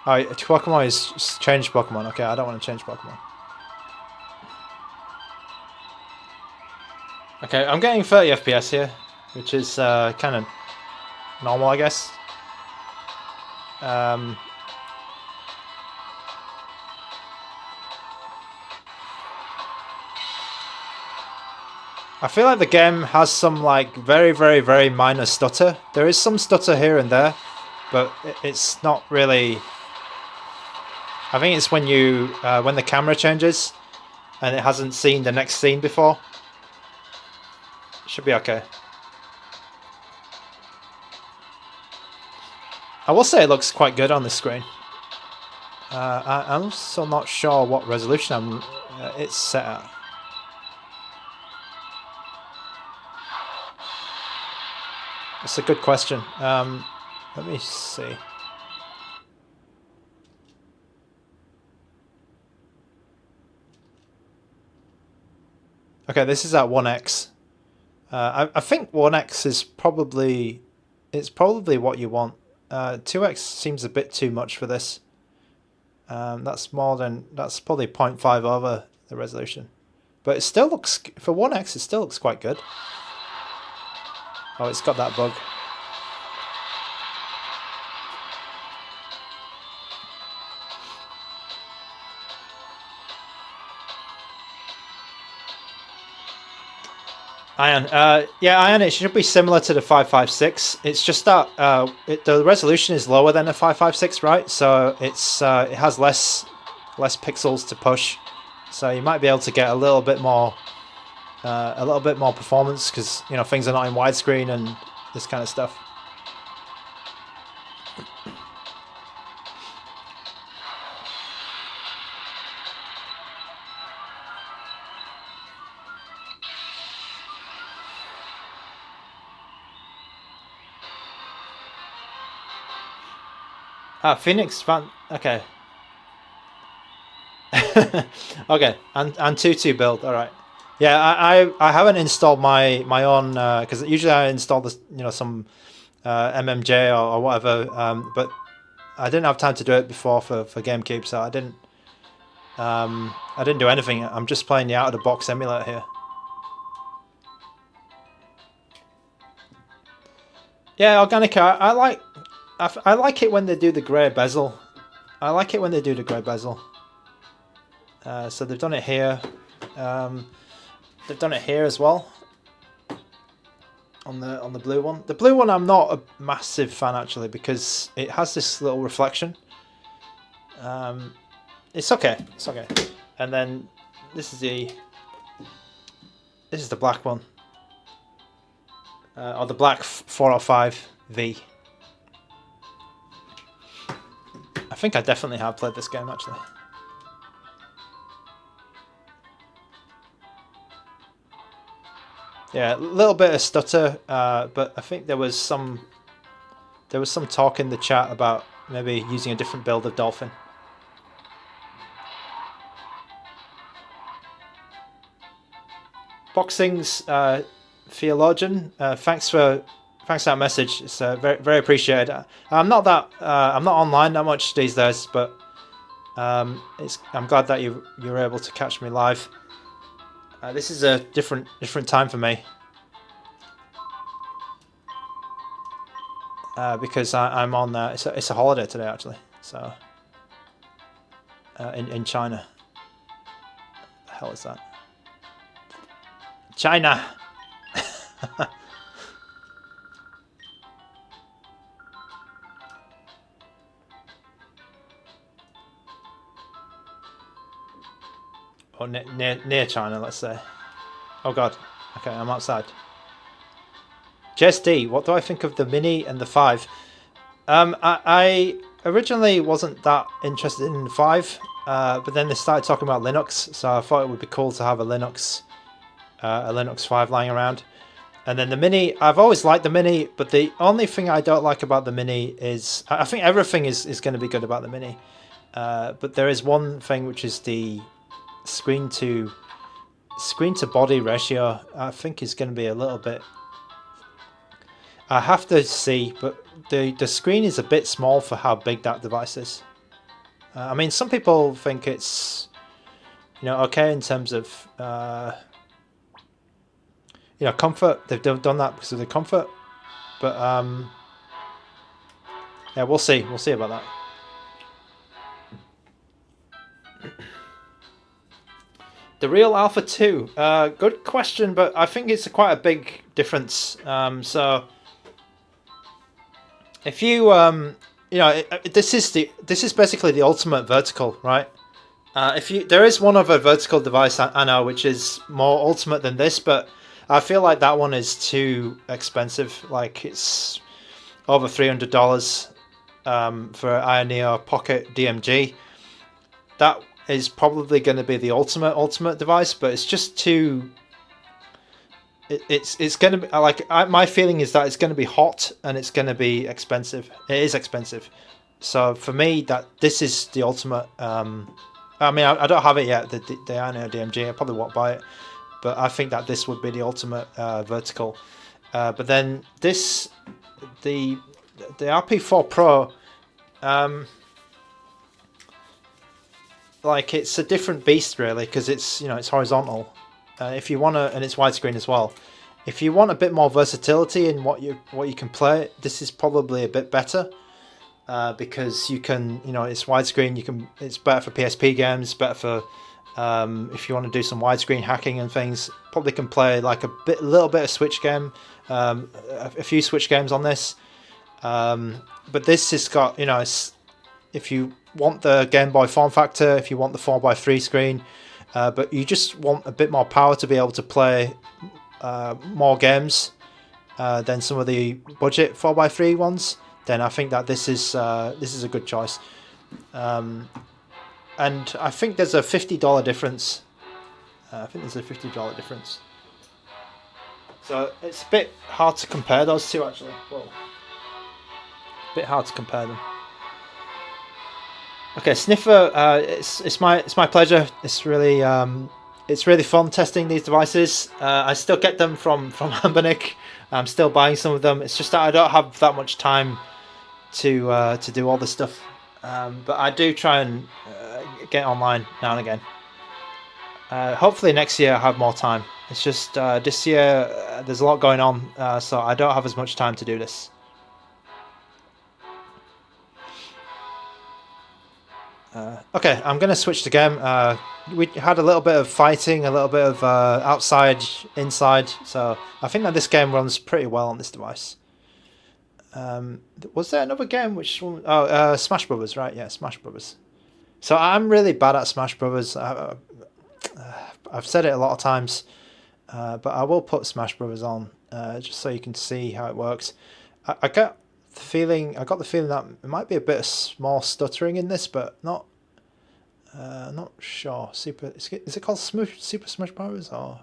Oh, Pokemon is change Pokemon. Okay, I don't want to change Pokemon. Okay, I'm getting 30 FPS here, which is kind of normal, I guess. I feel like the game has some like very, very, very minor stutter. There is some stutter here and there, but it's not really... I think it's when you when the camera changes and it hasn't seen the next scene before. Should be okay. I will say it looks quite good on the screen. I'm also not sure what resolution it's set at. That's a good question. Let me see. Okay, this is at 1x. I think 1x is probably... It's probably what you want. 2x seems a bit too much for this. That's probably 0.5 over the resolution. But it still looks... For 1x, it still looks quite good. Oh, it's got that bug. Ion. Yeah, Ion, it should be similar to the 556. It's just that the resolution is lower than the 556, right? So it's it has less pixels to push. So you might be able to get a little bit more performance because things are not in widescreen and this kind of stuff. Ah, Phoenix Fan. Okay. Okay, and 2.2 build. All right. Yeah, I haven't installed my own because usually I install this, you know, some MMJ or whatever. But I didn't have time to do it before for GameCube, so I didn't do anything. I'm just playing the out of the box emulator here. Yeah, organic art. I like it when they do the grey bezel. I like it when they do the grey bezel. So they've done it here. They've done it here as well. On the blue one. The blue one I'm not a massive fan actually because it has this little reflection. It's okay. It's okay. And then this is the black one. Or the black 405V. I think I definitely have played this game actually. Yeah, a little bit of stutter, but I think there was some talk in the chat about maybe using a different build of Dolphin. Boxing's theologian, thanks for that message. It's very very appreciated. I'm not online that much these days, but I'm glad that you were able to catch me live. This is a different time for me because I'm on. It's a holiday today actually, so in China. The hell is that? China. Or near China, let's say. Oh god. Okay, I'm outside. JSD, what do I think of the Mini and the 5? I originally wasn't that interested in the 5, but then they started talking about Linux, so I thought it would be cool to have a Linux 5 lying around. And then the Mini, I've always liked the Mini, but the only thing I don't like about the Mini is, I think everything is going to be good about the Mini, but there is one thing which is the screen to body ratio. I think is going to be a little bit. I have to see, but the screen is a bit small for how big that device is. I mean, some people think it's, you know, okay in terms of you know, comfort. They've done that because of the comfort, but yeah, we'll see about that. The real Alpha 2, good question, but I think it's quite a big difference. So if you you know, this is basically the ultimate vertical, right? There is one other vertical device I know which is more ultimate than this, but I feel like that one is too expensive. Like it's over $300 for an Neo Pocket DMG. That is probably going to be the ultimate device, but it's just too. It's going to be like my feeling is that it's going to be hot and it's going to be expensive. It is expensive, so for me this is the ultimate. I mean I don't have it yet. The Neo DMG. I probably won't buy it, but I think that this would be the ultimate vertical. But then the RP4 Pro. Like it's a different beast really because it's, you know, it's horizontal. If you want to, and it's widescreen as well. If you want a bit more versatility in what you can play, this is probably a bit better because you can, you know, it's widescreen. It's better for PSP games. Better for if you want to do some widescreen hacking and things. Probably can play like a little bit of Switch game, a few Switch games on this. But this has got, you know, if you want the Game Boy form factor, if you want the 4x3 screen, but you just want a bit more power to be able to play more games than some of the budget 4x3 ones, then I think that this is a good choice. And I think there's a $50 difference. $50 difference. So it's a bit hard to compare those two actually. Whoa. A bit hard to compare them. Okay, Sniffer. It's my pleasure. It's really fun testing these devices. I still get them from ANBERNIC. I'm still buying some of them. It's just that I don't have that much time to do all this stuff. But I do try and get online now and again. Hopefully next year I have more time. It's just this year there's a lot going on, so I don't have as much time to do this. Okay, I'm going to switch the game. We had a little bit of fighting, a little bit of outside, inside, so I think that this game runs pretty well on this device. Was there another game? Which one? Oh, Smash Brothers, right? Yeah, Smash Brothers. So I'm really bad at Smash Brothers. I've said it a lot of times, but I will put Smash Brothers on just so you can see how it works. I got the feeling that it might be a bit of small stuttering in this, but not sure. Is it called Super Smash Brothers, or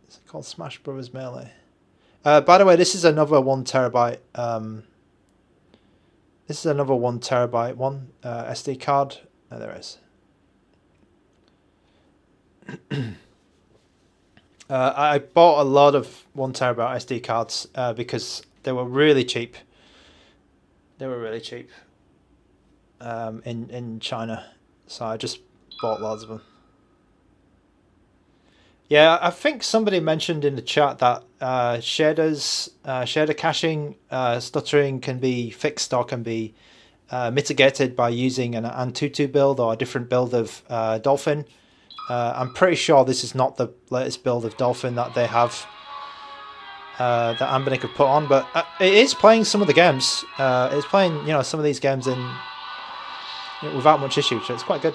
is it called Smash Brothers Melee? By the way, this is another 1 terabyte. This is another 1 terabyte SD card. Oh, there is. I bought a lot of 1 terabyte SD cards because they were really cheap. They were really cheap in China, so I just bought lots of them. Yeah, I think somebody mentioned in the chat that shader caching, stuttering can be fixed or can be mitigated by using an Antutu build or a different build of Dolphin. I'm pretty sure this is not the latest build of Dolphin that they have, that ANBERNIC have put on, but it is playing some of the games. It's playing, some of these games without much issue, so it's quite good.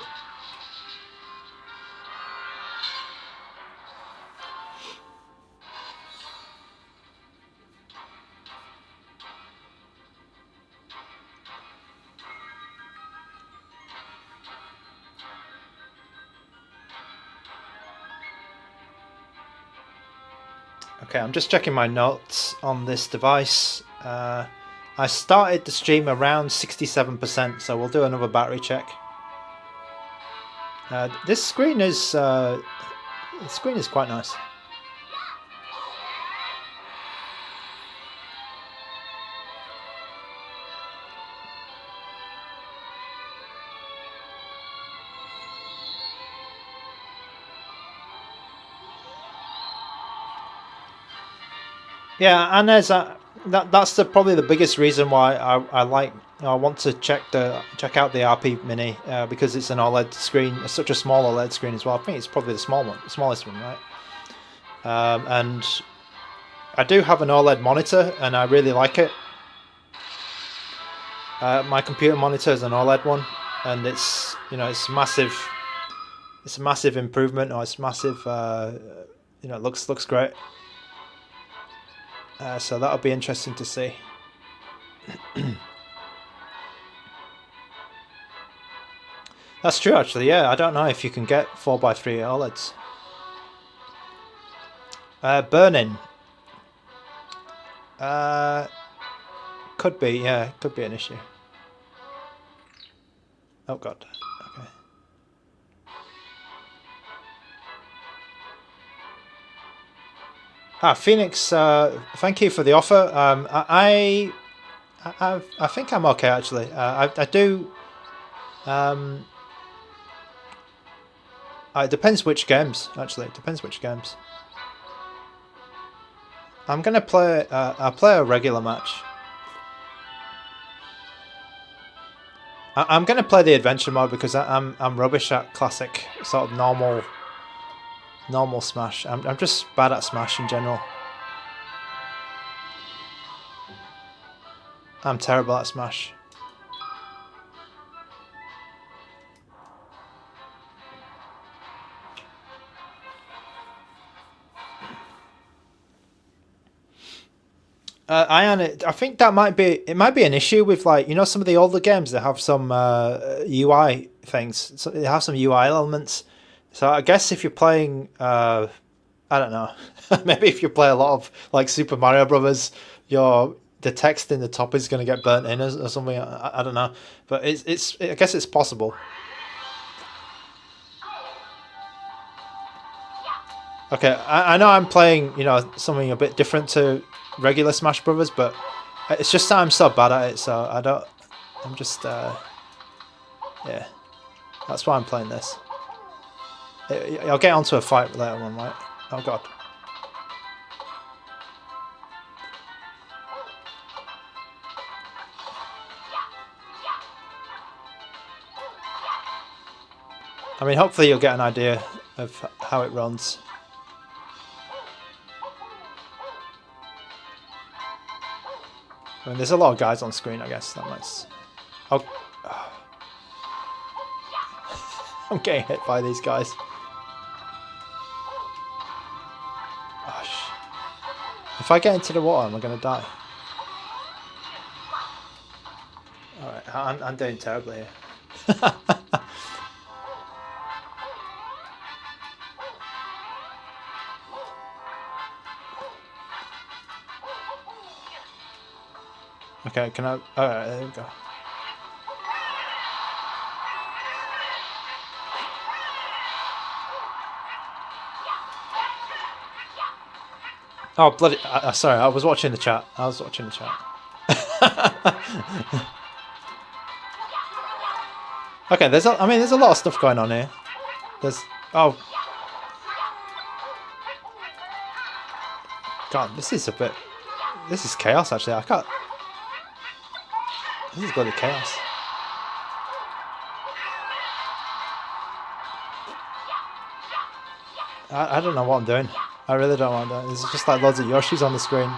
Okay, I'm just checking my notes on this device. I started the stream around 67%, so we'll do another battery check. This screen is quite nice. Yeah, and there's that's probably the biggest reason why I want to check out the RP Mini, because it's an OLED screen. It's such a small OLED screen as well. I think it's probably the smallest one, right? And I do have an OLED monitor, and I really like it. My computer monitor is an OLED one, and it's it's massive. It's a massive improvement, or it's massive. It looks great. So that'll be interesting to see. That's true, actually. Yeah, I don't know if you can get 4x3 OLEDs. Burning. Could be, yeah, could be an issue. Oh god. Okay. Phoenix, thank you for the offer. I think I'm okay, actually. I do. It depends which games. Actually, it depends which games. I'm gonna play. I'll play a regular match. I'm gonna play the adventure mode because I'm rubbish at classic sort of normal Smash. I'm just bad at Smash in general. I'm terrible at Smash. I think that might be an issue with, like, some of the older games that have some UI things. So they have some UI elements. So I guess if you're playing, I don't know, maybe if you play a lot of like Super Mario Brothers, the the text in the top is going to get burnt in or something. I don't know, but I guess it's possible. Okay, I know I'm playing, you know, something a bit different to regular Smash Brothers, but it's just that I'm so bad at it, so I'm just, yeah, that's why I'm playing this. I'll get onto a fight later on, right? Oh god. I mean, hopefully you'll get an idea of how it runs. I mean, there's a lot of guys on screen, I guess. That might... Oh. I'm getting hit by these guys. Gosh. If I get into the water, am I going to die? Alright, I'm doing terribly here. Okay, can I... Alright, there we go. Oh, bloody... sorry, I was watching the chat. Okay, there's a lot of stuff going on here. There's... Oh. God, this is a bit... This is chaos, actually. I can't... This is bloody chaos. I don't know what I'm doing. I really don't know what I'm doing. There's just like loads of Yoshis on the screen.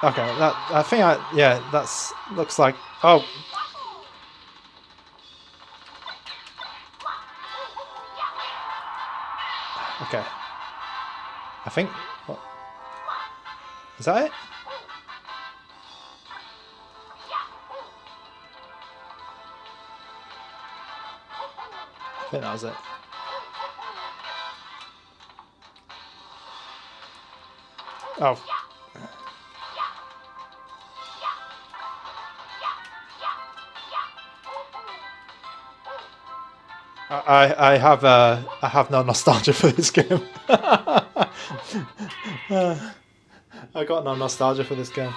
Okay, that's looks like... Oh. Okay. I think... What? Is that it? I think that was it. Oh. I have no nostalgia for this game. I got no nostalgia for this game.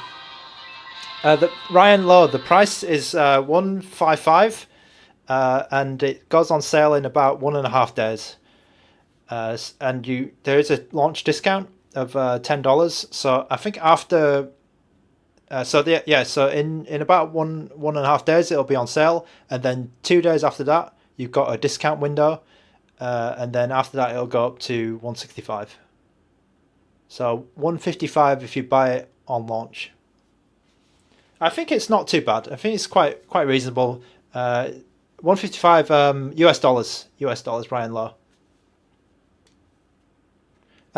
Ryan Lowe, the price is $155, and it goes on sale in about 1.5 days. And there is a launch discount of $10. So I think after, so in about 1.5 days it'll be on sale, and then 2 days after that you've got a discount window, and then after that it'll go up to $165. So $155 if you buy it on launch. I think it's not too bad. I think it's quite reasonable. $155 US dollars, Brian Lowe.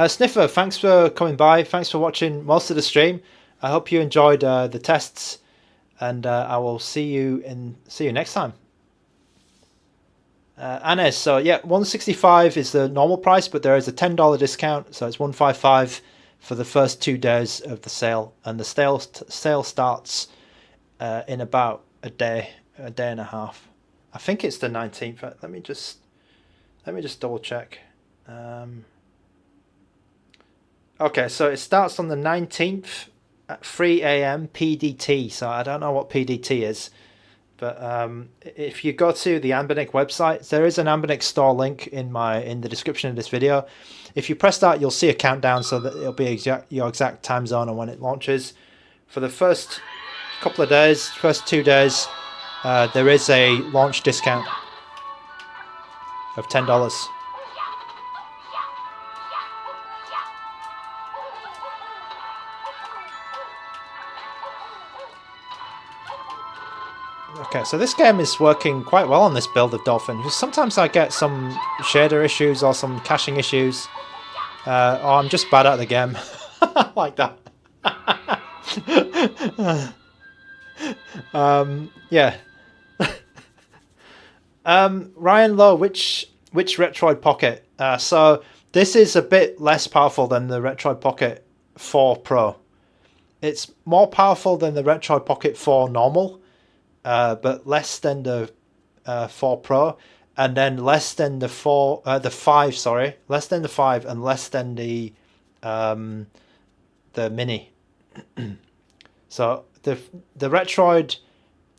Sniffer, thanks for coming by. Thanks for watching most of the stream. I hope you enjoyed the tests, and I will see you next time. Anes, so yeah, $165 is the normal price, but there is a $10 discount, so it's $155 for the first 2 days of the sale, and the sale starts in about a day and a half. I think it's the 19th. Let me just double check. Okay, so it starts on the 19th at 3 AM PDT. So I don't know what PDT is. But if you go to the ANBERNIC website, there is an ANBERNIC store link in the description of this video. If you press that, you'll see a countdown, so that it'll be your exact time zone and when it launches. For the first couple of days, first 2 days, there is a launch discount of $10. Okay, so this game is working quite well on this build of Dolphin. Sometimes I get some shader issues or some caching issues. Or I'm just bad at the game. Like that. Yeah. Ryan Lowe, which Retroid Pocket? So this is a bit less powerful than the Retroid Pocket 4 Pro. It's more powerful than the Retroid Pocket 4 normal, but less than the 4 Pro, and then less than the 5. Sorry, less than the 5, and less than the Mini. So the Retroid,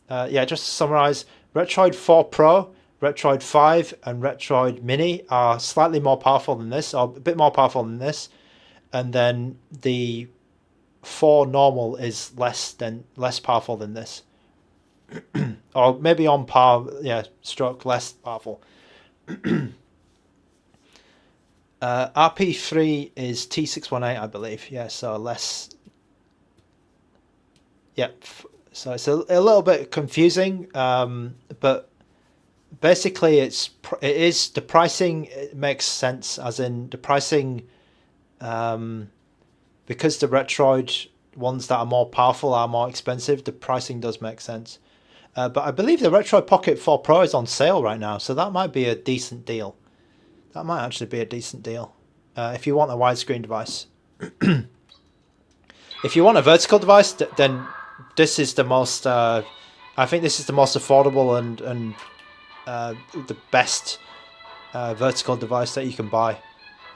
just to summarize, Retroid 4 Pro, Retroid 5, and Retroid Mini are slightly more powerful than this, or a bit more powerful than this, and then the 4 normal is less powerful than this. Or maybe on par, stroke less powerful. RP3 is T618, I believe. Yeah, so less. Yep. So it's a little bit confusing, but basically it is the pricing. It makes sense, as in the pricing, because the Retroid ones that are more powerful are more expensive. The pricing does make sense. But I believe the Retroid Pocket 4 Pro is on sale right now, so that might be a decent deal. That might actually be a decent deal if you want a widescreen device. If you want a vertical device, then this is the most. I think this is the most affordable and the best vertical device that you can buy.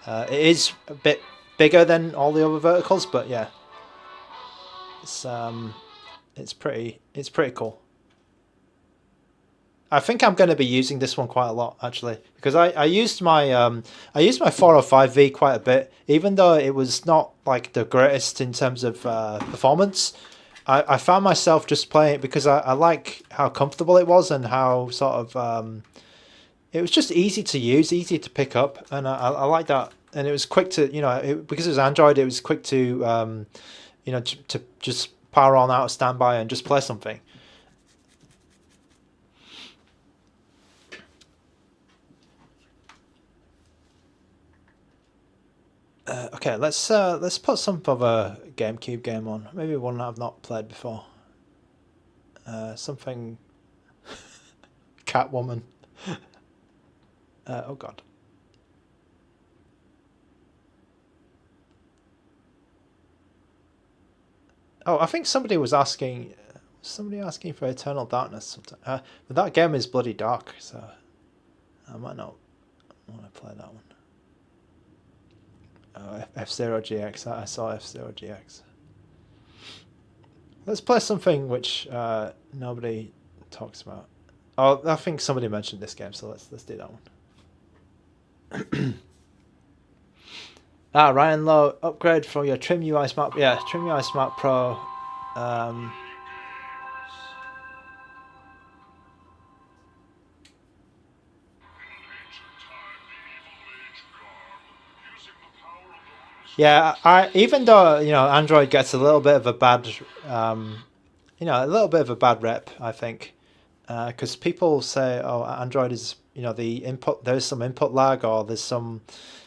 It is a bit bigger than all the other verticals, but yeah, it's pretty cool. I think I'm going to be using this one quite a lot, actually, because I used my 405V quite a bit, even though it was not like the greatest in terms of performance. I found myself just playing it because I like how comfortable it was and how sort of it was just easy to use, easy to pick up, and I like that. And it was quick to, because it was Android, it was quick to to just power on out of standby and just play something. Okay, let's put some other GameCube game on. Maybe one I've not played before. Something. Catwoman. Oh god. Oh, I think somebody was asking. Somebody asking for Eternal Darkness. But that game is bloody dark, so I might not want to play that one. Oh, F-Zero GX. I saw F-Zero GX. Let's play something which nobody talks about. Oh, I think somebody mentioned this game, so let's do that one. Ryan Lowe, upgrade for your Trim UI Smart. Yeah, Trim UI Smart Pro. Yeah, even though Android gets a little bit of a bad, rep, I think, because people say, oh, Android is, the input, there's some input lag, or there's some,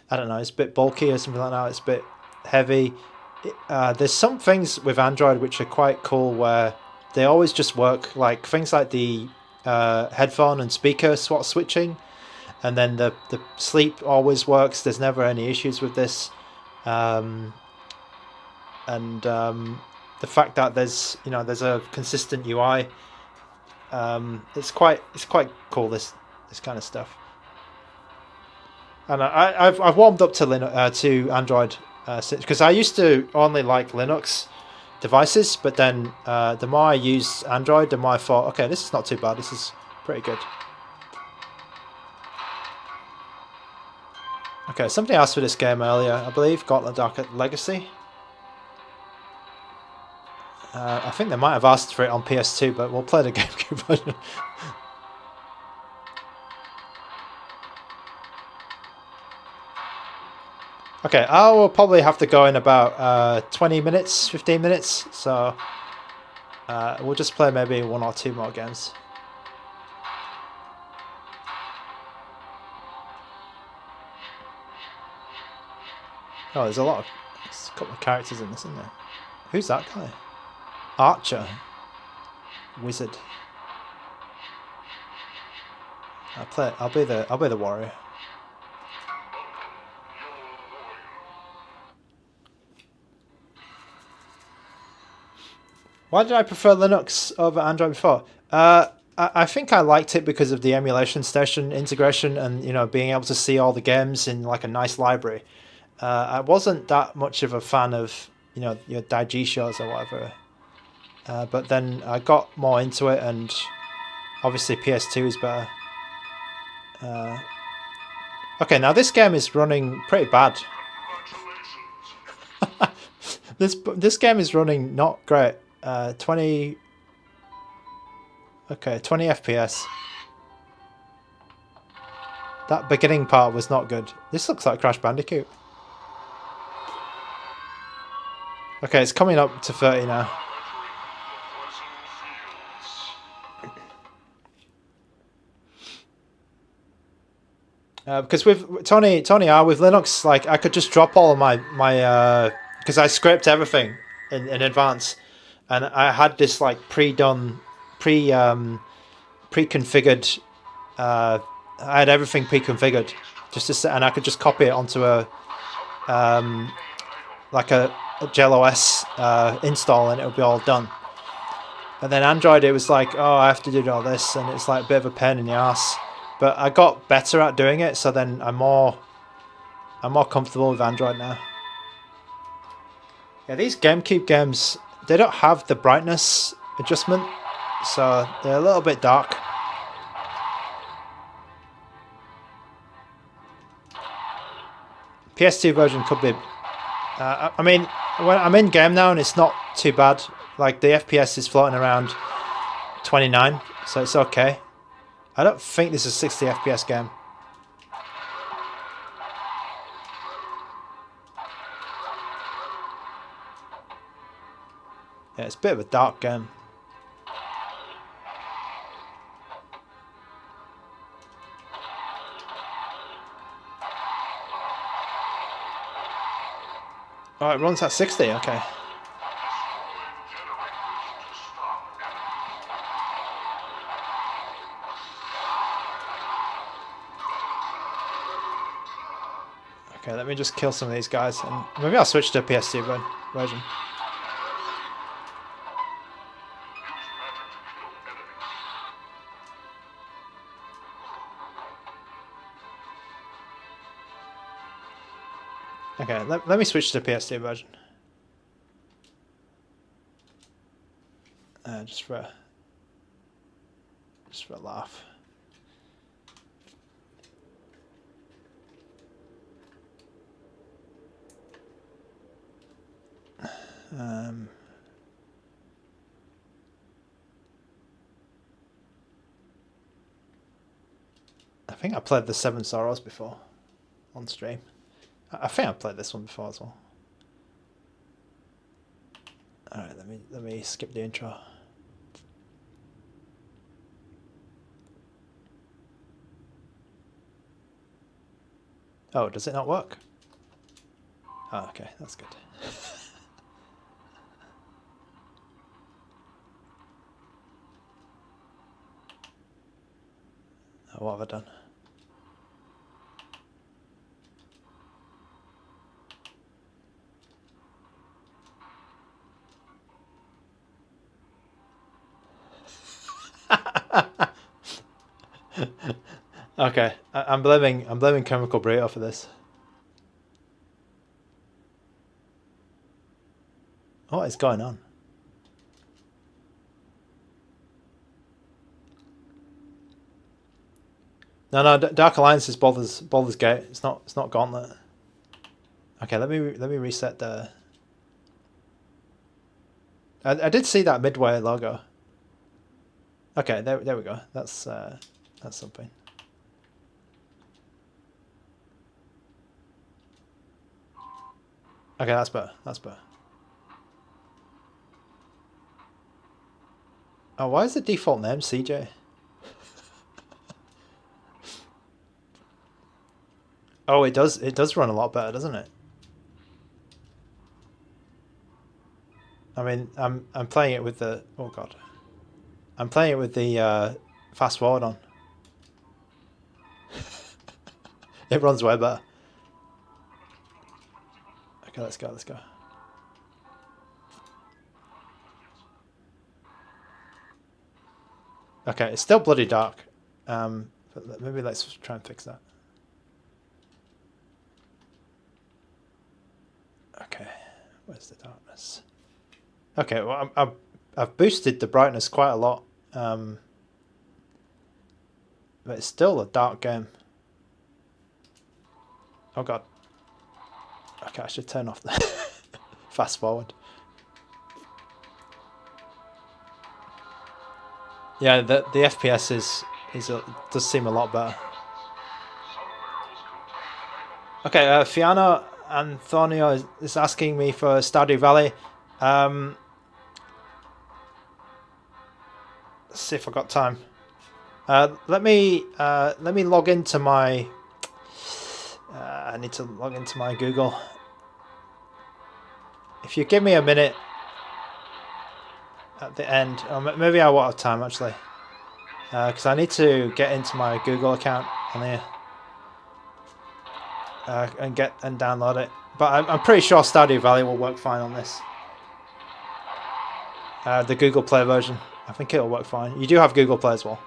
I don't know, it's a bit bulky or something like that. It's a bit heavy. There's some things with Android which are quite cool where they always just work, like things like the headphone and speaker switching, and then the sleep always works. There's never any issues with this. The fact that there's a consistent UI, it's quite cool, this kind of stuff. And I've warmed up to to Android because I used to only like Linux devices, but then the more I use Android, the more I thought, okay, this is not too bad. This is pretty good. Okay, somebody asked for this game earlier, I believe, Gauntlet Dark Legacy. I think they might have asked for it on PS2, but we'll play the GameCube version. Okay, I will probably have to go in about 20 minutes, 15 minutes, so we'll just play maybe 1 or 2 more games. Oh, there's a couple of characters in this, isn't there? Who's that guy? Archer. Wizard. I'll be the warrior. Why did I prefer Linux over Android before? I think I liked it because of the emulation station integration and, you know, being able to see all the games in like a nice library. I wasn't that much of a fan of, you know, your Daiji shows or whatever. But then I got more into it, and obviously PS2 is better. Okay, now this game is running pretty bad. This game is running not great. 20 FPS. That beginning part was not good. This looks like Crash Bandicoot. Okay, it's coming up to 30 now. Because with Tony R with Linux, like I could just drop all of my because I scraped everything in advance, and I had this like pre-configured. I had everything pre-configured just to set, and I could just copy it onto a like a GLOS install, and it would be all done. And then Android, it was like, oh, I have to do all this, and it's like a bit of a pain in the ass. But I got better at doing it, so then I'm more comfortable with Android now. Yeah, these GameCube games, they don't have the brightness adjustment, so they're a little bit dark. PS2 version could be. I mean, when I'm in game now, and it's not too bad. Like the FPS is floating around 29, so it's okay. I don't think this is a 60 FPS game. Yeah, it's a bit of a dark game. Oh, it runs at 60, okay. Okay, let me just kill some of these guys, and maybe I'll switch to a PS2 version. Okay, let me switch to the PS2 version. Just for a laugh. I think I played the Seven Sorrows before on stream. I think I played this one before as well. All right, let me skip the intro. Oh, does it not work? Oh, okay, that's good. Oh, what have I done? Okay, I'm blaming Chemical Burrito for this. What is going on? No, Dark Alliance is Baldur's Gate. It's not Gauntlet. Okay, let me reset the. I did see that Midway logo. Okay, there we go. That's something. Okay, that's better. That's better. Oh, why is the default name CJ? Oh, it does run a lot better, doesn't it? I mean, I'm playing it with the oh god. I'm playing it with the fast forward on. It runs way better. Okay, let's go. Okay, it's still bloody dark. But maybe let's try and fix that. Okay, where's the darkness? Okay, well, I've boosted the brightness quite a lot, but it's still a dark game. Oh god. Okay, I should turn off the fast forward. Yeah, the FPS does seem a lot better. Okay, Fiano Antonio is asking me for Stardew Valley. Let's see if I got time. Let me log into my. I need to log into my Google. If you give me a minute at the end, or maybe I won't have time actually, because I need to get into my Google account on here and download it. But I'm pretty sure Stardew Valley will work fine on this. The Google Play version, I think it'll work fine. You do have Google Play as well.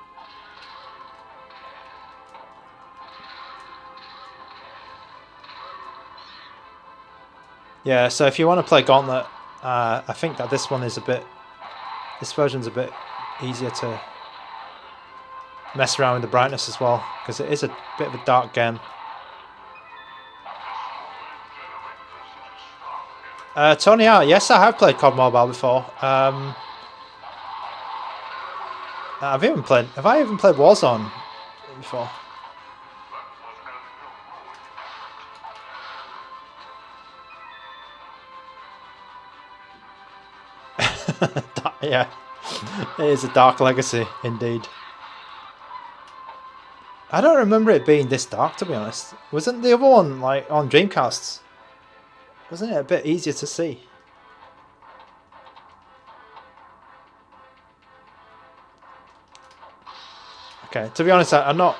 Yeah, so if you want to play Gauntlet, I think that this version's a bit easier to mess around with the brightness as well, because it is a bit of a dark game. Tony R, yes, I have played COD Mobile before. Have I even played Warzone before? Yeah, it is a dark legacy indeed. I don't remember it being this dark, to be honest. Wasn't the other one like on Dreamcasts? Wasn't it a bit easier to see? Okay, to be honest, I'm not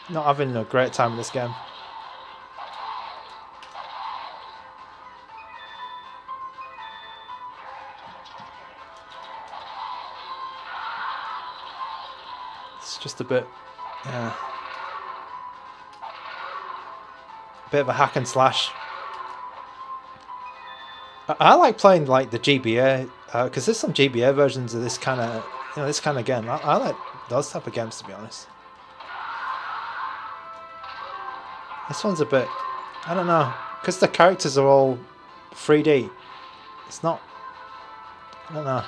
having a great time with this game. It's just a bit of a hack and slash. I like playing like the GBA because there's some GBA versions of this kind of game. I like those type of games, to be honest. This one's a bit, I don't know, because the characters are all 3D. It's not, I don't know.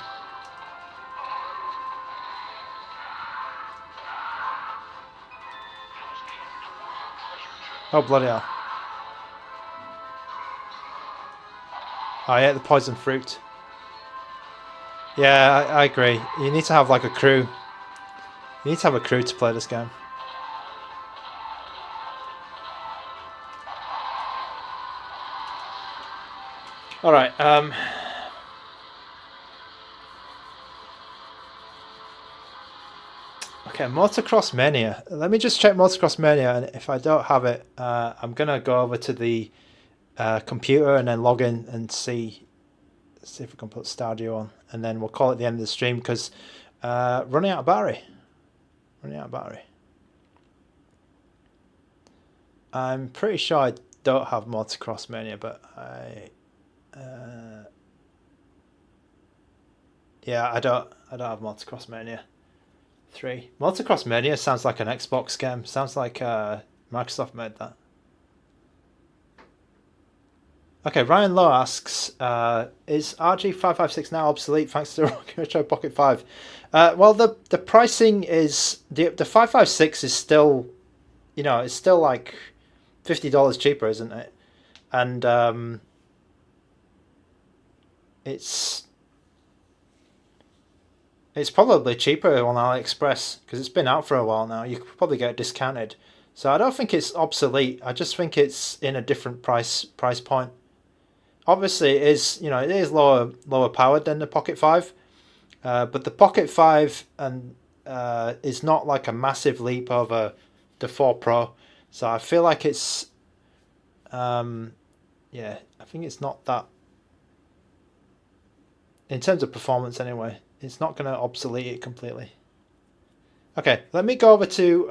Oh bloody hell. Oh yeah, the poison fruit. Yeah, I agree. You need to have like a crew. You need to have a crew to play this game. Alright, okay, Motocross Mania. Let me just check Motocross Mania, and if I don't have it, I'm gonna go over to the computer and then log in and see if we can put Stardew on, and then we'll call it the end of the stream because running out of battery. I'm pretty sure I don't have Motocross Mania, but yeah, I don't have Motocross Mania 3. Motocross Mania sounds like an Xbox game. Sounds like Microsoft made that. Okay, Ryan Lowe asks, is RG556 now obsolete thanks to Retro Pocket 5? Well, the pricing is, the 556 is still, you know, it's still like $50 cheaper, isn't it? And it's probably cheaper on AliExpress because it's been out for a while now. You could probably get it discounted. So I don't think it's obsolete. I just think it's in a different price point. Obviously, it is, you know, it is lower powered than the Pocket 5, but the Pocket 5 is not like a massive leap over the 4 Pro. So I feel like it's, yeah, I think it's not that, in terms of performance anyway, it's not going to obsolete it completely. Okay, let me go over to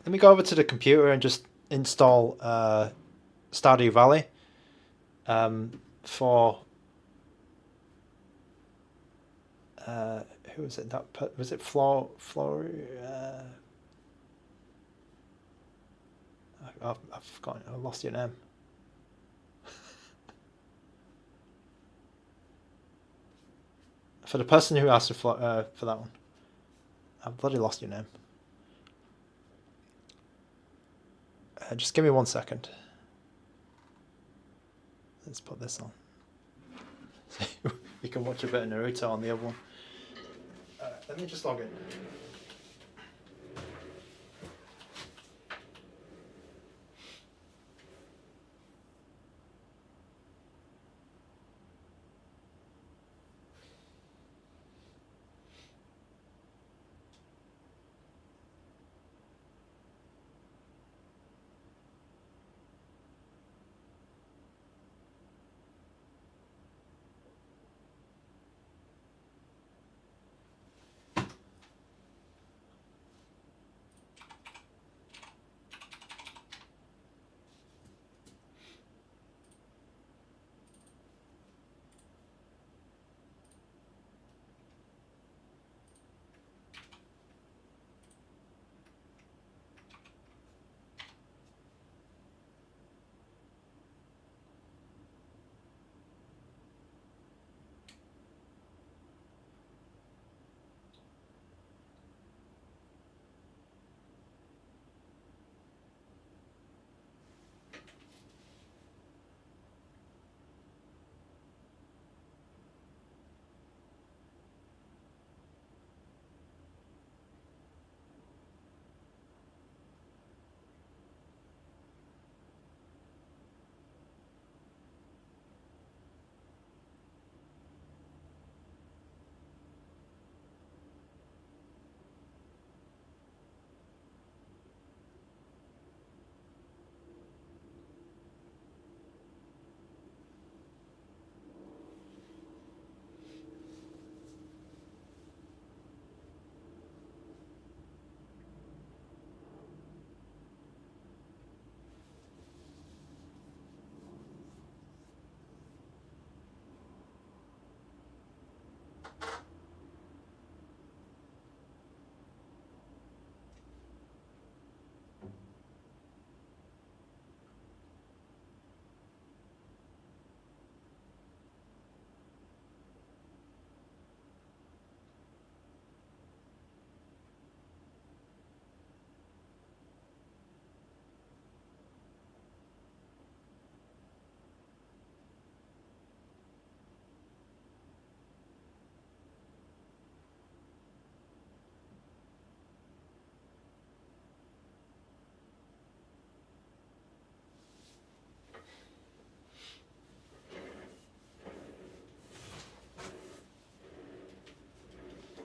the computer and just install Stardew Valley for who was it? Was it Flo? I've forgotten. I lost your name. For the person who asked for that one, I've bloody lost your name. Just give me 1 second. Let's put this on. You can watch a bit of Naruto on the other one. Let me just log in.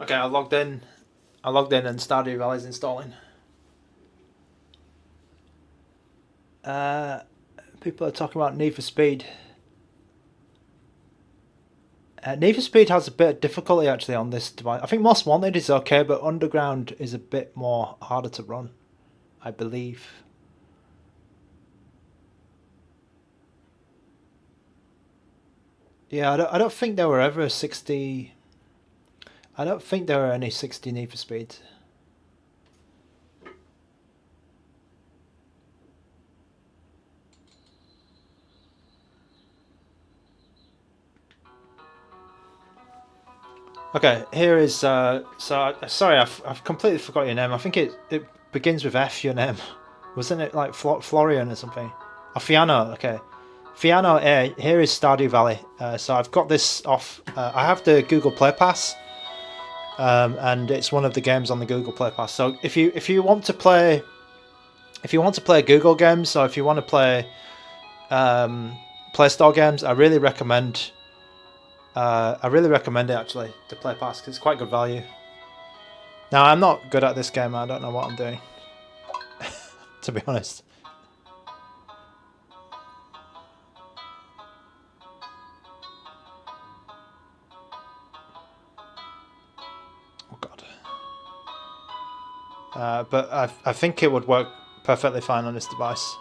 Okay, I logged in. and Stardew Valley's installing. People are talking about Need for Speed. Need for Speed has a bit of difficulty actually on this device. I think Most Wanted is okay, but Underground is a bit more harder to run, I believe. Yeah, I don't think there were ever 60. I don't think there were any 60 Need for Speed. Okay, here is sorry, I've completely forgot your name. I think it begins with F. Your name, wasn't it like Florian or something? Oh, Fiano. Okay, Fiano. Here is Stardew Valley. So I've got this off. I have the Google Play Pass, and it's one of the games on the Google Play Pass. So if you want to play Google games, or if you want to play Play Store games, I really recommend it actually to Play Pass because it's quite good value. Now I'm not good at this game. I don't know what I'm doing, to be honest. Oh God. but I think it would work perfectly fine on this device.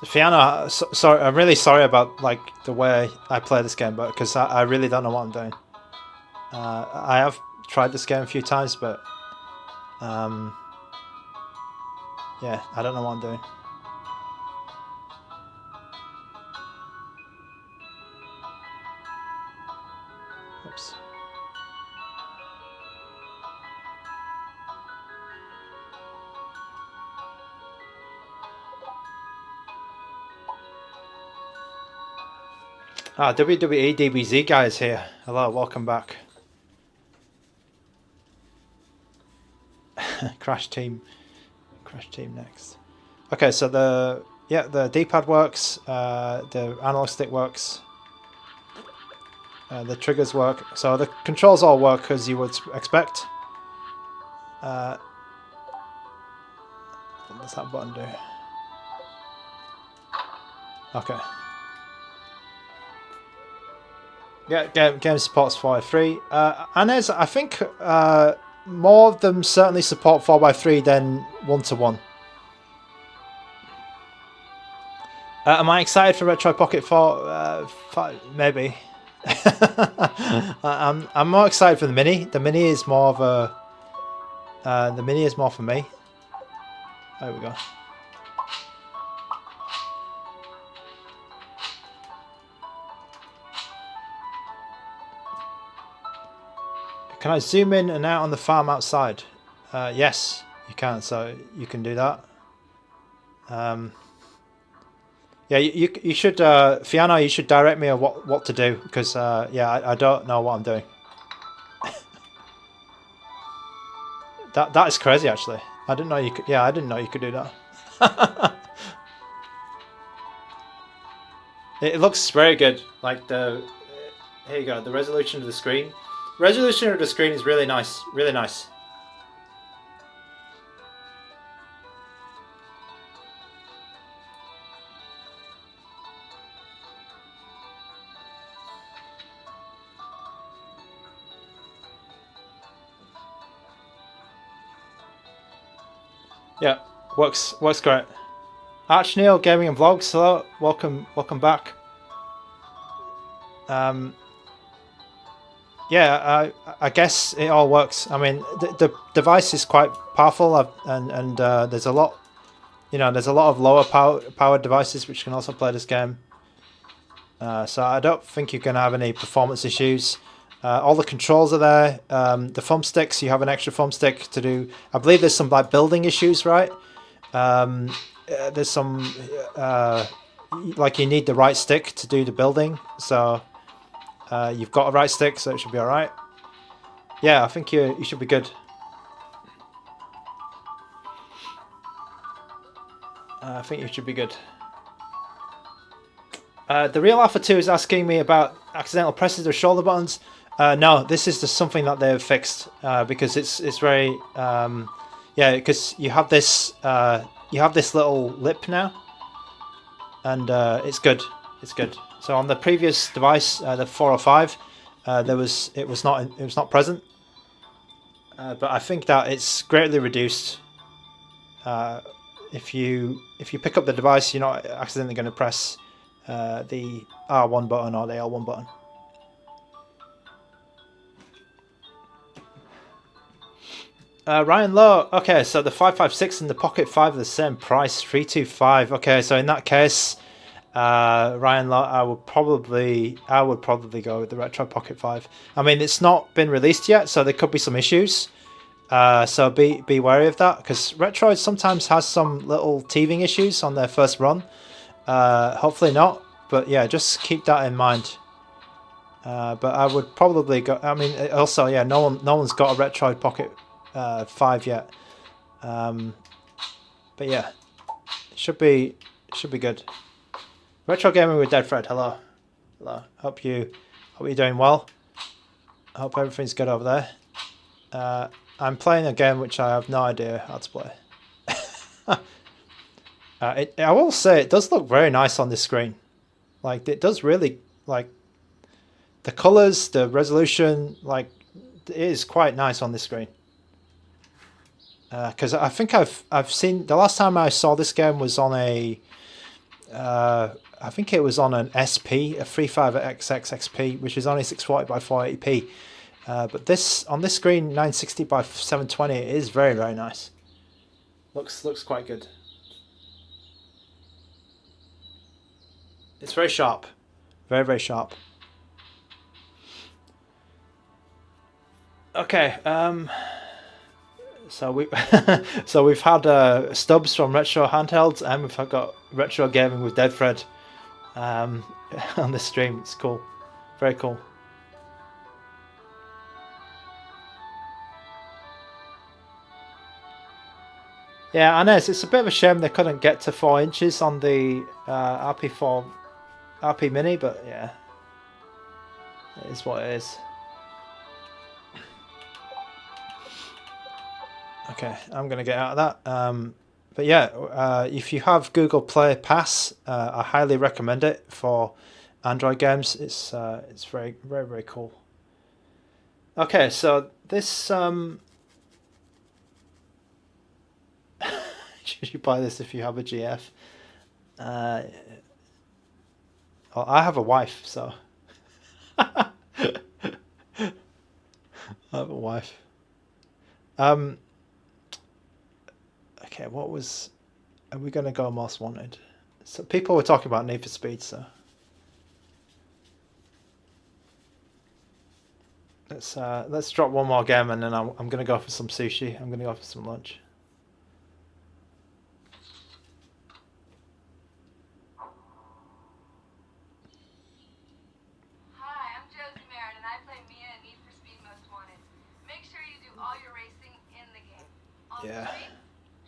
Fiona, sorry, I'm really sorry about like the way I play this game, but because I really don't know what I'm doing. I have tried this game a few times, but yeah, I don't know what I'm doing. Oops. WWE DBZ guy is here. Hello, welcome back. Crash team next. Okay, so the D-pad works, the analog stick works, the triggers work. So the controls all work as you would expect. What does that button do? Okay. Yeah, game supports 4x3. Anez, I think more of them certainly support 4x3 than 1-to-1. Am I excited for Retro Pocket 4? Maybe. I'm more excited for the Mini. The Mini is more of a. The Mini is more for me. There we go. Can I zoom in and out on the farm outside? Yes, you can. So you can do that. Yeah, you should, Fiona. You should direct me on what to do because yeah, I don't know what I'm doing. that is crazy actually. I didn't know you could. Yeah, I didn't know you could do that. It looks very good. Like here you go. The resolution of the screen. Resolution of the screen is really nice. Really nice. Yeah, works great. Arch Neil Gaming and Vlogs, hello, welcome back. Yeah, I guess it all works. I mean, the device is quite powerful, and there's a lot, there's a lot of lower powered devices which can also play this game. So I don't think you're going to have any performance issues. All the controls are there. The thumbsticks, you have an extra thumbstick to do. I believe there's some like building issues, right? There's some like you need the right stick to do the building. So you've got a right stick, so it should be all right. Yeah, I think you should be good. I think you should be good. The Real Alpha 2 is asking me about accidental presses of shoulder buttons. No, this is just something that they've fixed because it's very yeah, because you have this little lip now, and it's good. It's good. So on the previous device, the 405, it was not present, but I think that it's greatly reduced. If you pick up the device, you're not accidentally going to press the R1 button or the L1 button. Ryan Lowe, okay, so the 556 and the Pocket 5 are the same price, 325. Okay, so in that case, Ryan Lowe, I would probably go with the Retro Pocket 5. I mean, it's not been released yet, so there could be some issues. So be wary of that, because Retro sometimes has some little teething issues on their first run. Hopefully not, but yeah, just keep that in mind. But I would probably go. I mean, also, yeah, no one's got a Retro Pocket 5 yet. But yeah, it should be good. Retro Gaming with Dead Fred, hello. Hope you're doing well. I hope everything's good over there. I'm playing a game which I have no idea how to play. I will say it does look very nice on this screen. Like it does really, like the colors, the resolution, like it is quite nice on this screen. Because I think I've seen the last time I saw this game was on a I think it was on an SP, a 35XX XP, which is only 640 by 480p. But this on this screen, 960 by 720, it is very, very nice. Looks quite good. It's very sharp, very, very sharp. Okay, so we've had Stubbs from Retro Handhelds, and we've got Retro Gaming with Deadfred on the stream. It's cool, very cool. Yeah, I know it's a bit of a shame they couldn't get to 4 inches on the RP Mini, but yeah, it is what it is. Okay, I'm gonna get out of that. But yeah, if you have Google Play Pass, I highly recommend it for Android games. It's very, very, very cool. Okay, so this should you buy this if you have a GF? Well, I have a wife, so I have a wife. Okay, what was? Are we gonna go most wanted? So people were talking about Need for Speed, so let's drop one more game, and then I'm gonna go for some sushi. I'm gonna go for some lunch. Yeah.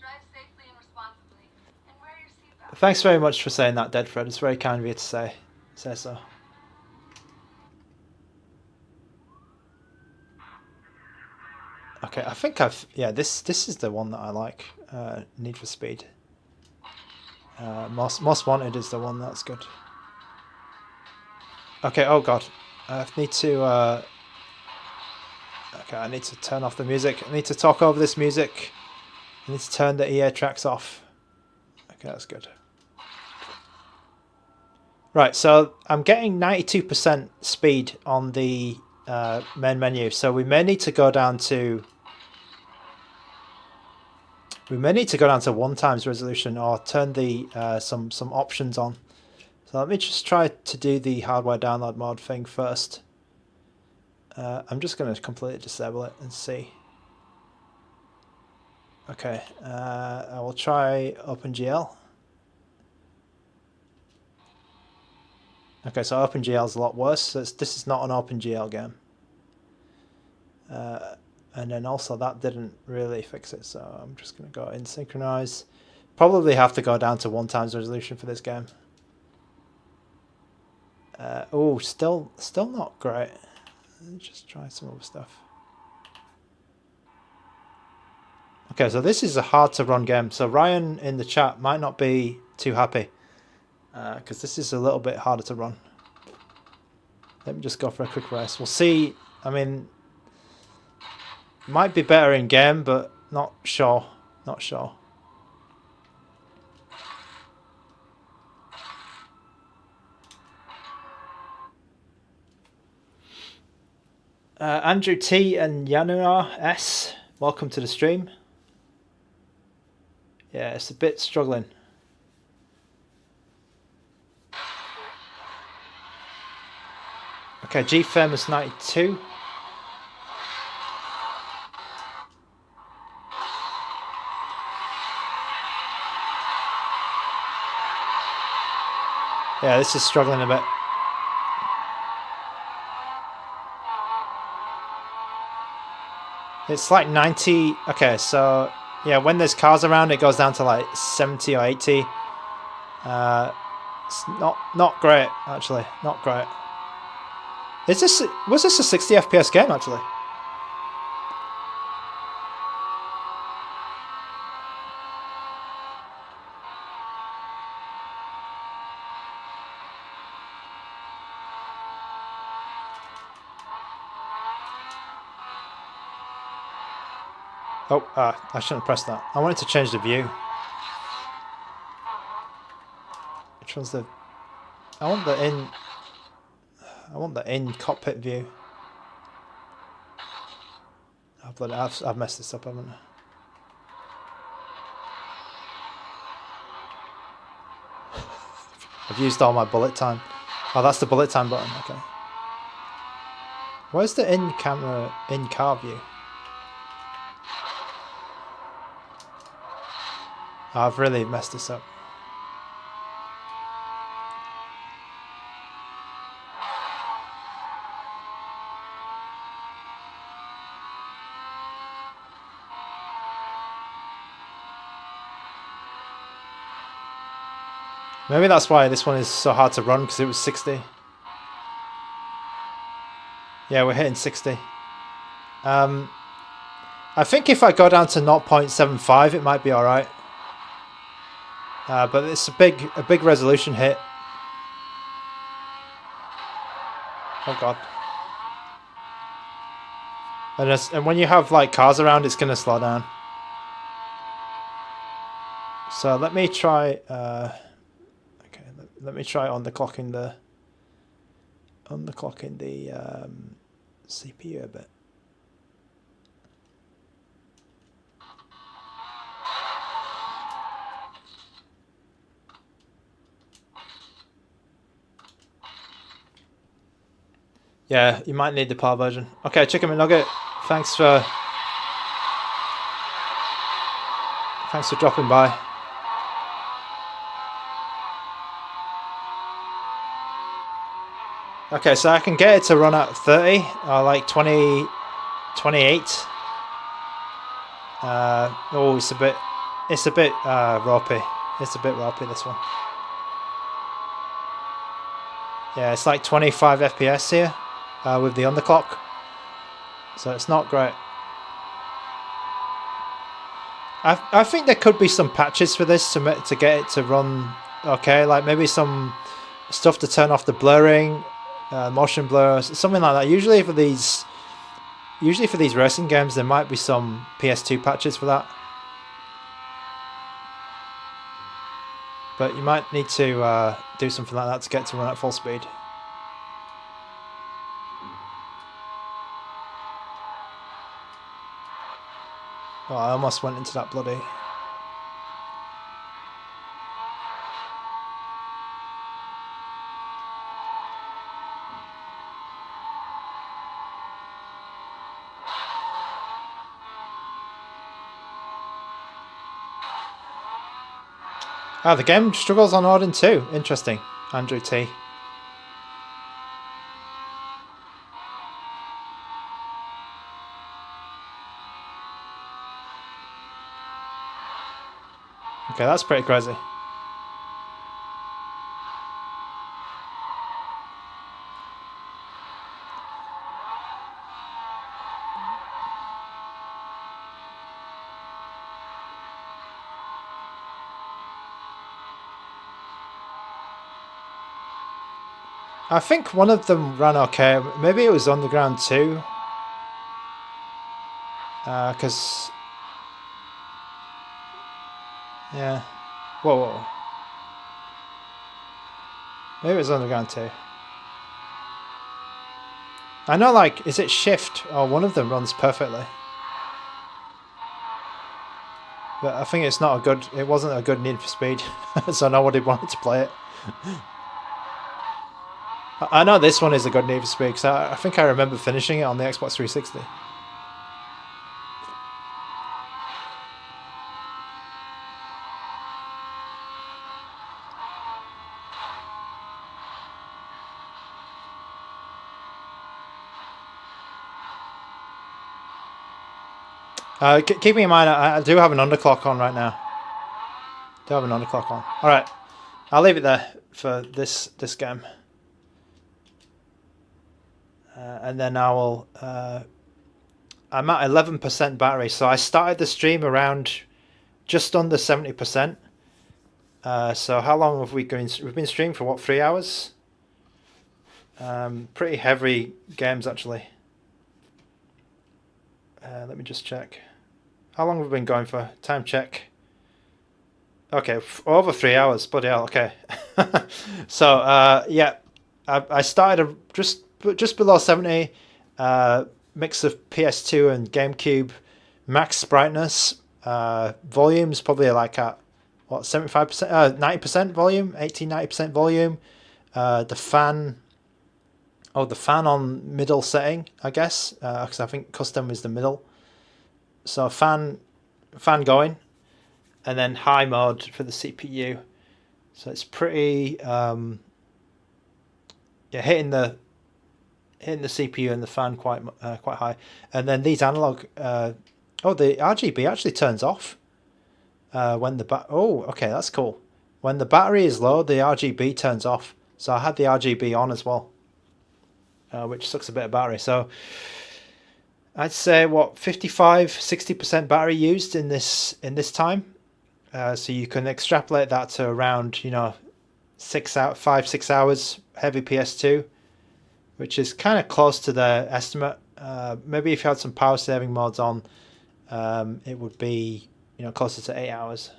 Drive safely and responsibly, and wear your seatbelt. Thanks very much for saying that, Deadfred. It's very kind of you to say so. Okay, I think this is the one that I like. Need for Speed. Most Wanted is the one that's good. Okay. Oh God, I need to. Okay, I need to turn off the music. I need to talk over this music. I need to turn the EA tracks off. Okay, that's good. Right, so I'm getting 92% speed on the main menu, so we may need to go down to 1 times resolution, or turn the some options on. So let me just try to do the hardware download mode thing first. I'm just going to completely disable it and see. Okay, I will try OpenGL. Okay, so OpenGL is a lot worse. So this is not an OpenGL game. And then also that didn't really fix it, so I'm just going to go in synchronize. Probably have to go down to 1 times resolution for this game. Oh, still not great. Let's just try some other stuff. Okay, so this is a hard to run game. So Ryan in the chat might not be too happy because this is a little bit harder to run. Let me just go for a quick race. We'll see. I mean, might be better in game, but not sure. Not sure. Andrew T and Yanura S, welcome to the stream. Yeah, it's a bit struggling. Okay, G Famous 92. Yeah, this is struggling a bit. It's like 90. Okay, so yeah, when there's cars around, it goes down to like 70 or 80. It's not great actually. Not great. Was this a 60 FPS game actually? Oh, I shouldn't have pressed that. I wanted to change the view. Which one's the... I want the in cockpit view. Oh, bloody, I've messed this up, haven't I? I've used all my bullet time. Oh, that's the bullet time button, okay. Where's the in-camera, in-car view? Oh, I've really messed this up. Maybe that's why this one is so hard to run, because it was 60. Yeah, we're hitting 60. I think if I go down to 0.75, it might be alright. But it's a big resolution hit. Oh god. And when you have like cars around, it's gonna slow down. So let me try. Okay, let me try underclocking the CPU a bit. Yeah, you might need the PAL version. Okay, Chicken McNugget, thanks for dropping by. Okay, so I can get it to run at 30 or like 20, 28. Oh, it's a bit ropey. It's a bit ropey, this one. Yeah, it's like 25 FPS here with the underclock, so it's not great. I think there could be some patches for this to get it to run okay, like maybe some stuff to turn off the blurring, motion blur, something like that. Usually for these racing games, there might be some PS2 patches for that. But you might need to do something like that to get to run at full speed. Oh, I almost went into that bloody... Ah, the game struggles on Odin too. Interesting. Andrew T. Okay, that's pretty crazy. I think one of them ran okay. Maybe it was Underground 2. Because... yeah. Whoa. Maybe it was Underground 2. I know, like, is it Shift? Or one of them runs perfectly. But I think it's not a good... it wasn't a good Need for Speed. So nobody wanted to play it. I know this one is a good Need for Speed, because I think I remember finishing it on the Xbox 360. Keeping in mind, I do have an underclock on right now. Alright, I'll leave it there for this game. And then I will... I'm at 11% battery, so I started the stream around just under 70%. So how long have we been? We've been streaming for what, 3 hours? Pretty heavy games actually. Let me just check. How long have we been going for? Time check. Okay, over 3 hours. Bloody hell. Okay. So yeah, I started just below 70. Mix of PS2 and GameCube. Max brightness. Volume's probably like at what 75%, 90% volume, 80-90% volume. The fan. Oh, the fan on middle setting, I guess, because I think custom is the middle. So fan going, and then high mode for the CPU. So it's pretty yeah, hitting the CPU and the fan quite high. And then these analog oh, the RGB actually turns off when the oh, okay, that's cool. When the battery is low, the RGB turns off. So I had the RGB on as well, which sucks a bit of battery. So I'd say what 55-60% battery used in this time. So you can extrapolate that to around 5-6 hours heavy PS2, which is kind of close to the estimate. Maybe if you had some power saving modes on, it would be closer to 8 hours.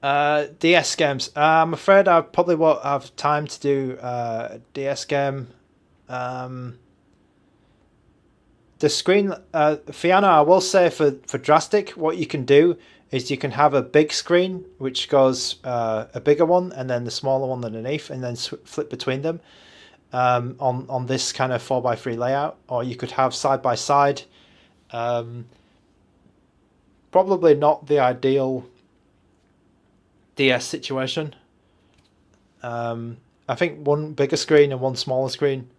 DS games. I'm afraid I probably won't have time to do a DS game. The screen, Fiona, I will say for Drastic, what you can do is you can have a big screen, which goes a bigger one, and then the smaller one underneath, and then flip between them on this kind of 4x3 layout. Or you could have side by side. Probably not the ideal DS situation. I think one bigger screen and one smaller screen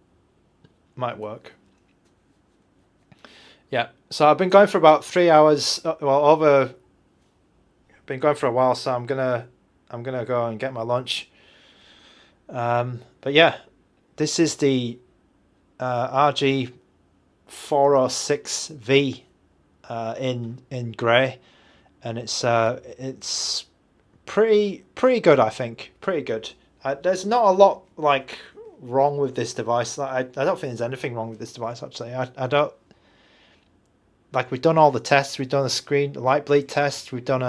might work. Yeah, so I've been going for about 3 hours. Well, been going for a while, so I'm gonna go and get my lunch. But yeah, this is the RG4006V in grey, and it's pretty good, I think. Pretty good. There's not a lot like wrong with this device. I don't think there's anything wrong with this device actually. I don't. Like, we've done all the tests. We've done a light bleed test. We've done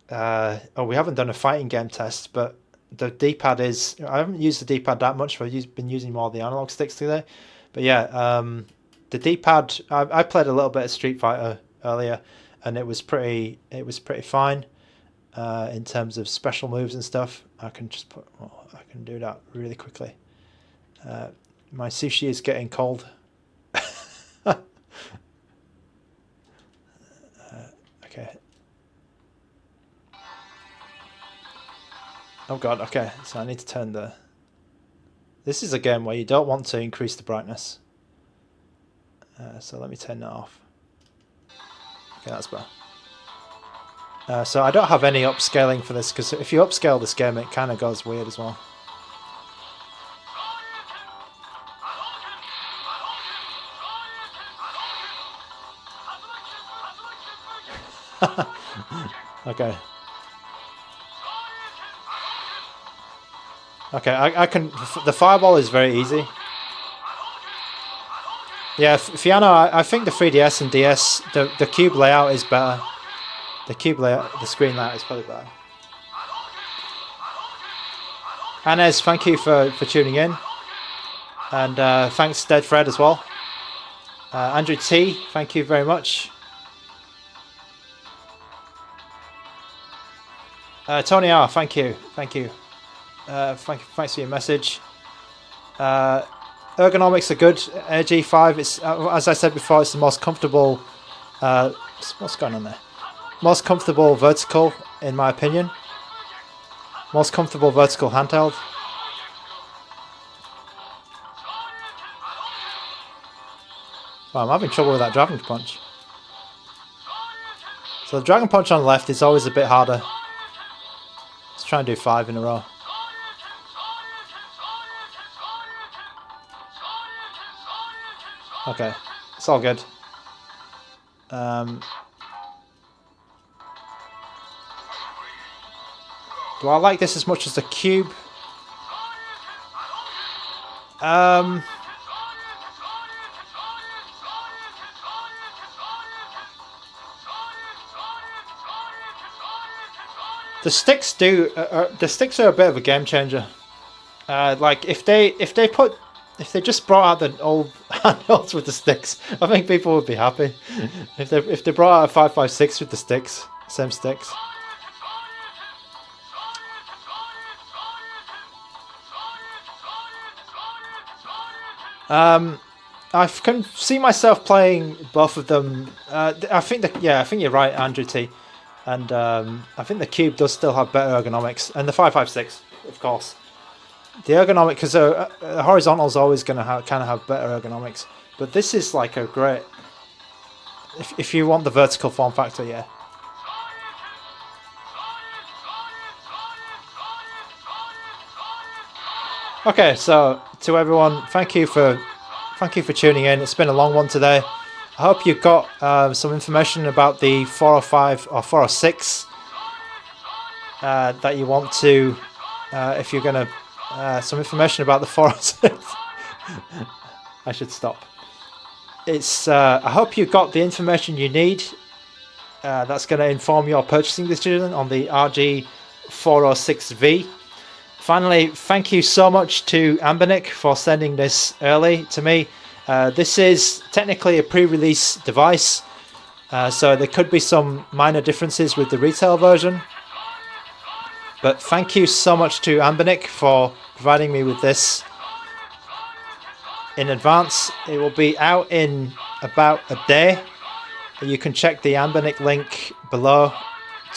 we haven't done a fighting game test, but the D-pad is. I haven't used the D-pad that much. I've been using more of the analog sticks today. But yeah, the D-pad. I played a little bit of Street Fighter earlier, and it was pretty fine in terms of special moves and stuff. I can do that really quickly. My sushi is getting cold. Okay. Oh god, okay, so I need to turn the... This is a game where you don't want to increase the brightness. So let me turn that off. Okay, that's better. So I don't have any upscaling for this, because if you upscale this game, it kind of goes weird as well. Okay. Okay, I can... The fireball is very easy. Yeah, Fiona, I think the 3DS and DS, the cube layout is better. The cube layout, the screen layout is probably better. Anez, thank you for tuning in. And thanks Dead Fred as well. Andrew T, thank you very much. Tony R, thank you. Thanks for your message. Ergonomics are good. AG5, it's as I said before, it's the most comfortable. What's going on there? Most comfortable vertical, in my opinion. Most comfortable vertical handheld. Wow, I'm having trouble with that Dragon Punch. So the Dragon Punch on the left is always a bit harder. Let's try and do 5 in a row. Okay, it's all good. Do I like this as much as the cube? The sticks do. The sticks are a bit of a game changer. Like if they just brought out the old handhelds with the sticks, I think people would be happy. If they brought out a 556 with the sticks, same sticks. I can see myself playing both of them. I think you're right, Andrew T. And I think the Cube does still have better ergonomics, and the 556, of course. The ergonomic, because horizontal is always going to kind of have better ergonomics, but this is like a great. If you want the vertical form factor, yeah. Okay, so to everyone, thank you for tuning in. It's been a long one today. I hope you got some information about the 405 or 406 that you want to, if you're going to, some information about the 406. I should stop. I hope you got the information you need that's going to inform your purchasing decision on the RG4006V. Finally, thank you so much to ANBERNIC for sending this early to me. This is technically a pre-release device, so there could be some minor differences with the retail version. But thank you so much to ANBERNIC for providing me with this in advance. It will be out in about a day. You can check the ANBERNIC link below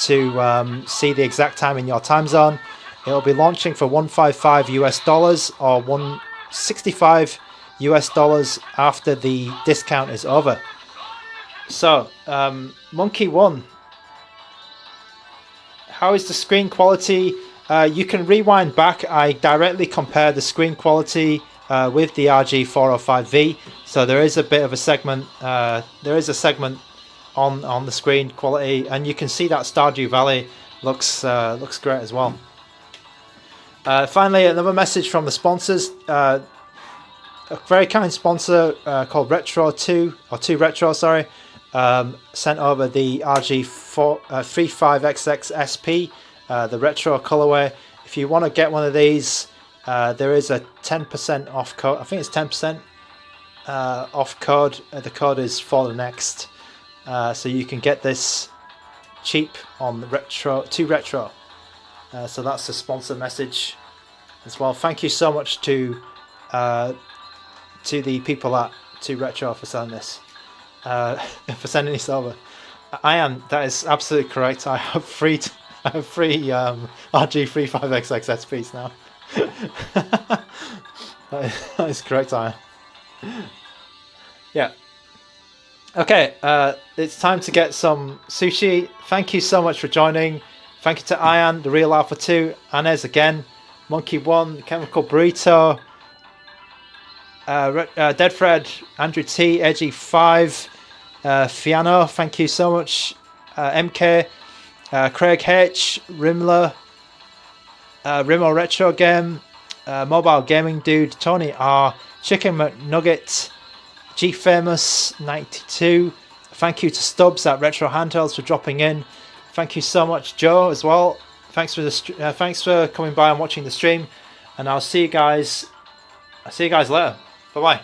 to see the exact time in your time zone. It will be launching for $155 US or $165 US after the discount is over. So, Monkey 1, how is the screen quality? You can rewind back. I directly compare the screen quality with the RG405V. So there is a bit of a segment. There is a segment on the screen quality, and you can see that Stardew Valley looks great as well. Finally, another message from the sponsors. A very kind sponsor called Retro2 Retro, sorry, sent over the RG35XX SP, the retro colorway. If you want to get one of these, there is a 10% off code. I think it's 10% off code. The code is for the next, so you can get this cheap on the Retro. So that's the sponsor message as well. Thank you so much to the people at 2 Retro for selling this, for sending this over. That is absolutely correct. I have three RG35XX SPs now. that is correct, I am. Yeah. Okay, it's time to get some sushi. Thank you so much for joining. Thank you to Ian, the Real Alpha 2, Anez again, Monkey 1, Chemical Burrito, Dead Fred, Andrew T, Edgy 5, Fiano, thank you so much, MK, Craig H, Rimler, Rimo Retro Game, Mobile Gaming Dude, Tony R, Chicken McNugget, G Famous 92. Thank you to Stubbs at Retro Handhelds for dropping in. Thank you so much, Joe, as well. Thanks for coming by and watching the stream, and I'll see you guys. Later. Bye bye.